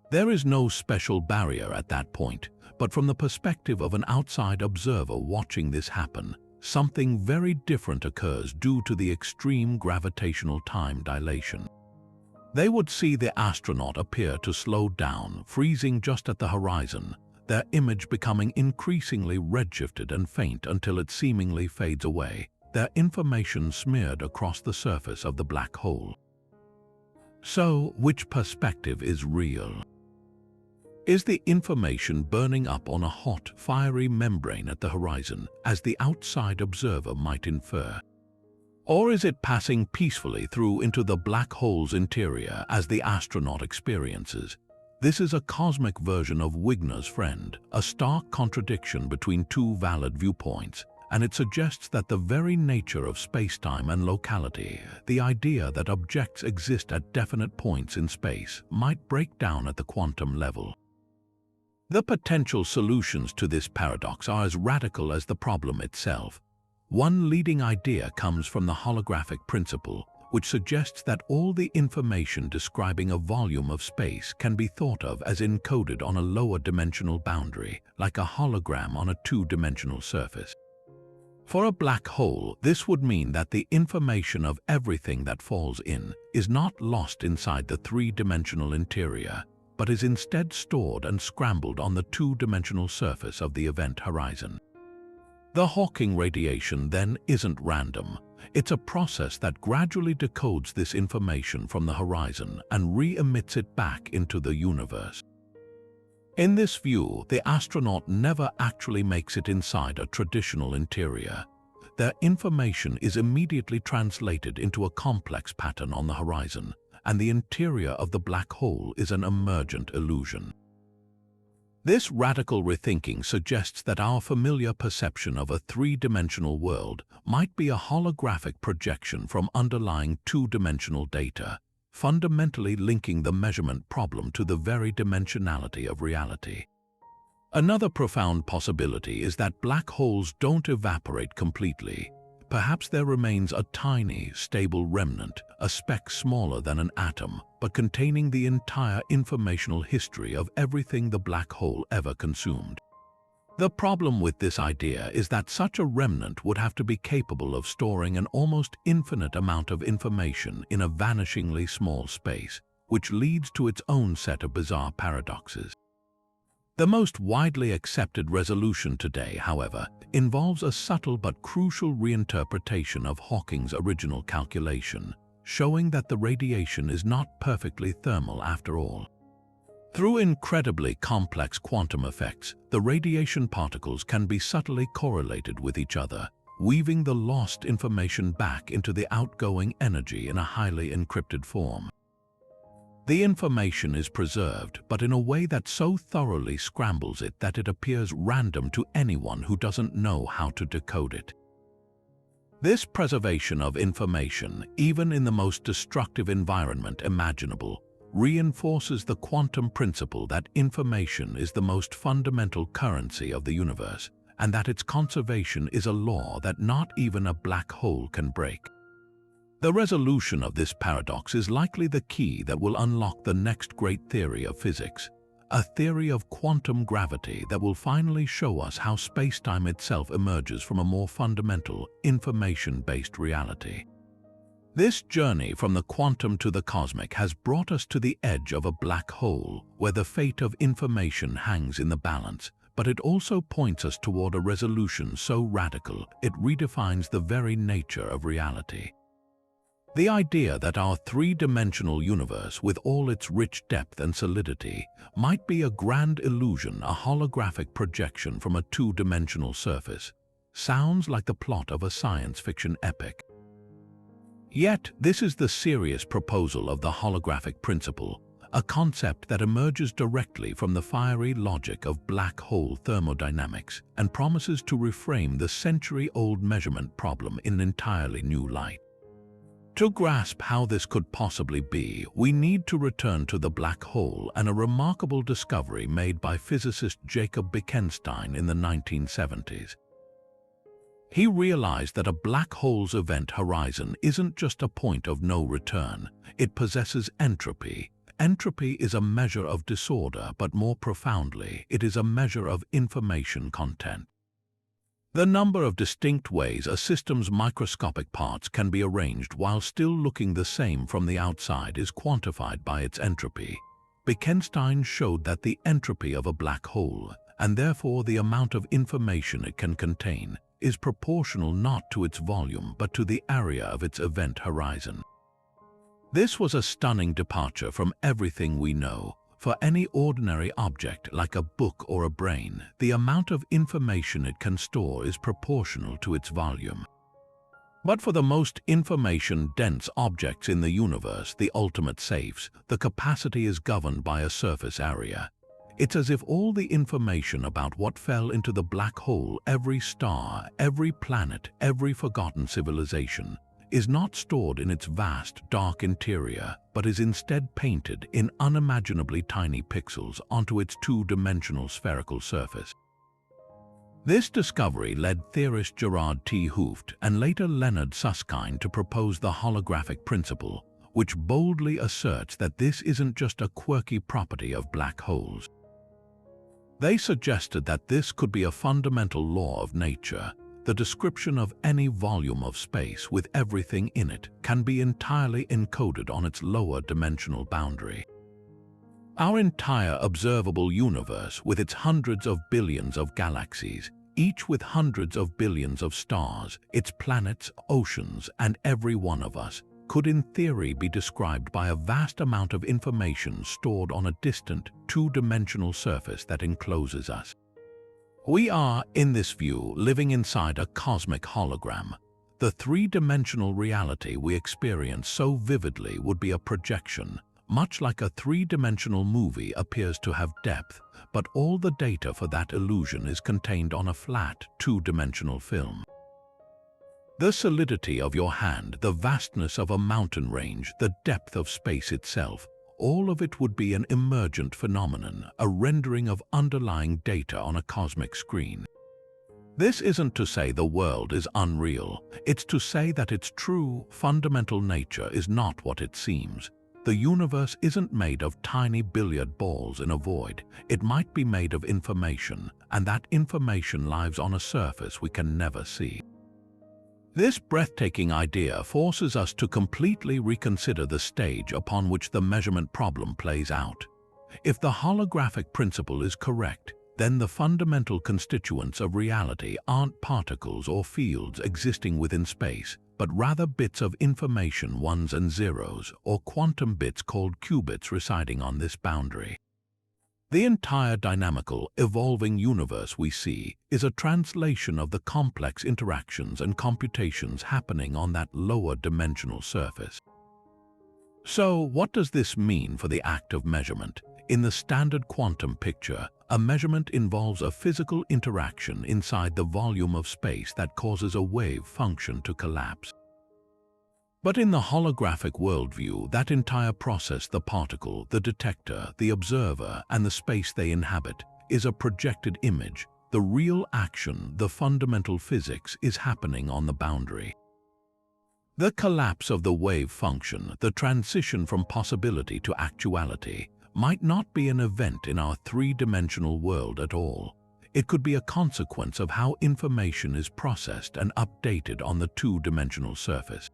There is no special barrier at that point, but from the perspective of an outside observer watching this happen, something very different occurs due to the extreme gravitational time dilation. They would see the astronaut appear to slow down, freezing just at the horizon, their image becoming increasingly redshifted and faint until it seemingly fades away, their information smeared across the surface of the black hole. So, which perspective is real? Is the information burning up on a hot, fiery membrane at the horizon, as the outside observer might infer? Or is it passing peacefully through into the black hole's interior as the astronaut experiences? This is a cosmic version of Wigner's friend, a stark contradiction between two valid viewpoints, and it suggests that the very nature of spacetime and locality, the idea that objects exist at definite points in space, might break down at the quantum level. The potential solutions to this paradox are as radical as the problem itself. One leading idea comes from the holographic principle, which suggests that all the information describing a volume of space can be thought of as encoded on a lower dimensional boundary, like a hologram on a two-dimensional surface. For a black hole, this would mean that the information of everything that falls in is not lost inside the three-dimensional interior, but is instead stored and scrambled on the two-dimensional surface of the event horizon. The Hawking radiation then isn't random. It's a process that gradually decodes this information from the horizon and re-emits it back into the universe. In this view, the astronaut never actually makes it inside a traditional interior. Their information is immediately translated into a complex pattern on the horizon, and the interior of the black hole is an emergent illusion. This radical rethinking suggests that our familiar perception of a three-dimensional world might be a holographic projection from underlying two-dimensional data, fundamentally linking the measurement problem to the very dimensionality of reality. Another profound possibility is that black holes don't evaporate completely. Perhaps there remains a tiny, stable remnant, a speck smaller than an atom, but containing the entire informational history of everything the black hole ever consumed. The problem with this idea is that such a remnant would have to be capable of storing an almost infinite amount of information in a vanishingly small space, which leads to its own set of bizarre paradoxes. The most widely accepted resolution today, however, involves a subtle but crucial reinterpretation of Hawking's original calculation, showing that the radiation is not perfectly thermal after all. Through incredibly complex quantum effects, the radiation particles can be subtly correlated with each other, weaving the lost information back into the outgoing energy in a highly encrypted form. The information is preserved, but in a way that so thoroughly scrambles it that it appears random to anyone who doesn't know how to decode it. This preservation of information, even in the most destructive environment imaginable, reinforces the quantum principle that information is the most fundamental currency of the universe, and that its conservation is a law that not even a black hole can break. The resolution of this paradox is likely the key that will unlock the next great theory of physics, a theory of quantum gravity that will finally show us how space-time itself emerges from a more fundamental, information-based reality. This journey from the quantum to the cosmic has brought us to the edge of a black hole, where the fate of information hangs in the balance, but it also points us toward a resolution so radical it redefines the very nature of reality. The idea that our three-dimensional universe, with all its rich depth and solidity, might be a grand illusion, a holographic projection from a two-dimensional surface, sounds like the plot of a science fiction epic. Yet, this is the serious proposal of the holographic principle, a concept that emerges directly from the fiery logic of black hole thermodynamics and promises to reframe the century-old measurement problem in an entirely new light. To grasp how this could possibly be, we need to return to the black hole and a remarkable discovery made by physicist Jacob Bekenstein in the 1970s. He realized that a black hole's event horizon isn't just a point of no return, it possesses entropy. Entropy is a measure of disorder, but more profoundly, it is a measure of information content. The number of distinct ways a system's microscopic parts can be arranged while still looking the same from the outside is quantified by its entropy. Bekenstein showed that the entropy of a black hole, and therefore the amount of information it can contain, is proportional not to its volume but to the area of its event horizon. This was a stunning departure from everything we know. For any ordinary object like a book or a brain, the amount of information it can store is proportional to its volume. But for the most information-dense objects in the universe, the ultimate safes, the capacity is governed by a surface area. It's as if all the information about what fell into the black hole, every star, every planet, every forgotten civilization, is not stored in its vast, dark interior, but is instead painted in unimaginably tiny pixels onto its two-dimensional spherical surface. This discovery led theorist Gerard T. Hooft and later Leonard Susskind to propose the holographic principle, which boldly asserts that this isn't just a quirky property of black holes. They suggested that this could be a fundamental law of nature. The description of any volume of space with everything in it can be entirely encoded on its lower dimensional boundary. Our entire observable universe, with its hundreds of billions of galaxies, each with hundreds of billions of stars, its planets, oceans, and every one of us, could in theory be described by a vast amount of information stored on a distant, two-dimensional surface that encloses us. We are, in this view, living inside a cosmic hologram. The three-dimensional reality we experience so vividly would be a projection, much like a three-dimensional movie appears to have depth, but all the data for that illusion is contained on a flat, two-dimensional film. The solidity of your hand, the vastness of a mountain range, the depth of space itself, all of it would be an emergent phenomenon, a rendering of underlying data on a cosmic screen. This isn't to say the world is unreal, it's to say that its true, fundamental nature is not what it seems. the universe isn't made of tiny billiard balls in a void. It might be made of information, and that information lives on a surface we can never see. This breathtaking idea forces us to completely reconsider the stage upon which the measurement problem plays out. If the holographic principle is correct, then the fundamental constituents of reality aren't particles or fields existing within space, but rather bits of information, ones and zeros, or quantum bits called qubits residing on this boundary. The entire dynamical, evolving universe we see is a translation of the complex interactions and computations happening on that lower dimensional surface. So, what does this mean for the act of measurement? In the standard quantum picture, a measurement involves a physical interaction inside the volume of space that causes a wave function to collapse. But in the holographic worldview, that entire process, the particle, the detector, the observer, and the space they inhabit, is a projected image. The real action, the fundamental physics, is happening on the boundary. The collapse of the wave function, the transition from possibility to actuality, might not be an event in our three-dimensional world at all. It could be a consequence of how information is processed and updated on the two-dimensional surface.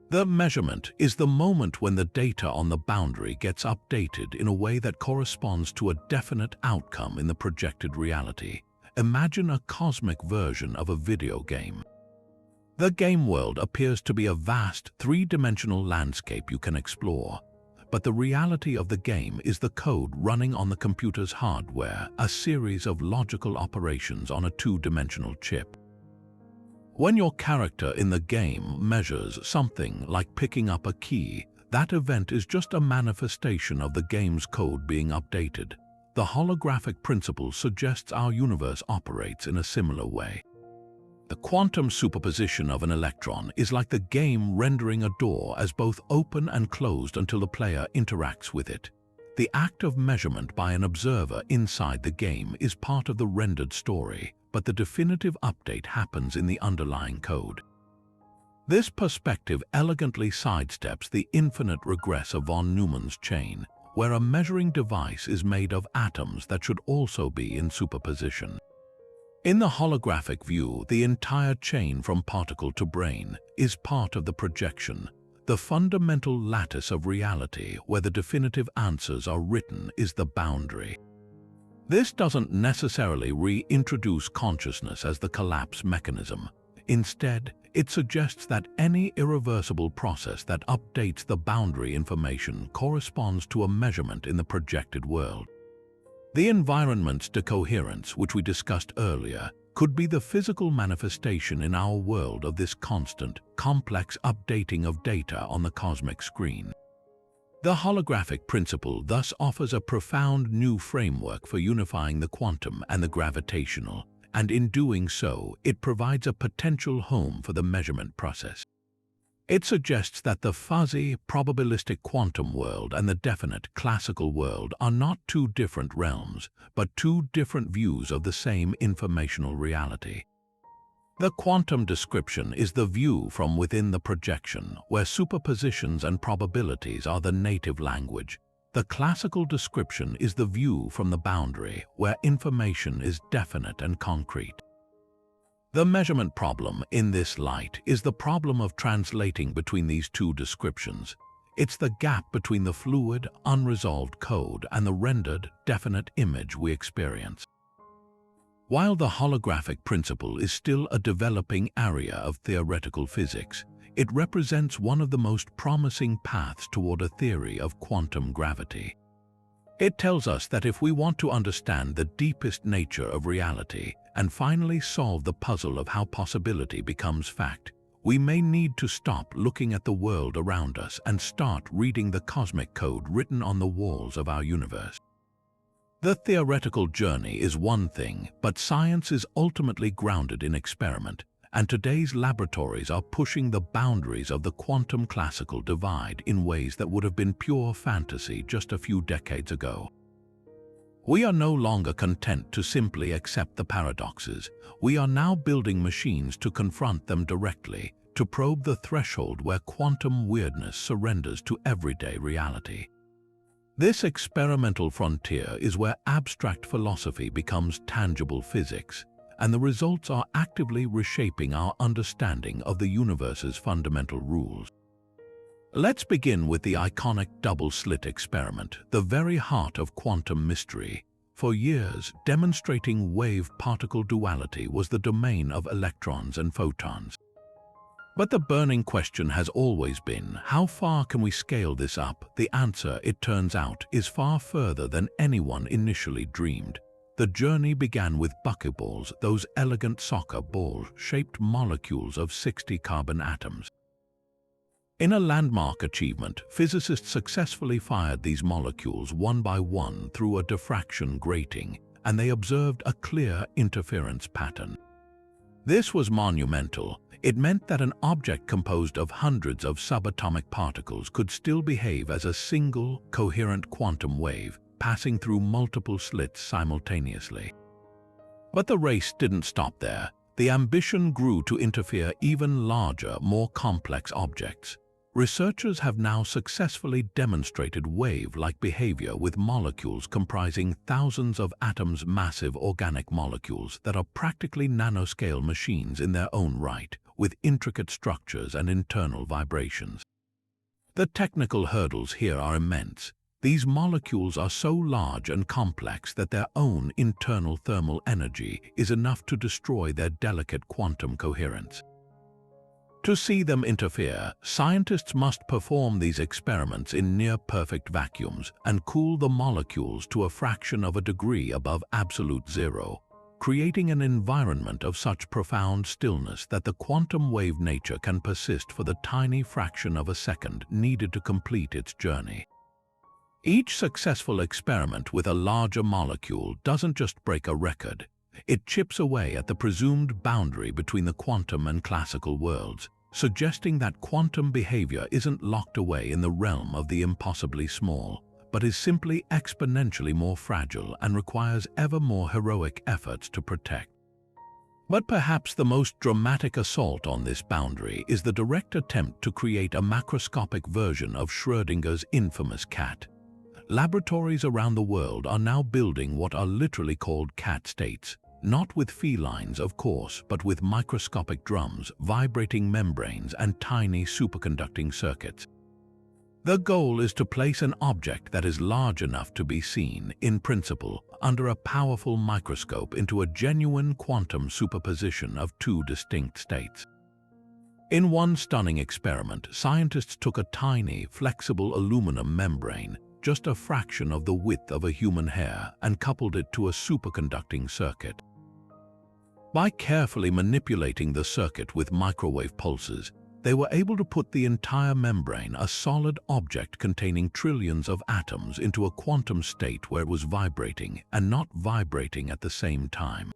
The measurement is the moment when the data on the boundary gets updated in a way that corresponds to a definite outcome in the projected reality. Imagine a cosmic version of a video game. The game world appears to be a vast, three-dimensional landscape you can explore. But the reality of the game is the code running on the computer's hardware, a series of logical operations on a two-dimensional chip. When your character in the game measures something like picking up a key, that event is just a manifestation of the game's code being updated. The holographic principle suggests our universe operates in a similar way. The quantum superposition of an electron is like the game rendering a door as both open and closed until the player interacts with it. The act of measurement by an observer inside the game is part of the rendered story, but the definitive update happens in the underlying code. This perspective elegantly sidesteps the infinite regress of von Neumann's chain, where a measuring device is made of atoms that should also be in superposition. In the holographic view, the entire chain from particle to brain is part of the projection. The fundamental lattice of reality where the definitive answers are written is the boundary. This doesn't necessarily reintroduce consciousness as the collapse mechanism. Instead, it suggests that any irreversible process that updates the boundary information corresponds to a measurement in the projected world. The environment's decoherence, which we discussed earlier, could be the physical manifestation in our world of this constant, complex updating of data on the cosmic screen. The holographic principle thus offers a profound new framework for unifying the quantum and the gravitational, and in doing so, it provides a potential home for the measurement process. It suggests that the fuzzy, probabilistic quantum world and the definite, classical world are not two different realms, but two different views of the same informational reality. The quantum description is the view from within the projection, where superpositions and probabilities are the native language. The classical description is the view from the boundary, where information is definite and concrete. The measurement problem in this light is the problem of translating between these two descriptions. It's the gap between the fluid, unresolved code and the rendered, definite image we experience. While the holographic principle is still a developing area of theoretical physics, it represents one of the most promising paths toward a theory of quantum gravity. It tells us that if we want to understand the deepest nature of reality and finally solve the puzzle of how possibility becomes fact, we may need to stop looking at the world around us and start reading the cosmic code written on the walls of our universe. The theoretical journey is one thing, but science is ultimately grounded in experiment, and today's laboratories are pushing the boundaries of the quantum classical divide in ways that would have been pure fantasy just a few decades ago. We are no longer content to simply accept the paradoxes. We are now building machines to confront them directly, to probe the threshold where quantum weirdness surrenders to everyday reality. This experimental frontier is where abstract philosophy becomes tangible physics, and the results are actively reshaping our understanding of the universe's fundamental rules. Let's begin with the iconic double-slit experiment, the very heart of quantum mystery. For years, demonstrating wave-particle duality was the domain of electrons and photons. But the burning question has always been, how far can we scale this up? The answer, it turns out, is far further than anyone initially dreamed. The journey began with buckyballs, those elegant soccer ball-shaped molecules of 60 carbon atoms. In a landmark achievement, physicists successfully fired these molecules one by one through a diffraction grating, and they observed a clear interference pattern. This was monumental. It meant that an object composed of hundreds of subatomic particles could still behave as a single, coherent quantum wave, passing through multiple slits simultaneously. But the race didn't stop there. The ambition grew to interfere even larger, more complex objects. Researchers have now successfully demonstrated wave-like behavior with molecules comprising thousands of atoms, massive organic molecules that are practically nanoscale machines in their own right, with intricate structures and internal vibrations. The technical hurdles here are immense. These molecules are so large and complex that their own internal thermal energy is enough to destroy their delicate quantum coherence. To see them interfere, scientists must perform these experiments in near-perfect vacuums and cool the molecules to a fraction of a degree above absolute zero, creating an environment of such profound stillness that the quantum wave nature can persist for the tiny fraction of a second needed to complete its journey. Each successful experiment with a larger molecule doesn't just break a record. It chips away at the presumed boundary between the quantum and classical worlds, suggesting that quantum behavior isn't locked away in the realm of the impossibly small, but is simply exponentially more fragile and requires ever more heroic efforts to protect. But perhaps the most dramatic assault on this boundary is the direct attempt to create a macroscopic version of Schrödinger's infamous cat. Laboratories around the world are now building what are literally called cat states, not with felines, of course, but with microscopic drums, vibrating membranes, and tiny superconducting circuits. The goal is to place an object that is large enough to be seen, in principle, under a powerful microscope into a genuine quantum superposition of two distinct states. In one stunning experiment, scientists took a tiny, flexible aluminum membrane, just a fraction of the width of a human hair, and coupled it to a superconducting circuit. By carefully manipulating the circuit with microwave pulses, they were able to put the entire membrane, a solid object containing trillions of atoms, into a quantum state where it was vibrating and not vibrating at the same time.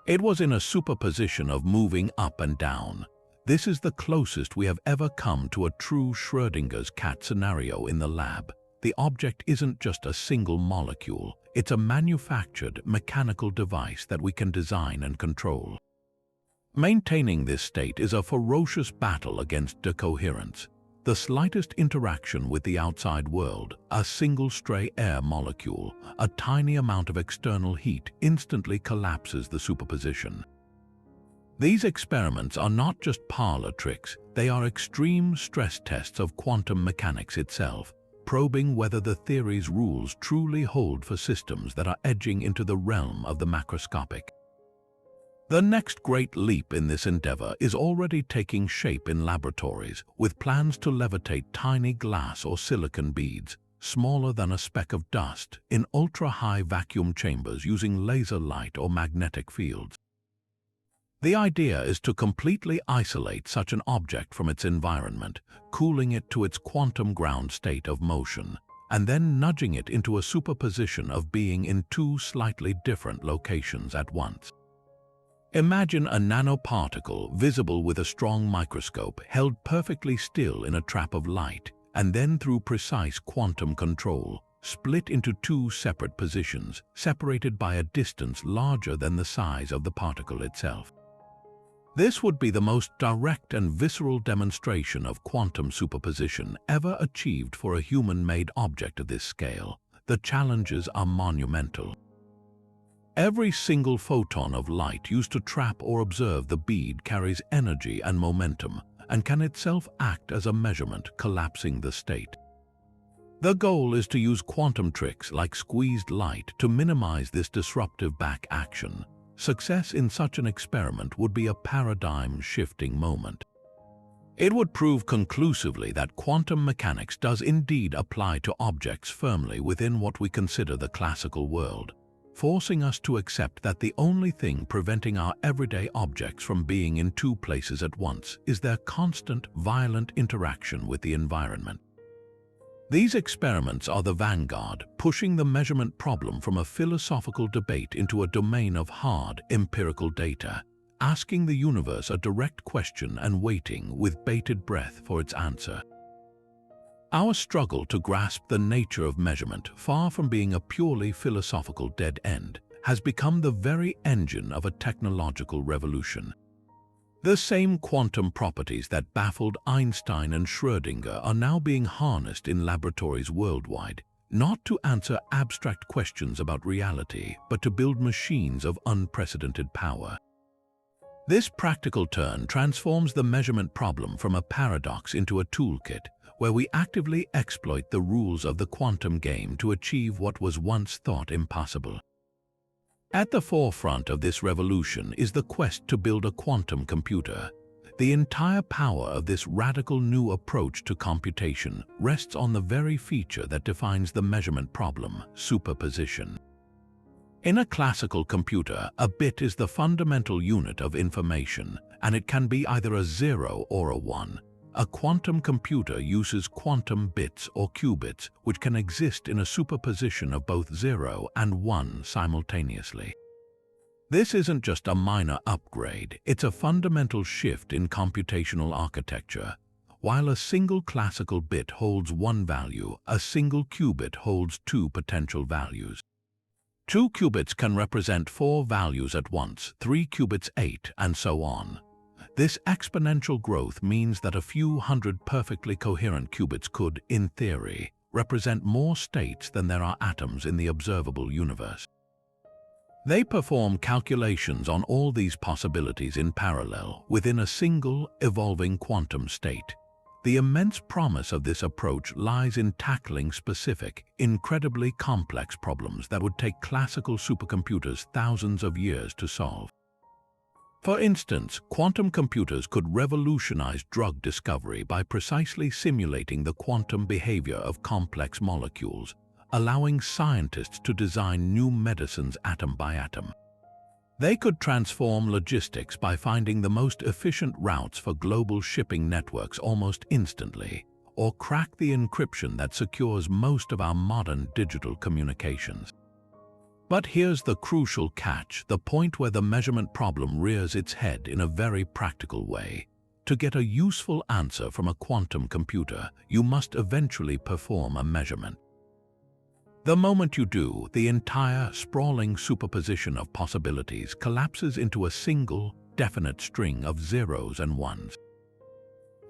It was in a superposition of moving up and down. This is the closest we have ever come to a true Schrödinger's cat scenario in the lab. The object isn't just a single molecule, it's a manufactured mechanical device that we can design and control. Maintaining this state is a ferocious battle against decoherence. The slightest interaction with the outside world, a single stray air molecule, a tiny amount of external heat instantly collapses the superposition. These experiments are not just parlor tricks, they are extreme stress tests of quantum mechanics itself, probing whether the theory's rules truly hold for systems that are edging into the realm of the macroscopic. The next great leap in this endeavor is already taking shape in laboratories, with plans to levitate tiny glass or silicon beads, smaller than a speck of dust, in ultra-high vacuum chambers using laser light or magnetic fields. The idea is to completely isolate such an object from its environment, cooling it to its quantum ground state of motion, and then nudging it into a superposition of being in two slightly different locations at once. Imagine a nanoparticle visible with a strong microscope held perfectly still in a trap of light, and then through precise quantum control, split into two separate positions, separated by a distance larger than the size of the particle itself. This would be the most direct and visceral demonstration of quantum superposition ever achieved for a human-made object of this scale. The challenges are monumental. Every single photon of light used to trap or observe the bead carries energy and momentum, and can itself act as a measurement, collapsing the state. The goal is to use quantum tricks like squeezed light to minimize this disruptive back action. Success in such an experiment would be a paradigm-shifting moment. It would prove conclusively that quantum mechanics does indeed apply to objects firmly within what we consider the classical world, forcing us to accept that the only thing preventing our everyday objects from being in two places at once is their constant, violent interaction with the environment. These experiments are the vanguard, pushing the measurement problem from a philosophical debate into a domain of hard, empirical data, asking the universe a direct question and waiting with bated breath for its answer. Our struggle to grasp the nature of measurement, far from being a purely philosophical dead end, has become the very engine of a technological revolution. The same quantum properties that baffled Einstein and Schrödinger are now being harnessed in laboratories worldwide, not to answer abstract questions about reality, but to build machines of unprecedented power. This practical turn transforms the measurement problem from a paradox into a toolkit, where we actively exploit the rules of the quantum game to achieve what was once thought impossible. At the forefront of this revolution is the quest to build a quantum computer. The entire power of this radical new approach to computation rests on the very feature that defines the measurement problem: superposition. In a classical computer, a bit is the fundamental unit of information, and it can be either a 0 or a 1. A quantum computer uses quantum bits or qubits, which can exist in a superposition of both 0 and 1 simultaneously. This isn't just a minor upgrade, it's a fundamental shift in computational architecture. While a single classical bit holds one value, a single qubit holds two potential values. 2 qubits can represent 4 values at once, 3 qubits 8, and so on. This exponential growth means that a few hundred perfectly coherent qubits could, in theory, represent more states than there are atoms in the observable universe. They perform calculations on all these possibilities in parallel within a single, evolving quantum state. The immense promise of this approach lies in tackling specific, incredibly complex problems that would take classical supercomputers thousands of years to solve. For instance, quantum computers could revolutionize drug discovery by precisely simulating the quantum behavior of complex molecules, allowing scientists to design new medicines atom by atom. They could transform logistics by finding the most efficient routes for global shipping networks almost instantly, or crack the encryption that secures most of our modern digital communications. But here's the crucial catch, the point where the measurement problem rears its head in a very practical way. To get a useful answer from a quantum computer, you must eventually perform a measurement. The moment you do, the entire sprawling superposition of possibilities collapses into a single, definite string of zeros and ones.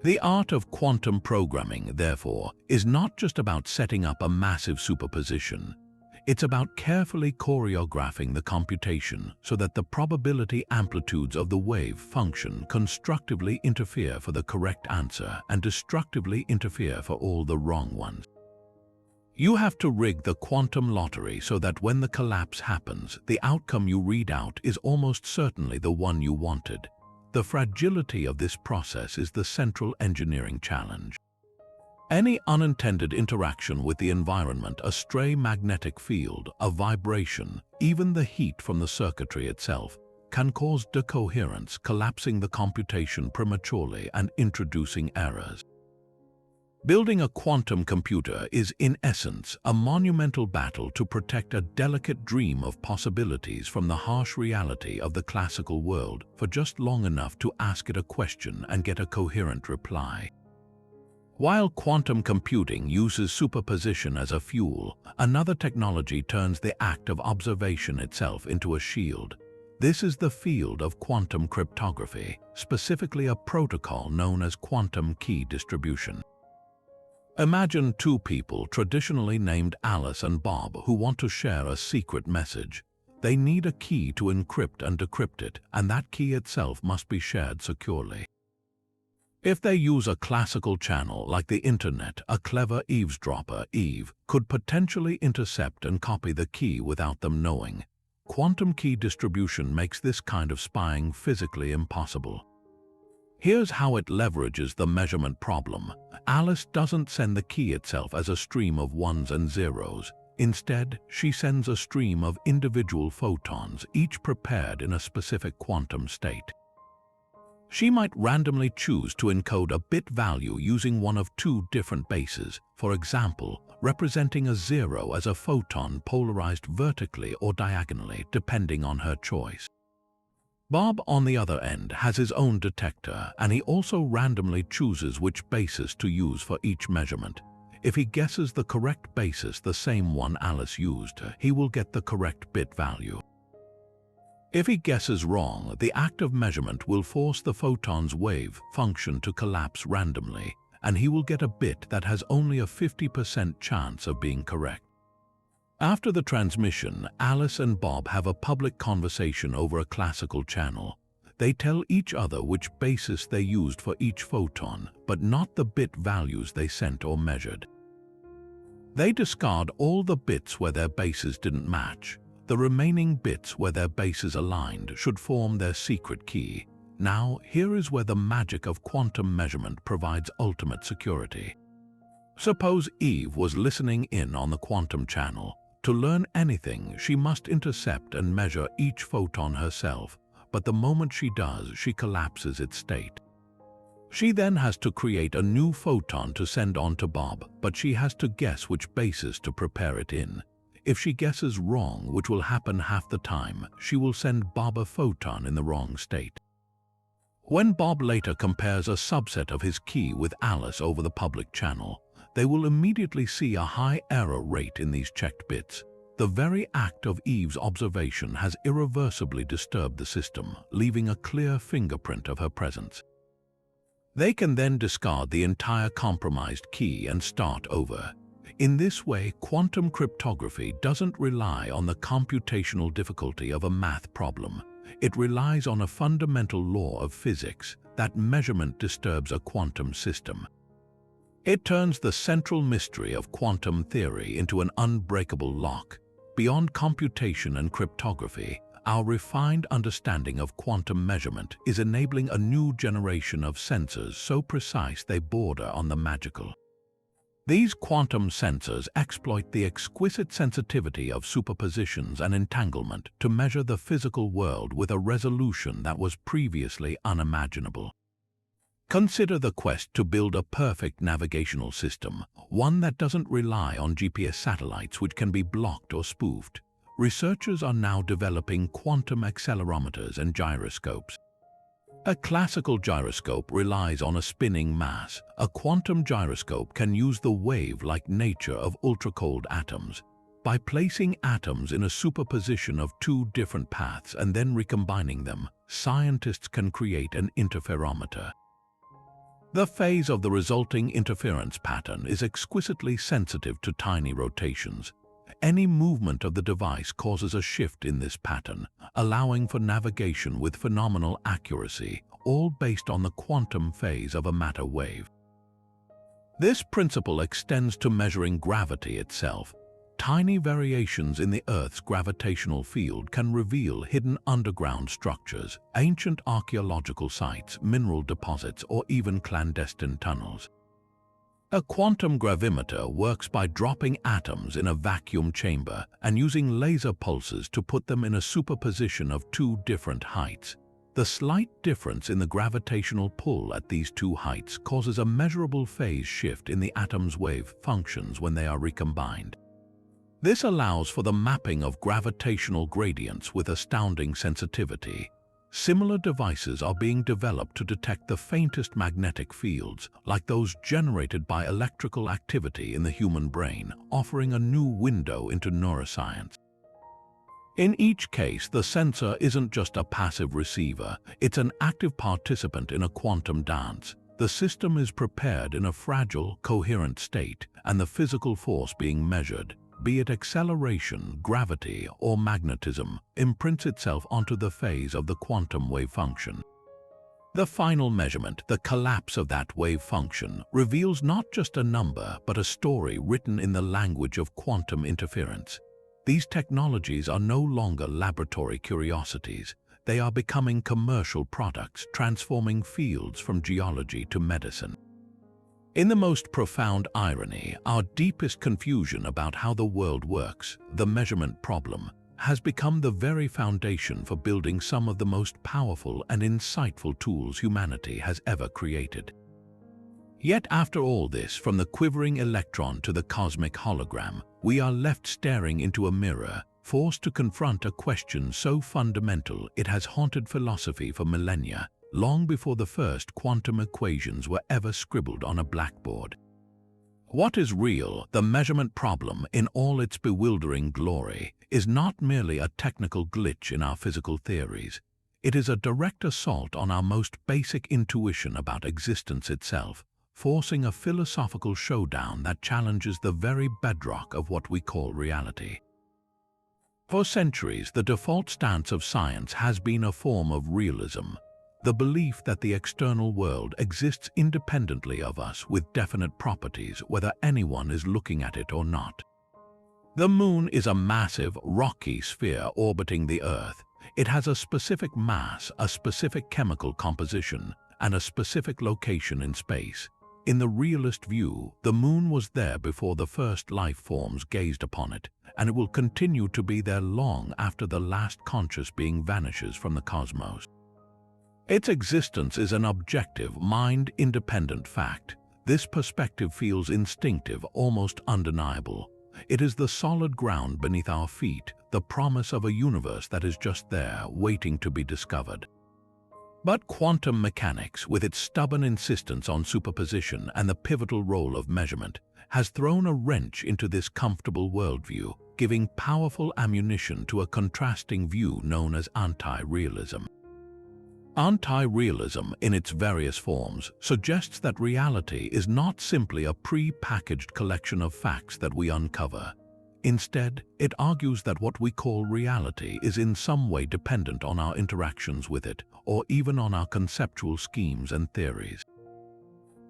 The art of quantum programming, therefore, is not just about setting up a massive superposition. It's about carefully choreographing the computation so that the probability amplitudes of the wave function constructively interfere for the correct answer and destructively interfere for all the wrong ones. You have to rig the quantum lottery so that when the collapse happens, the outcome you read out is almost certainly the one you wanted. The fragility of this process is the central engineering challenge. Any unintended interaction with the environment, a stray magnetic field, a vibration, even the heat from the circuitry itself, can cause decoherence, collapsing the computation prematurely and introducing errors. Building a quantum computer is, in essence, a monumental battle to protect a delicate dream of possibilities from the harsh reality of the classical world for just long enough to ask it a question and get a coherent reply. While quantum computing uses superposition as a fuel, another technology turns the act of observation itself into a shield. This is the field of quantum cryptography, specifically a protocol known as quantum key distribution. Imagine two people traditionally named Alice and Bob who want to share a secret message. They need a key to encrypt and decrypt it, and that key itself must be shared securely. If they use a classical channel like the internet, a clever eavesdropper, Eve, could potentially intercept and copy the key without them knowing. Quantum key distribution makes this kind of spying physically impossible. Here's how it leverages the measurement problem. Alice doesn't send the key itself as a stream of ones and zeros. Instead, she sends a stream of individual photons, each prepared in a specific quantum state. She might randomly choose to encode a bit value using one of two different bases, for example, representing a zero as a photon polarized vertically or diagonally, depending on her choice. Bob, on the other end, has his own detector, and he also randomly chooses which basis to use for each measurement. If he guesses the correct basis, the same one Alice used, he will get the correct bit value. If he guesses wrong, the act of measurement will force the photon's wave function to collapse randomly, and he will get a bit that has only a 50% chance of being correct. After the transmission, Alice and Bob have a public conversation over a classical channel. They tell each other which basis they used for each photon, but not the bit values they sent or measured. They discard all the bits where their bases didn't match. The remaining bits where their bases aligned should form their secret key. Now, here is where the magic of quantum measurement provides ultimate security. Suppose Eve was listening in on the quantum channel. To learn anything, she must intercept and measure each photon herself, but the moment she does, she collapses its state. She then has to create a new photon to send on to Bob, but she has to guess which basis to prepare it in. If she guesses wrong, which will happen half the time, she will send Bob a photon in the wrong state. When Bob later compares a subset of his key with Alice over the public channel, they will immediately see a high error rate in these checked bits. The very act of Eve's observation has irreversibly disturbed the system, leaving a clear fingerprint of her presence. They can then discard the entire compromised key and start over. In this way, quantum cryptography doesn't rely on the computational difficulty of a math problem. It relies on a fundamental law of physics that measurement disturbs a quantum system. It turns the central mystery of quantum theory into an unbreakable lock. Beyond computation and cryptography, our refined understanding of quantum measurement is enabling a new generation of sensors so precise they border on the magical. These quantum sensors exploit the exquisite sensitivity of superpositions and entanglement to measure the physical world with a resolution that was previously unimaginable. Consider the quest to build a perfect navigational system, one that doesn't rely on GPS satellites which can be blocked or spoofed. Researchers are now developing quantum accelerometers and gyroscopes. A classical gyroscope relies on a spinning mass. A quantum gyroscope can use the wave-like nature of ultracold atoms. By placing atoms in a superposition of two different paths and then recombining them, scientists can create an interferometer. The phase of the resulting interference pattern is exquisitely sensitive to tiny rotations. Any movement of the device causes a shift in this pattern, allowing for navigation with phenomenal accuracy, all based on the quantum phase of a matter wave. This principle extends to measuring gravity itself. Tiny variations in the Earth's gravitational field can reveal hidden underground structures, ancient archaeological sites, mineral deposits, or even clandestine tunnels. A quantum gravimeter works by dropping atoms in a vacuum chamber and using laser pulses to put them in a superposition of two different heights. The slight difference in the gravitational pull at these two heights causes a measurable phase shift in the atom's wave functions when they are recombined. This allows for the mapping of gravitational gradients with astounding sensitivity. Similar devices are being developed to detect the faintest magnetic fields, like those generated by electrical activity in the human brain, offering a new window into neuroscience. In each case, the sensor isn't just a passive receiver, it's an active participant in a quantum dance. The system is prepared in a fragile, coherent state, and the physical force being measured, be it acceleration, gravity, or magnetism, imprints itself onto the phase of the quantum wave function. The final measurement, the collapse of that wave function, reveals not just a number, but a story written in the language of quantum interference. These technologies are no longer laboratory curiosities. They are becoming commercial products, transforming fields from geology to medicine. In the most profound irony, our deepest confusion about how the world works, the measurement problem, has become the very foundation for building some of the most powerful and insightful tools humanity has ever created. Yet after all this, from the quivering electron to the cosmic hologram, we are left staring into a mirror, forced to confront a question so fundamental it has haunted philosophy for millennia, long before the first quantum equations were ever scribbled on a blackboard. What is real, the measurement problem in all its bewildering glory, is not merely a technical glitch in our physical theories. It is a direct assault on our most basic intuition about existence itself, forcing a philosophical showdown that challenges the very bedrock of what we call reality. For centuries, the default stance of science has been a form of realism, the belief that the external world exists independently of us with definite properties, whether anyone is looking at it or not. The Moon is a massive, rocky sphere orbiting the Earth. It has a specific mass, a specific chemical composition, and a specific location in space. In the realist view, the Moon was there before the first life forms gazed upon it, and it will continue to be there long after the last conscious being vanishes from the cosmos. Its existence is an objective, mind-independent fact. This perspective feels instinctive, almost undeniable. It is the solid ground beneath our feet, the promise of a universe that is just there, waiting to be discovered. But quantum mechanics, with its stubborn insistence on superposition and the pivotal role of measurement, has thrown a wrench into this comfortable worldview, giving powerful ammunition to a contrasting view known as anti-realism. Anti-realism, in its various forms, suggests that reality is not simply a pre-packaged collection of facts that we uncover. Instead, it argues that what we call reality is in some way dependent on our interactions with it, or even on our conceptual schemes and theories.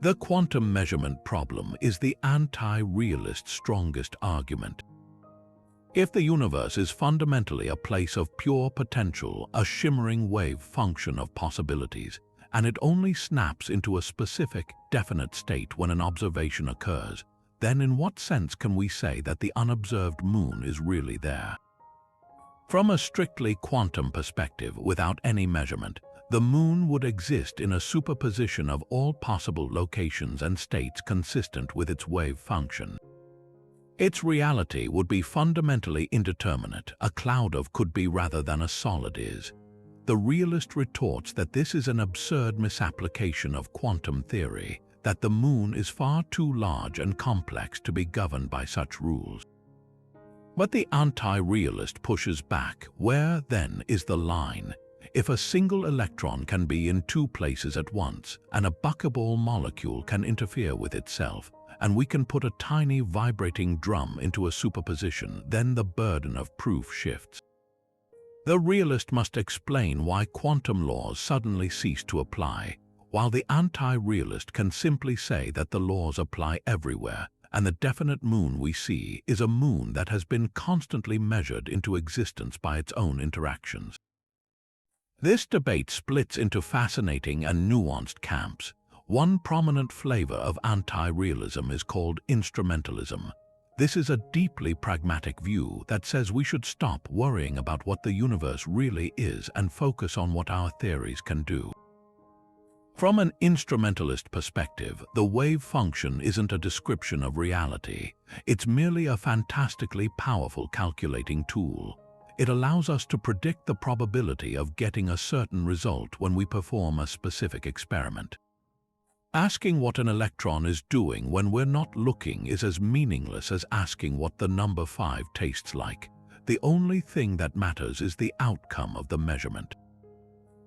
The quantum measurement problem is the anti-realist's strongest argument. If the universe is fundamentally a place of pure potential, a shimmering wave function of possibilities, and it only snaps into a specific, definite state when an observation occurs, then in what sense can we say that the unobserved Moon is really there? From a strictly quantum perspective, without any measurement, the Moon would exist in a superposition of all possible locations and states consistent with its wave function. Its reality would be fundamentally indeterminate, a cloud of could be rather than a solid is. The realist retorts that this is an absurd misapplication of quantum theory, that the Moon is far too large and complex to be governed by such rules. But the anti-realist pushes back. Where, then, is the line? If a single electron can be in two places at once, and a buckeball molecule can interfere with itself, and we can put a tiny vibrating drum into a superposition, then the burden of proof shifts. The realist must explain why quantum laws suddenly cease to apply, while the anti-realist can simply say that the laws apply everywhere, and the definite Moon we see is a Moon that has been constantly measured into existence by its own interactions. This debate splits into fascinating and nuanced camps. One prominent flavor of anti-realism is called instrumentalism. This is a deeply pragmatic view that says we should stop worrying about what the universe really is and focus on what our theories can do. From an instrumentalist perspective, the wave function isn't a description of reality. It's merely a fantastically powerful calculating tool. It allows us to predict the probability of getting a certain result when we perform a specific experiment. Asking what an electron is doing when we're not looking is as meaningless as asking what the number 5 tastes like. the only thing that matters is the outcome of the measurement.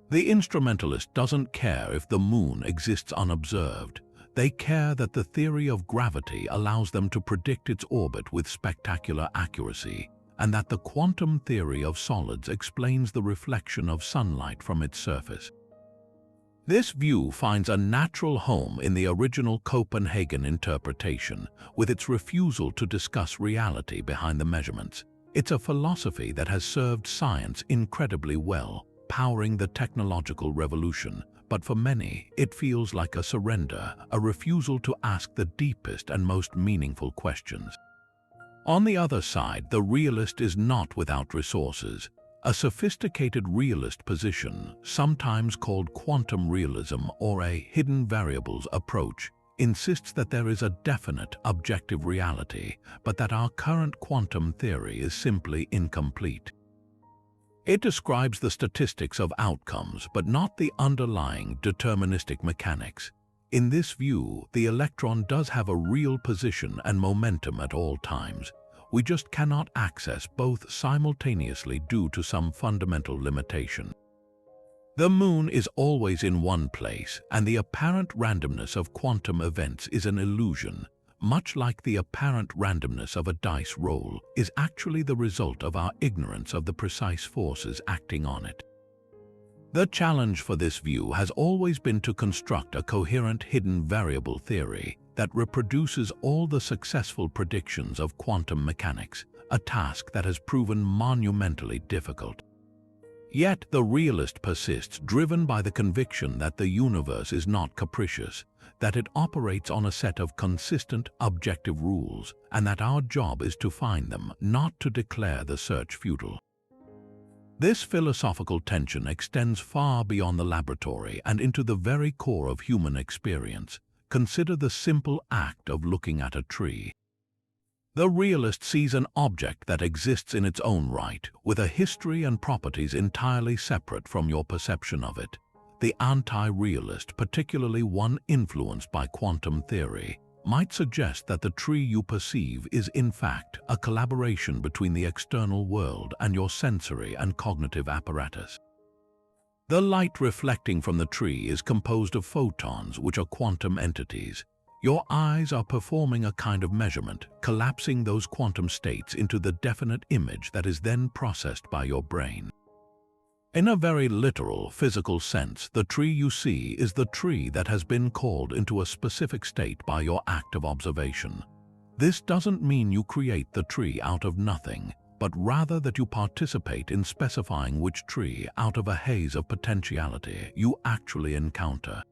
The instrumentalist doesn't care if the moon exists unobserved. They care that the theory of gravity allows them to predict its orbit with spectacular accuracy, and that the quantum theory of solids explains the reflection of sunlight from its surface. This view finds a natural home in the original Copenhagen interpretation, with its refusal to discuss reality behind the measurements. It's a philosophy that has served science incredibly well, powering the technological revolution, but for many, it feels like a surrender, a refusal to ask the deepest and most meaningful questions. On the other side, the realist is not without resources. A sophisticated realist position, sometimes called quantum realism or a hidden variables approach, insists that there is a definite objective reality, but that our current quantum theory is simply incomplete. It describes the statistics of outcomes, but not the underlying deterministic mechanics. In this view, the electron does have a real position and momentum at all times. We just cannot access both simultaneously due to some fundamental limitation. The moon is always in one place, and the apparent randomness of quantum events is an illusion. Much like the apparent randomness of a dice roll is actually the result of our ignorance of the precise forces acting on it. The challenge for this view has always been to construct a coherent hidden variable theory that reproduces all the successful predictions of quantum mechanics, a task that has proven monumentally difficult. Yet the realist persists, driven by the conviction that the universe is not capricious, that it operates on a set of consistent, objective rules, and that our job is to find them, not to declare the search futile. This philosophical tension extends far beyond the laboratory and into the very core of human experience. Consider the simple act of looking at a tree. The realist sees an object that exists in its own right, with a history and properties entirely separate from your perception of it. The anti-realist, particularly one influenced by quantum theory, might suggest that the tree you perceive is in fact a collaboration between the external world and your sensory and cognitive apparatus. The light reflecting from the tree is composed of photons, which are quantum entities. Your eyes are performing a kind of measurement, collapsing those quantum states into the definite image that is then processed by your brain. In a very literal, physical sense, the tree you see is the tree that has been called into a specific state by your act of observation. This doesn't mean you create the tree out of nothing, but rather that you participate in specifying which tree, out of a haze of potentiality, you actually encounter.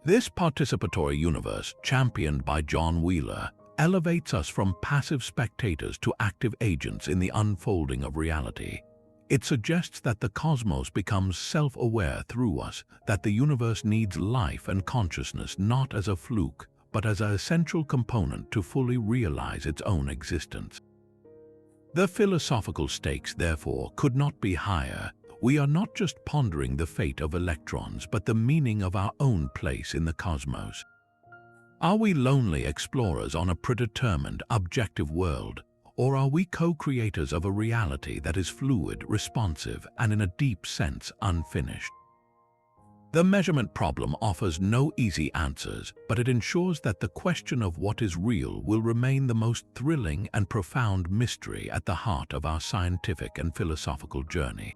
This participatory universe, championed by John Wheeler, elevates us from passive spectators to active agents in the unfolding of reality. It suggests that the cosmos becomes self-aware through us, that the universe needs life and consciousness not as a fluke, but as an essential component to fully realize its own existence. The philosophical stakes, therefore, could not be higher. We are not just pondering the fate of electrons, but the meaning of our own place in the cosmos. Are we lonely explorers on a predetermined, objective world? Or are we co-creators of a reality that is fluid, responsive, and in a deep sense unfinished? The measurement problem offers no easy answers, but it ensures that the question of what is real will remain the most thrilling and profound mystery at the heart of our scientific and philosophical journey.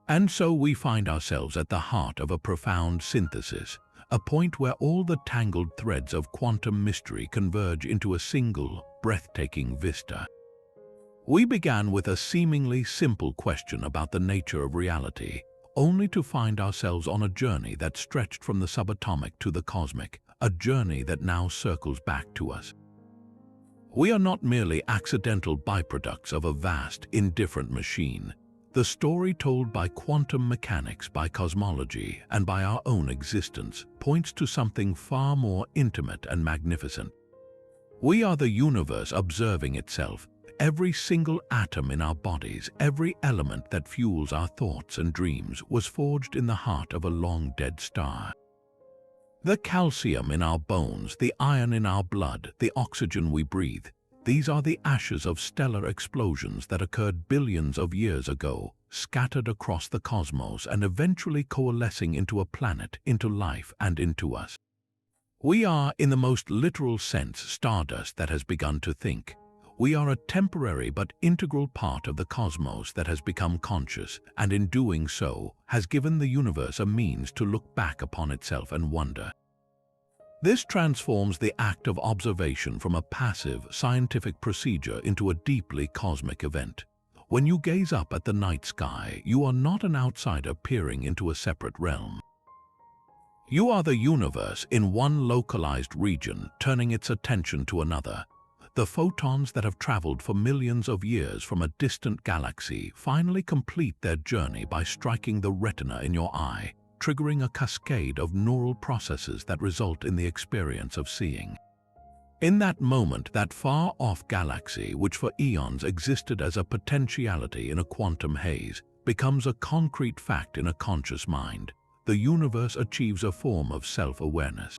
And so we find ourselves at the heart of a profound synthesis, a point where all the tangled threads of quantum mystery converge into a single, breathtaking vista. We began with a seemingly simple question about the nature of reality, only to find ourselves on a journey that stretched from the subatomic to the cosmic, a journey that now circles back to us. We are not merely accidental byproducts of a vast, indifferent machine. The story told by quantum mechanics, by cosmology, and by our own existence points to something far more intimate and magnificent. We are the universe observing itself. Every single atom in our bodies, every element that fuels our thoughts and dreams was forged in the heart of a long-dead star. The calcium in our bones, the iron in our blood, the oxygen we breathe, These are the ashes of stellar explosions that occurred billions of years ago, scattered across the cosmos and eventually coalescing into a planet, into life, and into us. We are, in the most literal sense, stardust that has begun to think. We are a temporary but integral part of the cosmos that has become conscious, and in doing so, has given the universe a means to look back upon itself and wonder. This transforms the act of observation from a passive, scientific procedure into a deeply cosmic event. When you gaze up at the night sky, you are not an outsider peering into a separate realm. You are the universe in one localized region, turning its attention to another. The photons that have traveled for millions of years from a distant galaxy finally complete their journey by striking the retina in your eye, triggering a cascade of neural processes that result in the experience of seeing. In that moment, that far-off galaxy, which for eons existed as a potentiality in a quantum haze, becomes a concrete fact in a conscious mind. The universe achieves a form of self-awareness.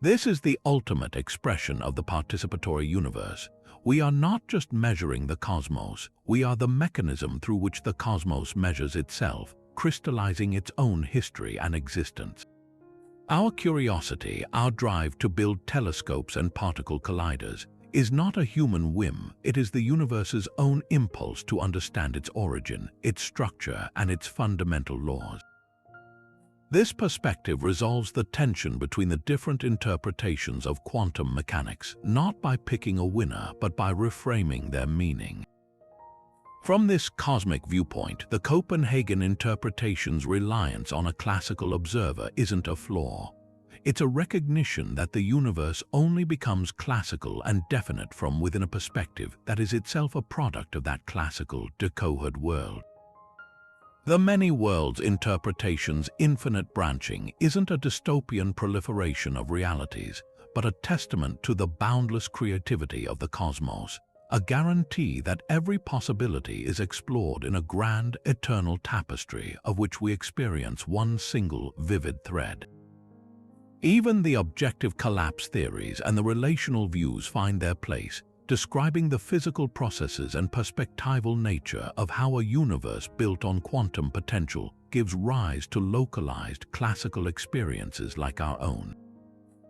This is the ultimate expression of the participatory universe. We are not just measuring the cosmos, we are the mechanism through which the cosmos measures itself, crystallizing its own history and existence. Our curiosity, our drive to build telescopes and particle colliders, is not a human whim. It is the universe's own impulse to understand its origin, its structure, and its fundamental laws. This perspective resolves the tension between the different interpretations of quantum mechanics, not by picking a winner, but by reframing their meaning. From this cosmic viewpoint, the Copenhagen interpretation's reliance on a classical observer isn't a flaw. It's a recognition that the universe only becomes classical and definite from within a perspective that is itself a product of that classical, decohered world. The many worlds interpretation's infinite branching isn't a dystopian proliferation of realities, but a testament to the boundless creativity of the cosmos, a guarantee that every possibility is explored in a grand, eternal tapestry of which we experience one single, vivid thread. Even the objective collapse theories and the relational views find their place, describing the physical processes and perspectival nature of how a universe built on quantum potential gives rise to localized classical experiences like our own.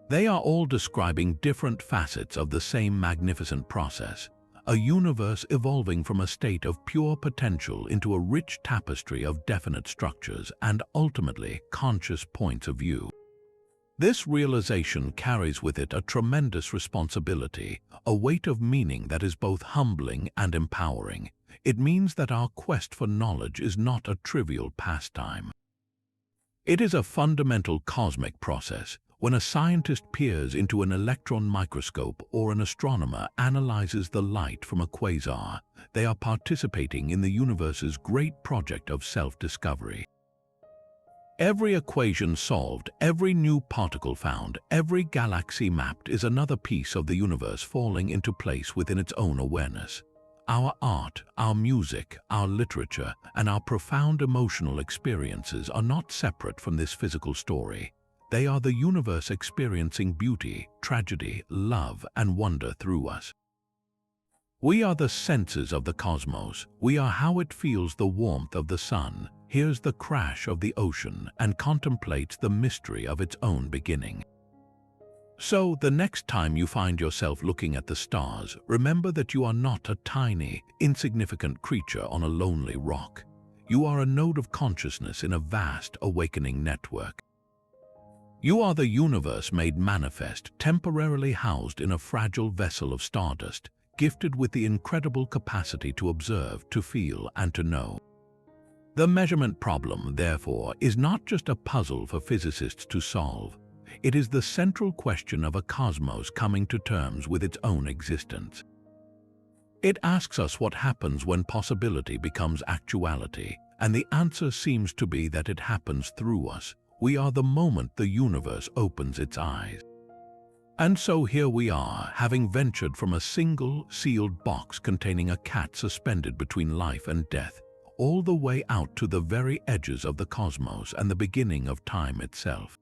They are all describing different facets of the same magnificent process, a universe evolving from a state of pure potential into a rich tapestry of definite structures and ultimately conscious points of view. This realization carries with it a tremendous responsibility, a weight of meaning that is both humbling and empowering. It means that our quest for knowledge is not a trivial pastime. It is a fundamental cosmic process. When a scientist peers into an electron microscope or an astronomer analyzes the light from a quasar, they are participating in the universe's great project of self-discovery. Every equation solved, every new particle found, every galaxy mapped is another piece of the universe falling into place within its own awareness. Our art, our music, our literature, and our profound emotional experiences are not separate from this physical story. They are the universe experiencing beauty, tragedy, love, and wonder through us. We are the senses of the cosmos. We are how it feels the warmth of the sun, hears the crash of the ocean, and contemplates the mystery of its own beginning. So, the next time you find yourself looking at the stars, remember that you are not a tiny, insignificant creature on a lonely rock. You are a node of consciousness in a vast, awakening network. You are the universe made manifest, temporarily housed in a fragile vessel of stardust, gifted with the incredible capacity to observe, to feel, and to know. The measurement problem, therefore, is not just a puzzle for physicists to solve. It is the central question of a cosmos coming to terms with its own existence. It asks us what happens when possibility becomes actuality, and the answer seems to be that it happens through us. We are the moment the universe opens its eyes. And so here we are, having ventured from a single, sealed box containing a cat suspended between life and death, all the way out to the very edges of the cosmos and the beginning of time itself.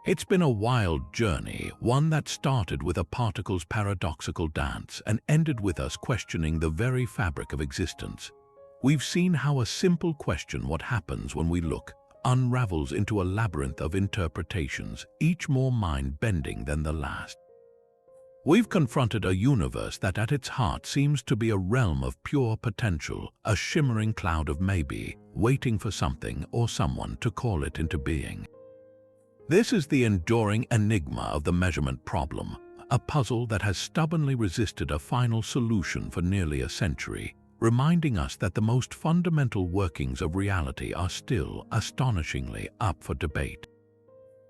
It's been a wild journey, one that started with a particle's paradoxical dance and ended with us questioning the very fabric of existence. We've seen how a simple question, what happens when we look, unravels into a labyrinth of interpretations, each more mind-bending than the last. We've confronted a universe that at its heart seems to be a realm of pure potential, a shimmering cloud of maybe, waiting for something or someone to call it into being. This is the enduring enigma of the measurement problem, a puzzle that has stubbornly resisted a final solution for nearly a century, reminding us that the most fundamental workings of reality are still, astonishingly, up for debate.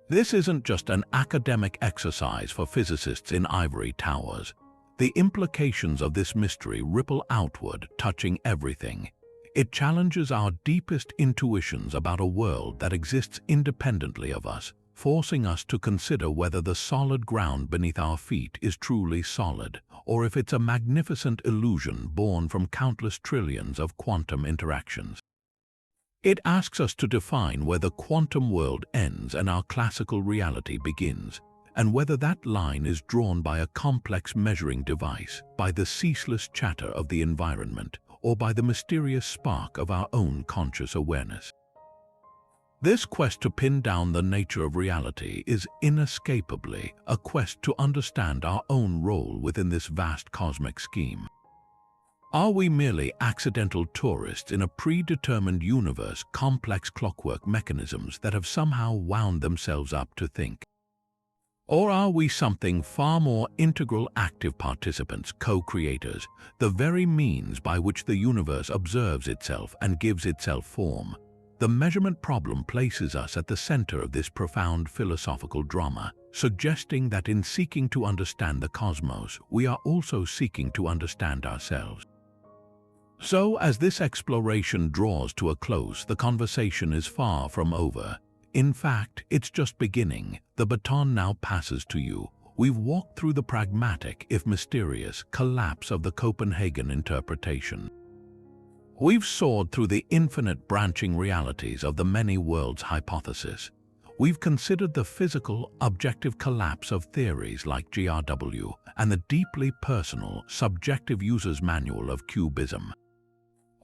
This isn't just an academic exercise for physicists in ivory towers. The implications of this mystery ripple outward, touching everything. It challenges our deepest intuitions about a world that exists independently of us, forcing us to consider whether the solid ground beneath our feet is truly solid, or if it's a magnificent illusion born from countless trillions of quantum interactions. It asks us to define where the quantum world ends and our classical reality begins, and whether that line is drawn by a complex measuring device, by the ceaseless chatter of the environment, or by the mysterious spark of our own conscious awareness. This quest to pin down the nature of reality is inescapably a quest to understand our own role within this vast cosmic scheme. Are we merely accidental tourists in a predetermined universe, complex clockwork mechanisms that have somehow wound themselves up to think? Or are we something far more integral, active participants, co-creators, the very means by which the universe observes itself and gives itself form? The measurement problem places us at the center of this profound philosophical drama, suggesting that in seeking to understand the cosmos, we are also seeking to understand ourselves. So, as this exploration draws to a close, the conversation is far from over. In fact, it's just beginning. The baton now passes to you. We've walked through the pragmatic, if mysterious, collapse of the Copenhagen interpretation. We've soared through the infinite branching realities of the many worlds hypothesis. We've considered the physical, objective collapse of theories like GRW and the deeply personal, subjective user's manual of cubism.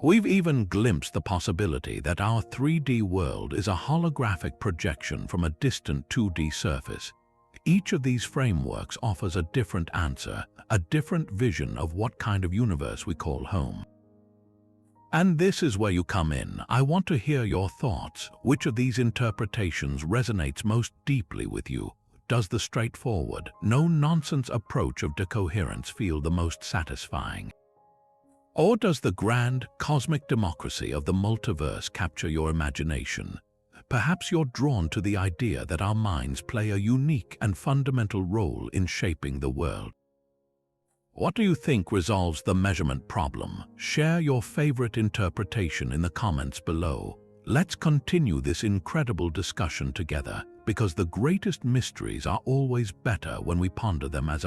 We've even glimpsed the possibility that our 3D world is a holographic projection from a distant 2D surface. Each of these frameworks offers a different answer, a different vision of what kind of universe we call home. And this is where you come in. I want to hear your thoughts. Which of these interpretations resonates most deeply with you? Does the straightforward, no-nonsense approach of decoherence feel the most satisfying? Or does the grand, cosmic democracy of the multiverse capture your imagination? Perhaps you're drawn to the idea that our minds play a unique and fundamental role in shaping the world. What do you think resolves the measurement problem? Share your favorite interpretation in the comments below. Let's continue this incredible discussion together, because the greatest mysteries are always better when we ponder them as